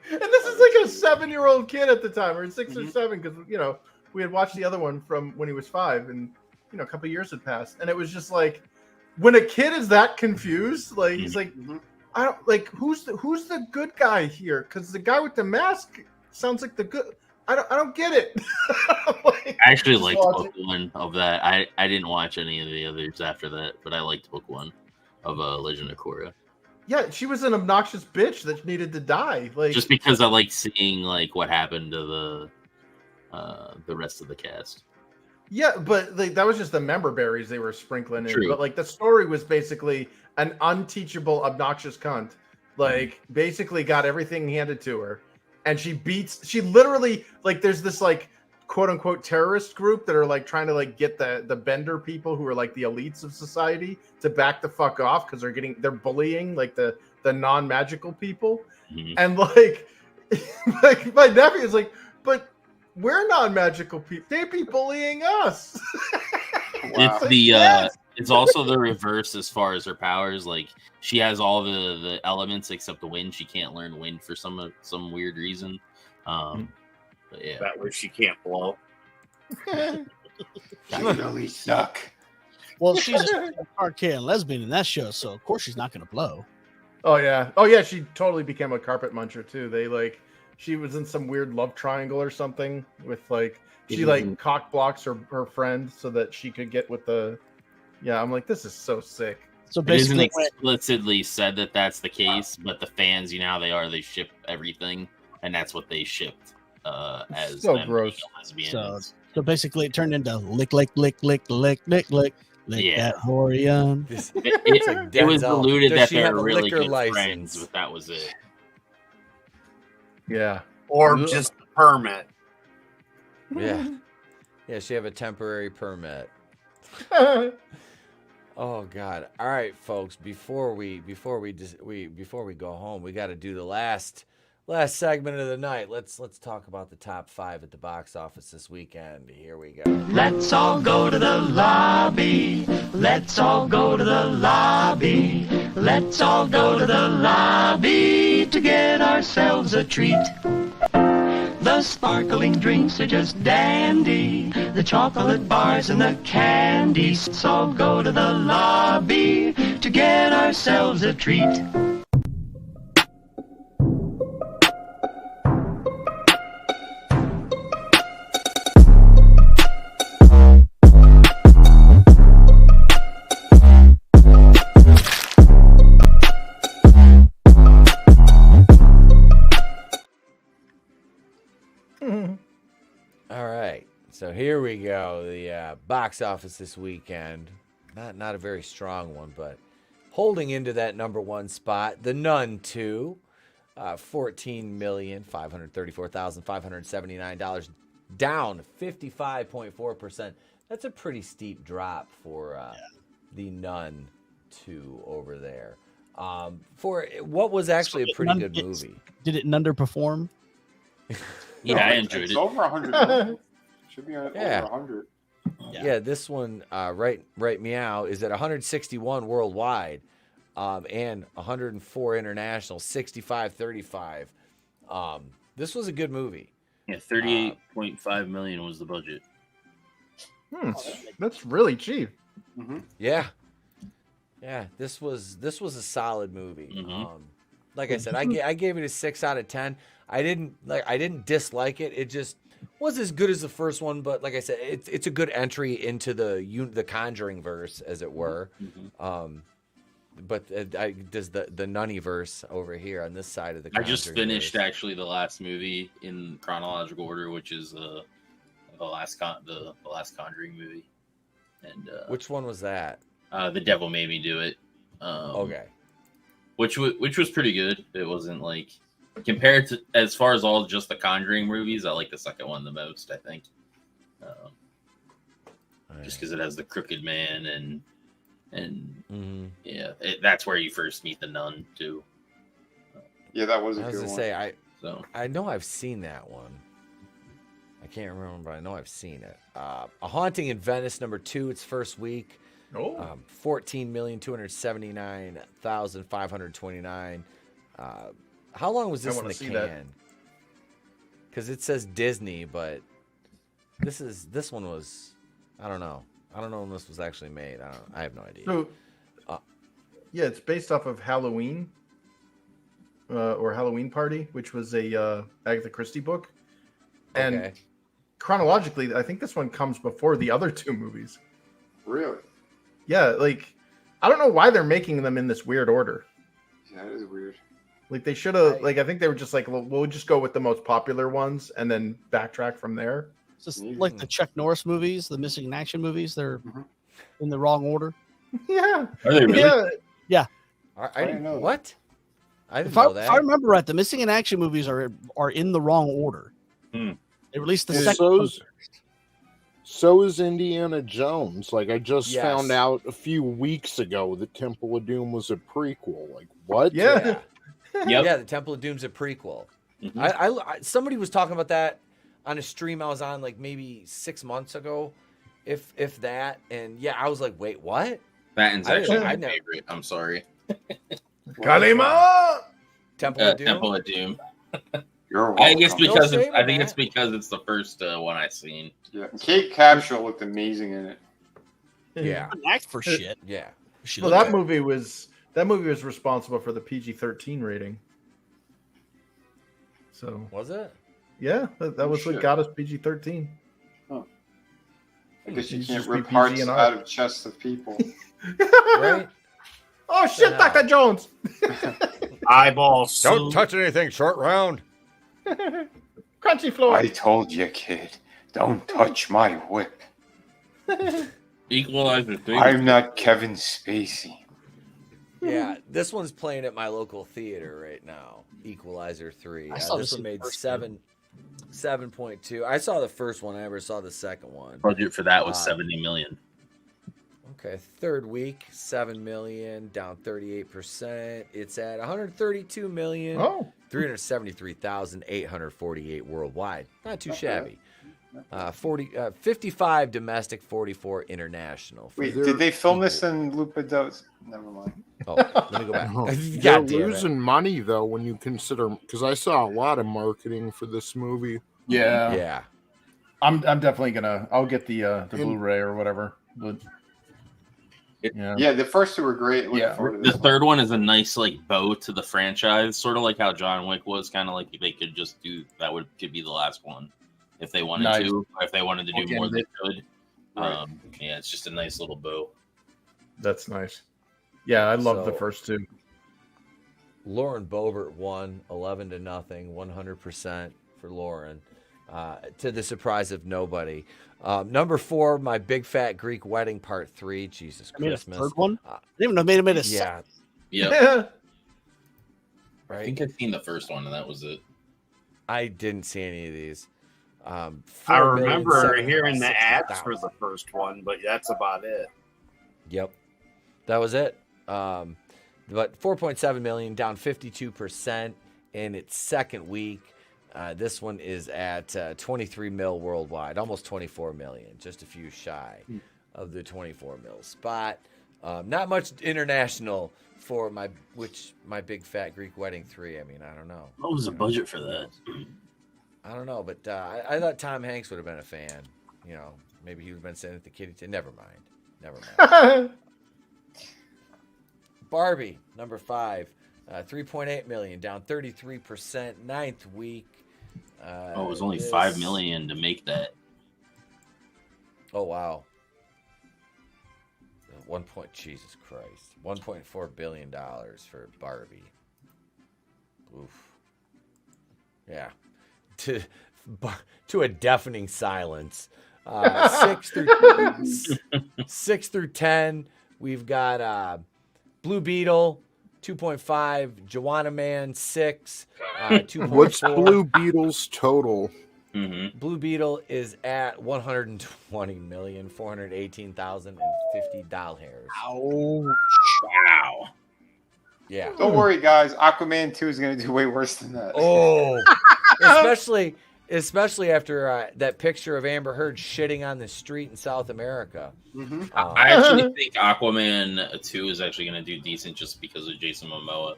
And this is like a 7-year-old kid at the time, or 6 or 7, because we had watched the other one from when he was 5, and a couple of years had passed, and it was just like, when a kid is that confused, like he's like, I don't like who's the good guy here, because the guy with the mask sounds like the good. I don't get it. I actually liked book 1 of that. I didn't watch any of the others after that, but I liked book 1 of Legend of Korra. Yeah, she was an obnoxious bitch that needed to die. Like, just because I like seeing like what happened to the rest of the cast. Yeah, but like, that was just the member berries they were sprinkling in. True. But like the story was basically an unteachable, obnoxious cunt. Like basically got everything handed to her, and she literally, like, there's this like quote unquote terrorist group that are like trying to like get the Bender people, who are like the elites of society, to back the fuck off because they're bullying like the non-magical people. And like like my nephew is like, but we're non-magical people, they be bullying us. It's the it's also the reverse as far as her powers. Like, she has all the elements except the wind. She can't learn wind for some weird reason. But yeah, that way she can't blow. I really suck. Well, she's a hard-carrying and lesbian in that show, so of course she's not going to blow. Oh yeah, she totally became a carpet muncher too. They like, she was in some weird love triangle or something with like, she like cock blocks her friend so that she could get with the. Yeah, I'm like, this is so sick. So basically, it isn't explicitly said that that's the case, but the fans, how they are, they ship everything, and that's what they shipped as so gross. Lesbians. So basically, it turned into lick that Horion. It was alluded Does that she they have were a really liquor good license? friends, but that was it. Yeah. Or just a permit. Yeah. Yeah, she have a temporary permit. Oh God! All right, folks. Before we go home, we got to do the last segment of the night. Let's talk about the top 5 at the box office this weekend. Here we go. Let's all go to the lobby. Let's all go to the lobby. Let's all go to the lobby to get ourselves a treat. The sparkling drinks are just dandy. The chocolate bars and the candies. Let's all go to the lobby to get ourselves a treat. All right, so here we go. The box office this weekend, not a very strong one, but holding into that number 1 spot, The Nun 2, $14,534,579, down 55.4%. That's a pretty steep drop for The Nun 2 over there. For what was actually a pretty good movie. Did it underperform? Yeah, I enjoyed it's it. over 100. Should be over Yeah. 100. Yeah, this one, right meow, is at 161 worldwide, and 104 international, 65-35. This was a good movie. Yeah, 38.5 million was the budget. That's really cheap. Yeah, this was a solid movie. Like I said, I gave it a 6 out of 10. I didn't dislike it. It just was as good as the first one, but like I said, it's a good entry into the Conjuring verse, as it were. But does the Nunny verse over here on this side of the I Conjuring just finished verse. actually the last movie in chronological order, which is the last Conjuring movie. And Which one was that? The Devil Made Me Do It. Okay. Which was pretty good. It wasn't like, compared to, as far as all just the Conjuring movies, I like the second one the most, I think. Just because it has the Crooked Man and And that's where you first meet the nun too. Yeah, that was a I was good gonna one. say So I know I've seen that one. I can't remember, but I know I've seen it. A Haunting in Venice, number 2, its first week. 14,279,529. How long was I this in wanna the see that. can? Because it says Disney, but this one was, I don't know. I don't know when this was actually made. I have no idea. So, yeah, it's based off of Halloween, or Halloween Party, which was a Agatha Christie book. And Okay. chronologically, I think this one comes before the other 2 movies. Really? Yeah, like I don't know why they're making them in this weird order. Yeah, that is weird. Like they should have, like I think they were just like, we'll just go with the most popular ones and then backtrack from there. It's just like the Chuck Norris movies, the Missing in Action movies. They're in the wrong order. Yeah. Are they really? Yeah. Yeah. I didn't know what. I didn't If know that. if I remember right, the Missing in Action movies are in the wrong order. They released the And second one. so is Indiana Jones. Like I just Yes. found out a few weeks ago that Temple of Doom was a prequel. Like what? Yeah. Yeah, the Temple of Doom's a prequel. I somebody was talking about that on a stream I was on like maybe 6 months ago, if that. And yeah, I was like, wait, what? Baton's I actually didn't- my I never- favorite. I'm sorry. Kalima! Temple of Doom. Temple of Doom. You're welcome. I guess because Don't it's, shame I it, think man. it's because it's the first one I've seen. Yeah, Kate Capshaw looked amazing in it. Yeah. Act for shit. Yeah. She Well, looked that movie was responsible for the PG-13 rating. So Was it? yeah, that was what Shit. got us PG-13. I guess you It's can't just rip PG hearts and out R. of chests of people. Right? Oh shit, Yeah. Dr. Jones! Eyeball Don't soup. touch anything short round. Crunchy floor. I told you, kid, don't touch my whip. Equalizer 3. I'm not Kevin Spacey. Yeah, this one's playing at my local theater right now. Equalizer 3. I saw This this one in made person. 7.2. I saw the first one. I never saw the second one. Budget for that was Uh, 70 million. Okay, third week, 7 million, down 38%. It's at 132 million, Oh. 373,848 worldwide. Not too shabby. 55 domestic, 44 international. Wait, did they film this in Lupa Dos? Never mind. Oh, let me go back. They're God damn it. losing money though when you consider, because I saw a lot of marketing for this movie. Yeah. Yeah. I'm definitely I'll get the Blu-ray or whatever. But, yeah. Yeah, the first 2 were great. Looking Yeah. forward to The this third one is a nice like bow to the franchise, sort of like how John Wick was. Kind of like they could just do that could be the last one if they wanted Nice. to. Or if they wanted to do more, they could. Right. Yeah, it's just a nice little bow. That's nice. Yeah, I love the So- first 2. Lauren Boebert won 11-0, 100% for Lauren, to the surprise of nobody. Number 4, My Big Fat Greek Wedding Part 3. Jesus I made a Christmas. third one. I didn't even know they made a Yeah. second. Yeah, I Right. think I've seen the first one, and that was it. I didn't see any of these. I 4,760,000. remember hearing the ads for the first one, but that's about it. Yep. That was it. But 4.7 million, down 52% in its second week. This one is at 23 mil worldwide, almost 24 million, just a few shy of the 24 mil spot. Not much international for my Big Fat Greek Wedding 3. I mean, I don't know. What was the budget for that? I don't know, but I thought Tom Hanks would have been a fan. You know, maybe he would have been sitting at the kitty. Never mind. Barbie, number 5, 3.8 million, down 33%, 9th week. It was only 5 million to make that. Oh wow. Jesus Christ. $1.4 billion for Barbie. Oof. Yeah. To a deafening silence. 6 through 10, we've got Blue Beetle, 2.5, Joanna Man, 6, 2.4. What's Blue Beetle's total? Blue Beetle is at 120,418,005. 50 doll hairs. Oh, wow. Yeah. Don't worry, guys. Aquaman 2 is going to do way worse than that. Oh, especially after that picture of Amber Heard shitting on the street in South America. Mm-hmm. I actually think Aquaman 2 is actually going to do decent just because of Jason Momoa.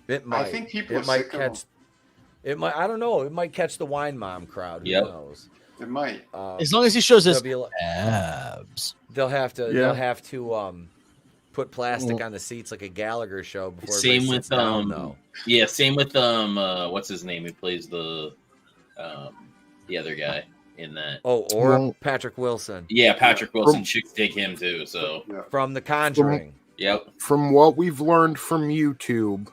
It might. I think people it are might sick of catch. It might. I don't know. It might catch the wine mom crowd. Who Yep. knows? It might. As long as he shows his They'll be abs. They'll have to. Yeah. They'll have to put plastic on the seats like a Gallagher show before. Same everybody with sits down, though. yeah, same with what's his name? Who plays the other guy in that? Oh, or Patrick Wilson. Yeah, Patrick Wilson. Chicks dig him too. So From The Conjuring. Yep. From what we've learned from YouTube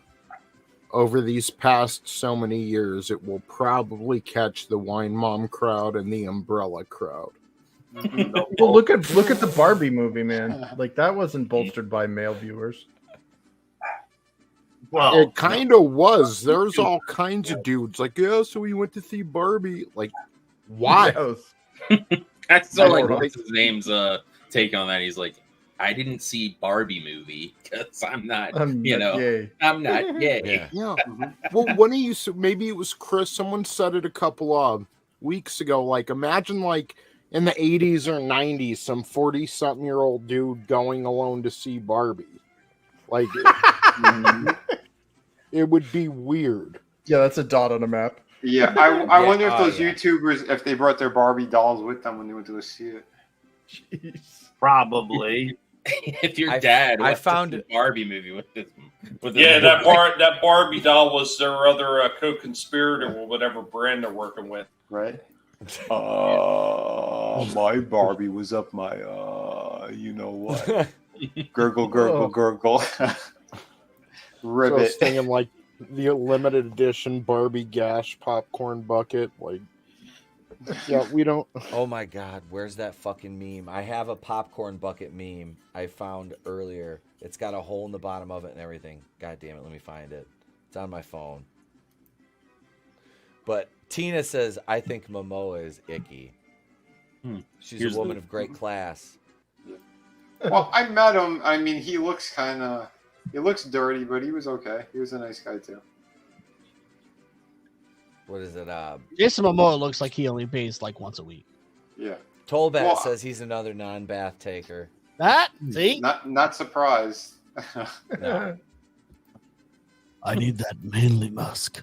over these past so many years, it will probably catch the wine mom crowd and the umbrella crowd. Well, look at the Barbie movie, man. Like that wasn't bolstered by male viewers. Well, It kind of was. There's all kinds of dudes like, yeah, so we went to see Barbie. Like, why? That's so like Like- what's his name's take on that. He's like, I didn't see Barbie movie because I'm not, I'm not gay. I'm not gay. Yeah. Well, one of you, maybe it was Chris. Someone said it a couple of weeks ago. Like, imagine like in the 80s or 90s, some 40-something-year-old dude going alone to see Barbie. Like, it would be weird. Yeah, that's a dot on a map. Yeah, I Yeah, wonder if those yeah. YouTubers, if they brought their Barbie dolls with them when they went to go see it. Jeez. probably. If your I- dad I went found- to see Barbie movie with his Yeah, that Barbie doll was their other co-conspirator or whatever brand they're working with. Right? My Barbie was up my, you know what? Gurgle, gurgle, gurgle. So I was Ribbit. thinking like the limited edition Barbie Gash popcorn bucket. Like, yeah, we don't. Oh my God, where's that fucking meme? I have a popcorn bucket meme I found earlier. It's got a hole in the bottom of it and everything. God damn it, let me find it. It's on my phone. But Tina says, I think Momoa is icky. She's Here's a woman the- of great class. Well, I met him. I mean, he looks kind of... He looks dirty, but he was okay. He was a nice guy, too. What is it? Jason Momoa looks like he only bathes like once a week. Yeah. Tolbat Well, says he's another non-bath taker. That see? Not surprised. No. I need that manly musk.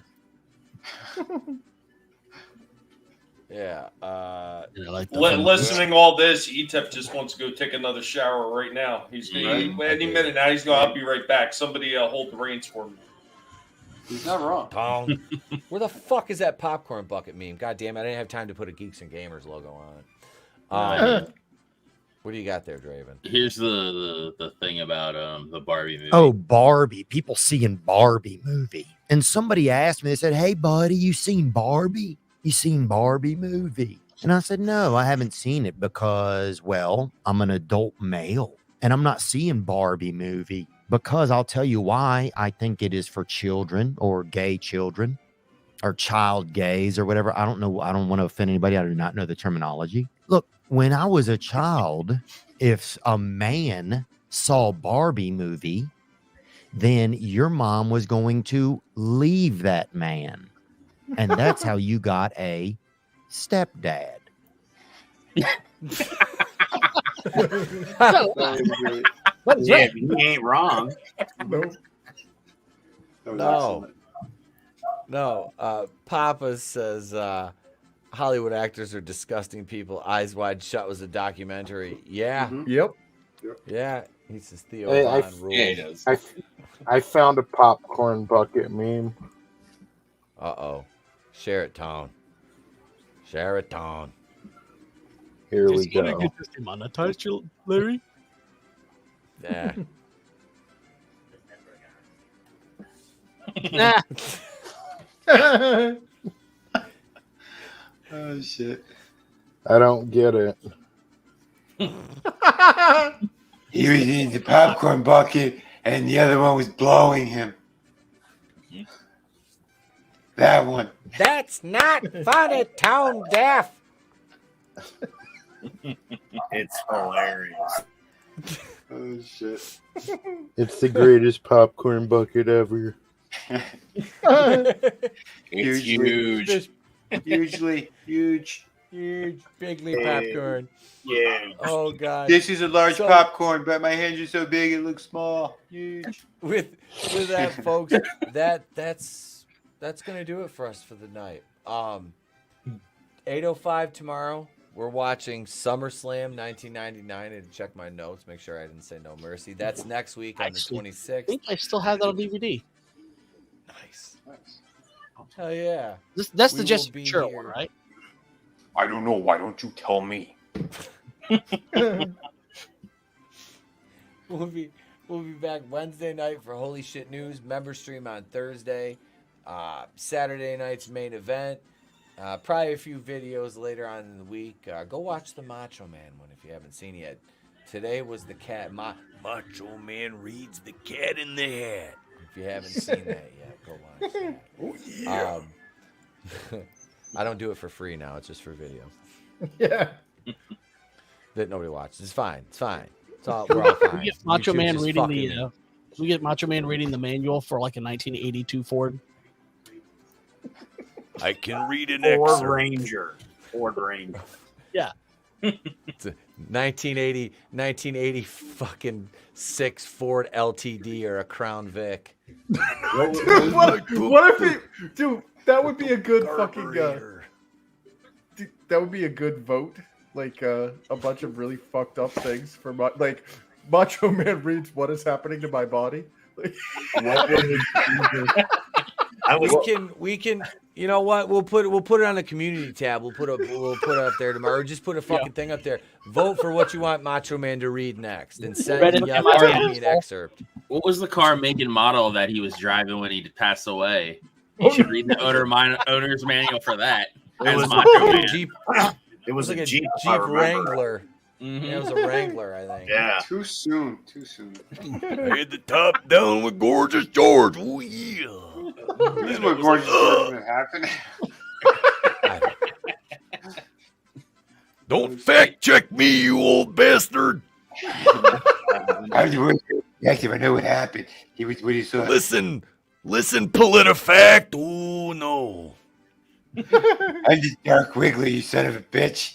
Yeah. And I like the Listening all this, Etep just wants to go take another shower right now. He's any minute now. He's going. I'll be right back. Somebody hold the reins for me. He's not wrong. Pong. Where the fuck is that popcorn bucket meme? God damn it, I didn't have time to put a Geeks and Gamers logo on it. What do you got there, Draven? Here's the thing about the Barbie movie. Oh, Barbie. People seeing Barbie movie. And somebody asked me, they said, hey, buddy, you seen Barbie? You seen Barbie movie? And I said, no, I haven't seen it because, well, I'm an adult male and I'm not seeing Barbie movie because I'll tell you why. I think it is for children or gay children or child gays or whatever. I don't know. I don't want to offend anybody. I do not know the terminology. Look, when I was a child, if a man saw Barbie movie, then your mom was going to leave that man. And that's how you got a stepdad. Yeah, he ain't wrong. No. Papa says Hollywood actors are disgusting people. Eyes Wide Shut was a documentary. Yeah. Yep. Yeah. He says Theo Hey, Von rules. I found a popcorn bucket meme. Uh-oh. Share it, Tone. Share it, Tone. Here we Just gonna go. get this demonetized, Larry? Yeah. Nah. Oh, shit. I don't get it. He was in the popcorn bucket, and the other one was blowing him. That one. That's not funny, Tone Deaf. It's hilarious. Oh shit! It's the greatest popcorn bucket ever. It's huge. Hugely huge. Huge, bigly popcorn. Yeah. Oh god. This is a large So- popcorn, but my hands are so big it looks small. Huge. With that, folks, that's gonna do it for us for the night. 8:05 tomorrow. We're watching SummerSlam 1999. I had to check my notes, make sure I didn't say No Mercy. That's next week on Actually, the I 26th. think I still have that on DVD. Nice. Hell yeah. That's We the will Jesse be Ventura here. one, right? I don't know. Why don't you tell me? We'll be back Wednesday night for Holy Shit News. Member stream on Thursday. Saturday night's main event. Probably a few videos later on in the week. Go watch the Macho Man one if you haven't seen it yet. Today was the cat. Macho Man reads the Cat in the Hat. If you haven't seen that yet, go watch that. Oh, yeah. I don't do it for free now. It's just for video. Yeah. That nobody watches. It's fine. It's fine. It's all, we're all fine. We get Macho YouTube's Man just reading fucking- we get Macho Man reading the manual for like a 1982 Ford. I can read an Ford excerpt. Ranger. Ford Ranger. Yeah. It's a 1980 fucking 6 Ford LTD or a Crown Vic. Dude, what if it, dude? That would be a good fucking. Dude, that would be a good vote. Like a bunch of really fucked up things for like Macho Man reads what is happening to my body. Like, We can. You know what? We'll put it on the community tab. We'll put it up there tomorrow. Or just put a fucking thing up there. Vote for what you want Macho Man to read next, and send me an excerpt. What was the car make and model that he was driving when he passed away? You should read the owner's manual for that. It was Macho Man. Jeep. It was like a Jeep, Jeep I remember. Wrangler. Mm-hmm. Yeah, it was a Wrangler, I think. Yeah. Too soon. I had the top down with Gorgeous George. Oh yeah. This is what Gorgeous George would happen. Don't fact check me, you old bastard. I know what happened. He was what he saw. Listen, PolitiFact. Oh no. I'm just Dark Wiggly, you son of a bitch.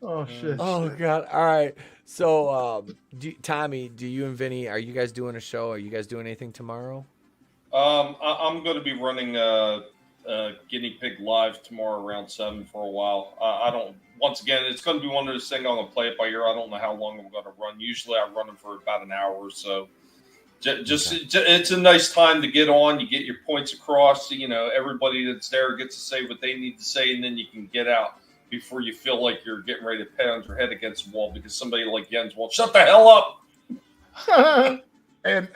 oh shit. Oh god. All right. So, Tommy, do you and Vinny, are you guys doing a show? Are you guys doing anything tomorrow? I'm going to be running Guinea Pig Live tomorrow around 7 for a while. I don't. Once again, it's going to be one of those things. I'm going to play it by ear. I don't know how long I'm going to run. Usually, I run them for about an hour or so. It's a nice time to get on. You get your points across. You know, everybody that's there gets to say what they need to say, and then you can get out before you feel like you're getting ready to pound your head against the wall because somebody like Jens won't shut the hell up. and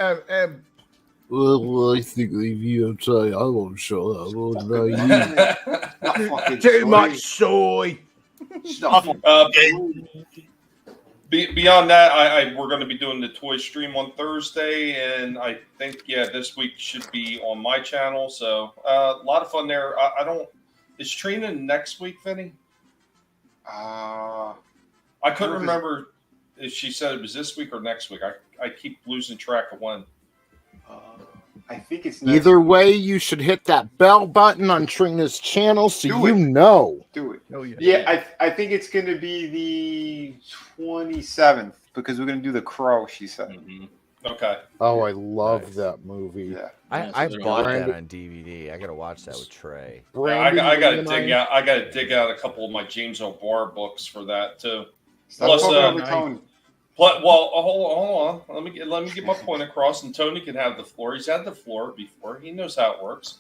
Well, I think if you don't say I won't shut up. What about you? Too much soy. Beyond that, we're going to be doing the toy stream on Thursday, and I think this week should be on my channel. So a lot of fun there. I don't. Is Trina next week, Vinny? I couldn't remember if she said it was this week or next week. I keep losing track of when. I think it's Either way, you should hit that bell button on Trina's channel so Do you it. know. Do it. Oh, yeah. Yeah, I think it's going to be the 27th because we're going to do the Crow, she said. Mm-hmm. Okay. Oh, I love that movie. Yeah. I bought that Brandy- on DVD. I gotta watch that with Trey. I Brandy got to and dig I- out. I got to dig out a couple of my James O'Barr books for that too. Stop Plus, talking over Tony. Hold on. Let me get my point across, and Tony can have the floor. He's had the floor before. He knows how it works.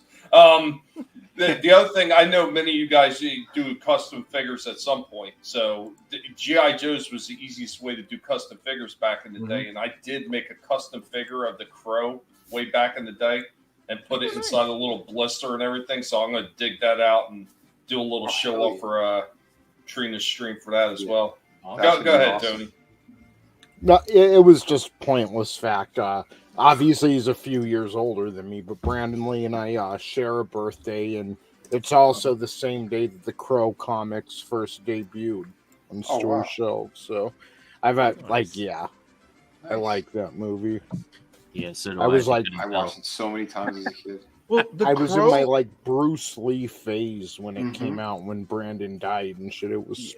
The other thing, I know many of you guys do custom figures at some point. So G.I. Joe's was the easiest way to do custom figures back in the day, and I did make a custom figure of the Crow way back in the day and put it inside a little blister and everything. So I'm going to dig that out and do a little show off for Trina's stream for that as well. Go ahead, awesome. Tony. No, it was just pointless fact. Obviously, he's a few years older than me, but Brandon Lee and I share a birthday, and it's also the same day that the Crow comics first debuted. on Oh, store wow. shelves. So I've had Nice. I like that movie. Yeah, so do I was like, I watched it so many times as a kid. Well, The I was in my Crow. like Bruce Lee phase when it Mhm. came out, when Brandon died and shit. It was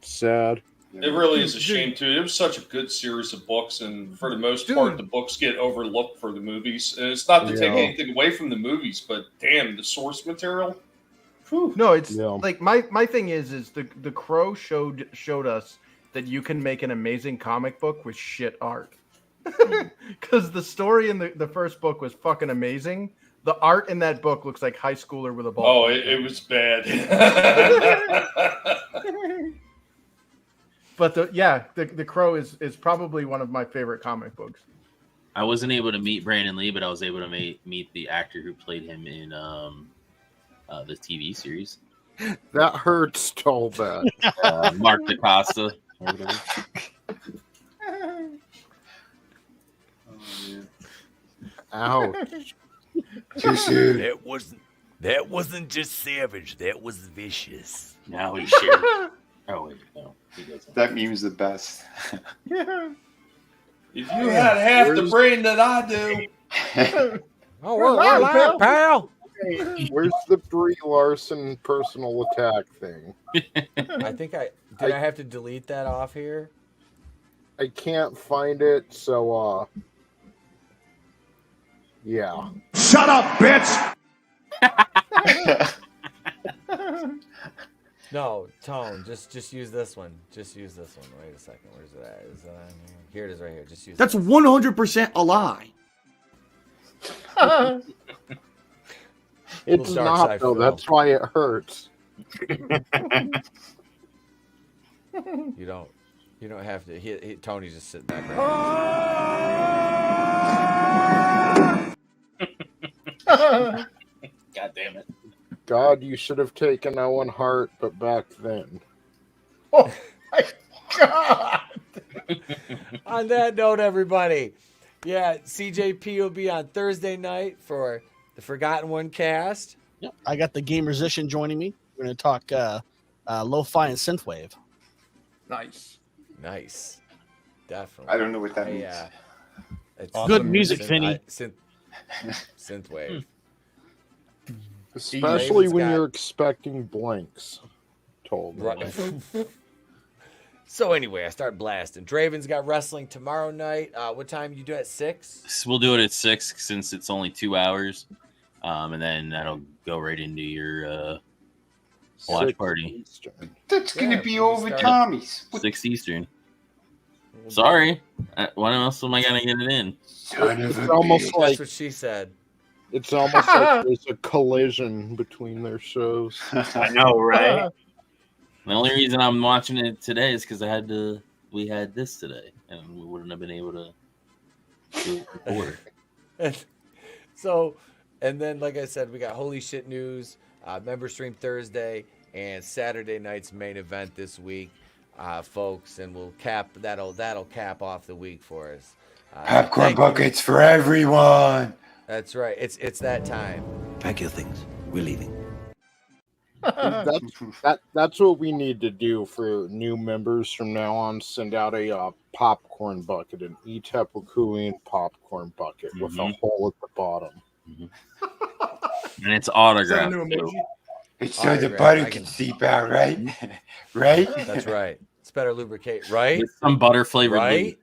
sad. It really is a shame too. It was such a good series of books, and for the most part, the books get overlooked for the movies. And it's not to take Yeah. anything away from the movies, but damn, the source material. Whew. No, it's like my thing is the Crow showed us that you can make an amazing comic book with shit art. Because the story in the first book was fucking amazing. The art in that book looks like high schooler with a ball. Oh, it was bad. But the Crow is probably one of my favorite comic books. I wasn't able to meet Brandon Lee, but I was able to meet the actor who played him in the TV series. That hurts so bad. Mark DaCosta. Or whatever. Ouch. Too soon. That wasn't just savage. That was vicious. Now he's sharing. Oh wait, no, he doesn't. That meme's the best. If you had half the brain that I do. Oh, we're live, pal. Where's the Brie Larson personal attack thing? I think I have to delete that off here. I can't find it, so yeah. Shut up, bitch! No, Tone, just use this one. Just use this one. Wait a second. Where's it at? Is that on here? Here it is right here. Just use That's 100% a lie. It's dark not side though. film. That's why it hurts. You don't have to. Tony's just sitting back right God damn it. God, you should have taken Owen Hart, but back then. Oh my God! On that note, everybody, CJP will be on Thursday night for the Forgotten One cast. Yep. I got the Gamersician joining me. We're going to talk lo-fi and synthwave. Nice. Definitely. I don't know what that means. It's Good music, Vinny. Synthwave. Especially when you're expecting blanks. Told me. Right. So anyway, I start blasting. Draven's got wrestling tomorrow night. What time you do at 6? We'll do it at 6 since it's only 2 hours, and then that'll go right into your watch party. That's gonna be over Tommy's. 6 Eastern. Sorry, when else am I gonna get it in? It's almost like That's what she said. it's almost like there's a collision between their shows. I know, right? The only reason I'm watching it today is because we had this today, and we wouldn't have been able to do it before. So, and then like I said, we got Holy Shit News, member stream Thursday, and Saturday night's main event this week, folks, and we'll that'll cap off the week for us. Popcorn buckets for everyone. That's right. It's that time. Pack your things. We're leaving. That's what we need to do for new members from now on. Send out a popcorn bucket, an Etep popcorn bucket with a hole at the bottom. And it's autographed. It's so the butter can seep out, right? Right? That's right. It's better lubricate, right? With some butter flavored right?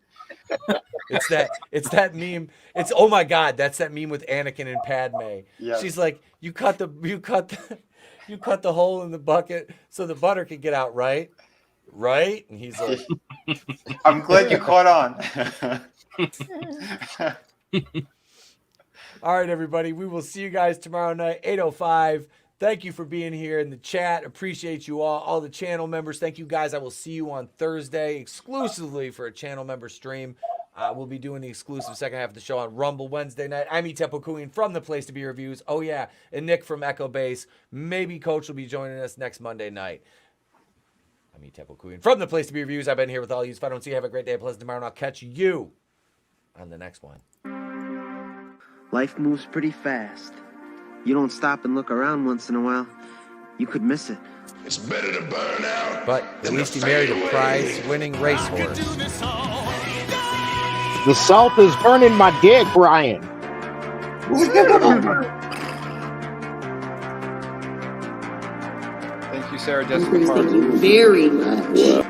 It's that meme. It's oh my god, that's that meme with Anakin and Padme. Yeah. She's like, you cut the hole in the bucket so the butter can get out, right? Right? And he's like, I'm glad you caught on. all right, everybody. We will see you guys tomorrow night, 8:05. Thank you for being here in the chat. Appreciate you all the channel members. Thank you, guys. I will see you on Thursday exclusively for a channel member stream. We'll be doing the exclusive second half of the show on Rumble Wednesday night. I'm Etep from the Place to Be Reviews. Oh, yeah. And Nick from Echo Base. Maybe Coach will be joining us next Monday night. I'm Etep from the Place to Be Reviews. I've been here with all you. If I don't see you, have a great day. A pleasant tomorrow, and I'll catch you on the next one. Life moves pretty fast. You don't stop and look around once in a while, You could miss it. It's better to burn out. But at least he married a prize-winning racehorse. The salt is burning my dick, Ryan. Thank you, Sarah Jessica Parker. Thank you very much.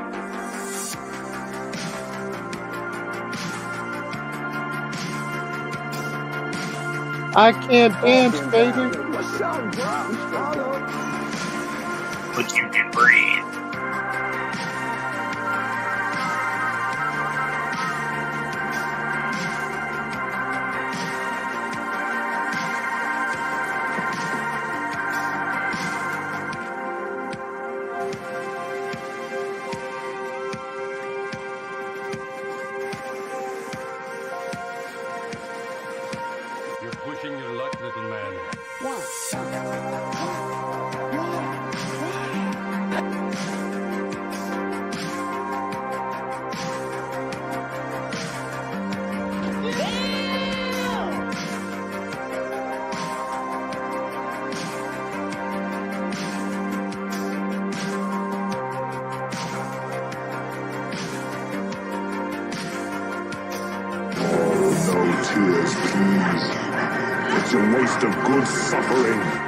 I can't dance, baby. But you can breathe. You're pushing your luck, little man. No tears, please. It's a waste of good suffering.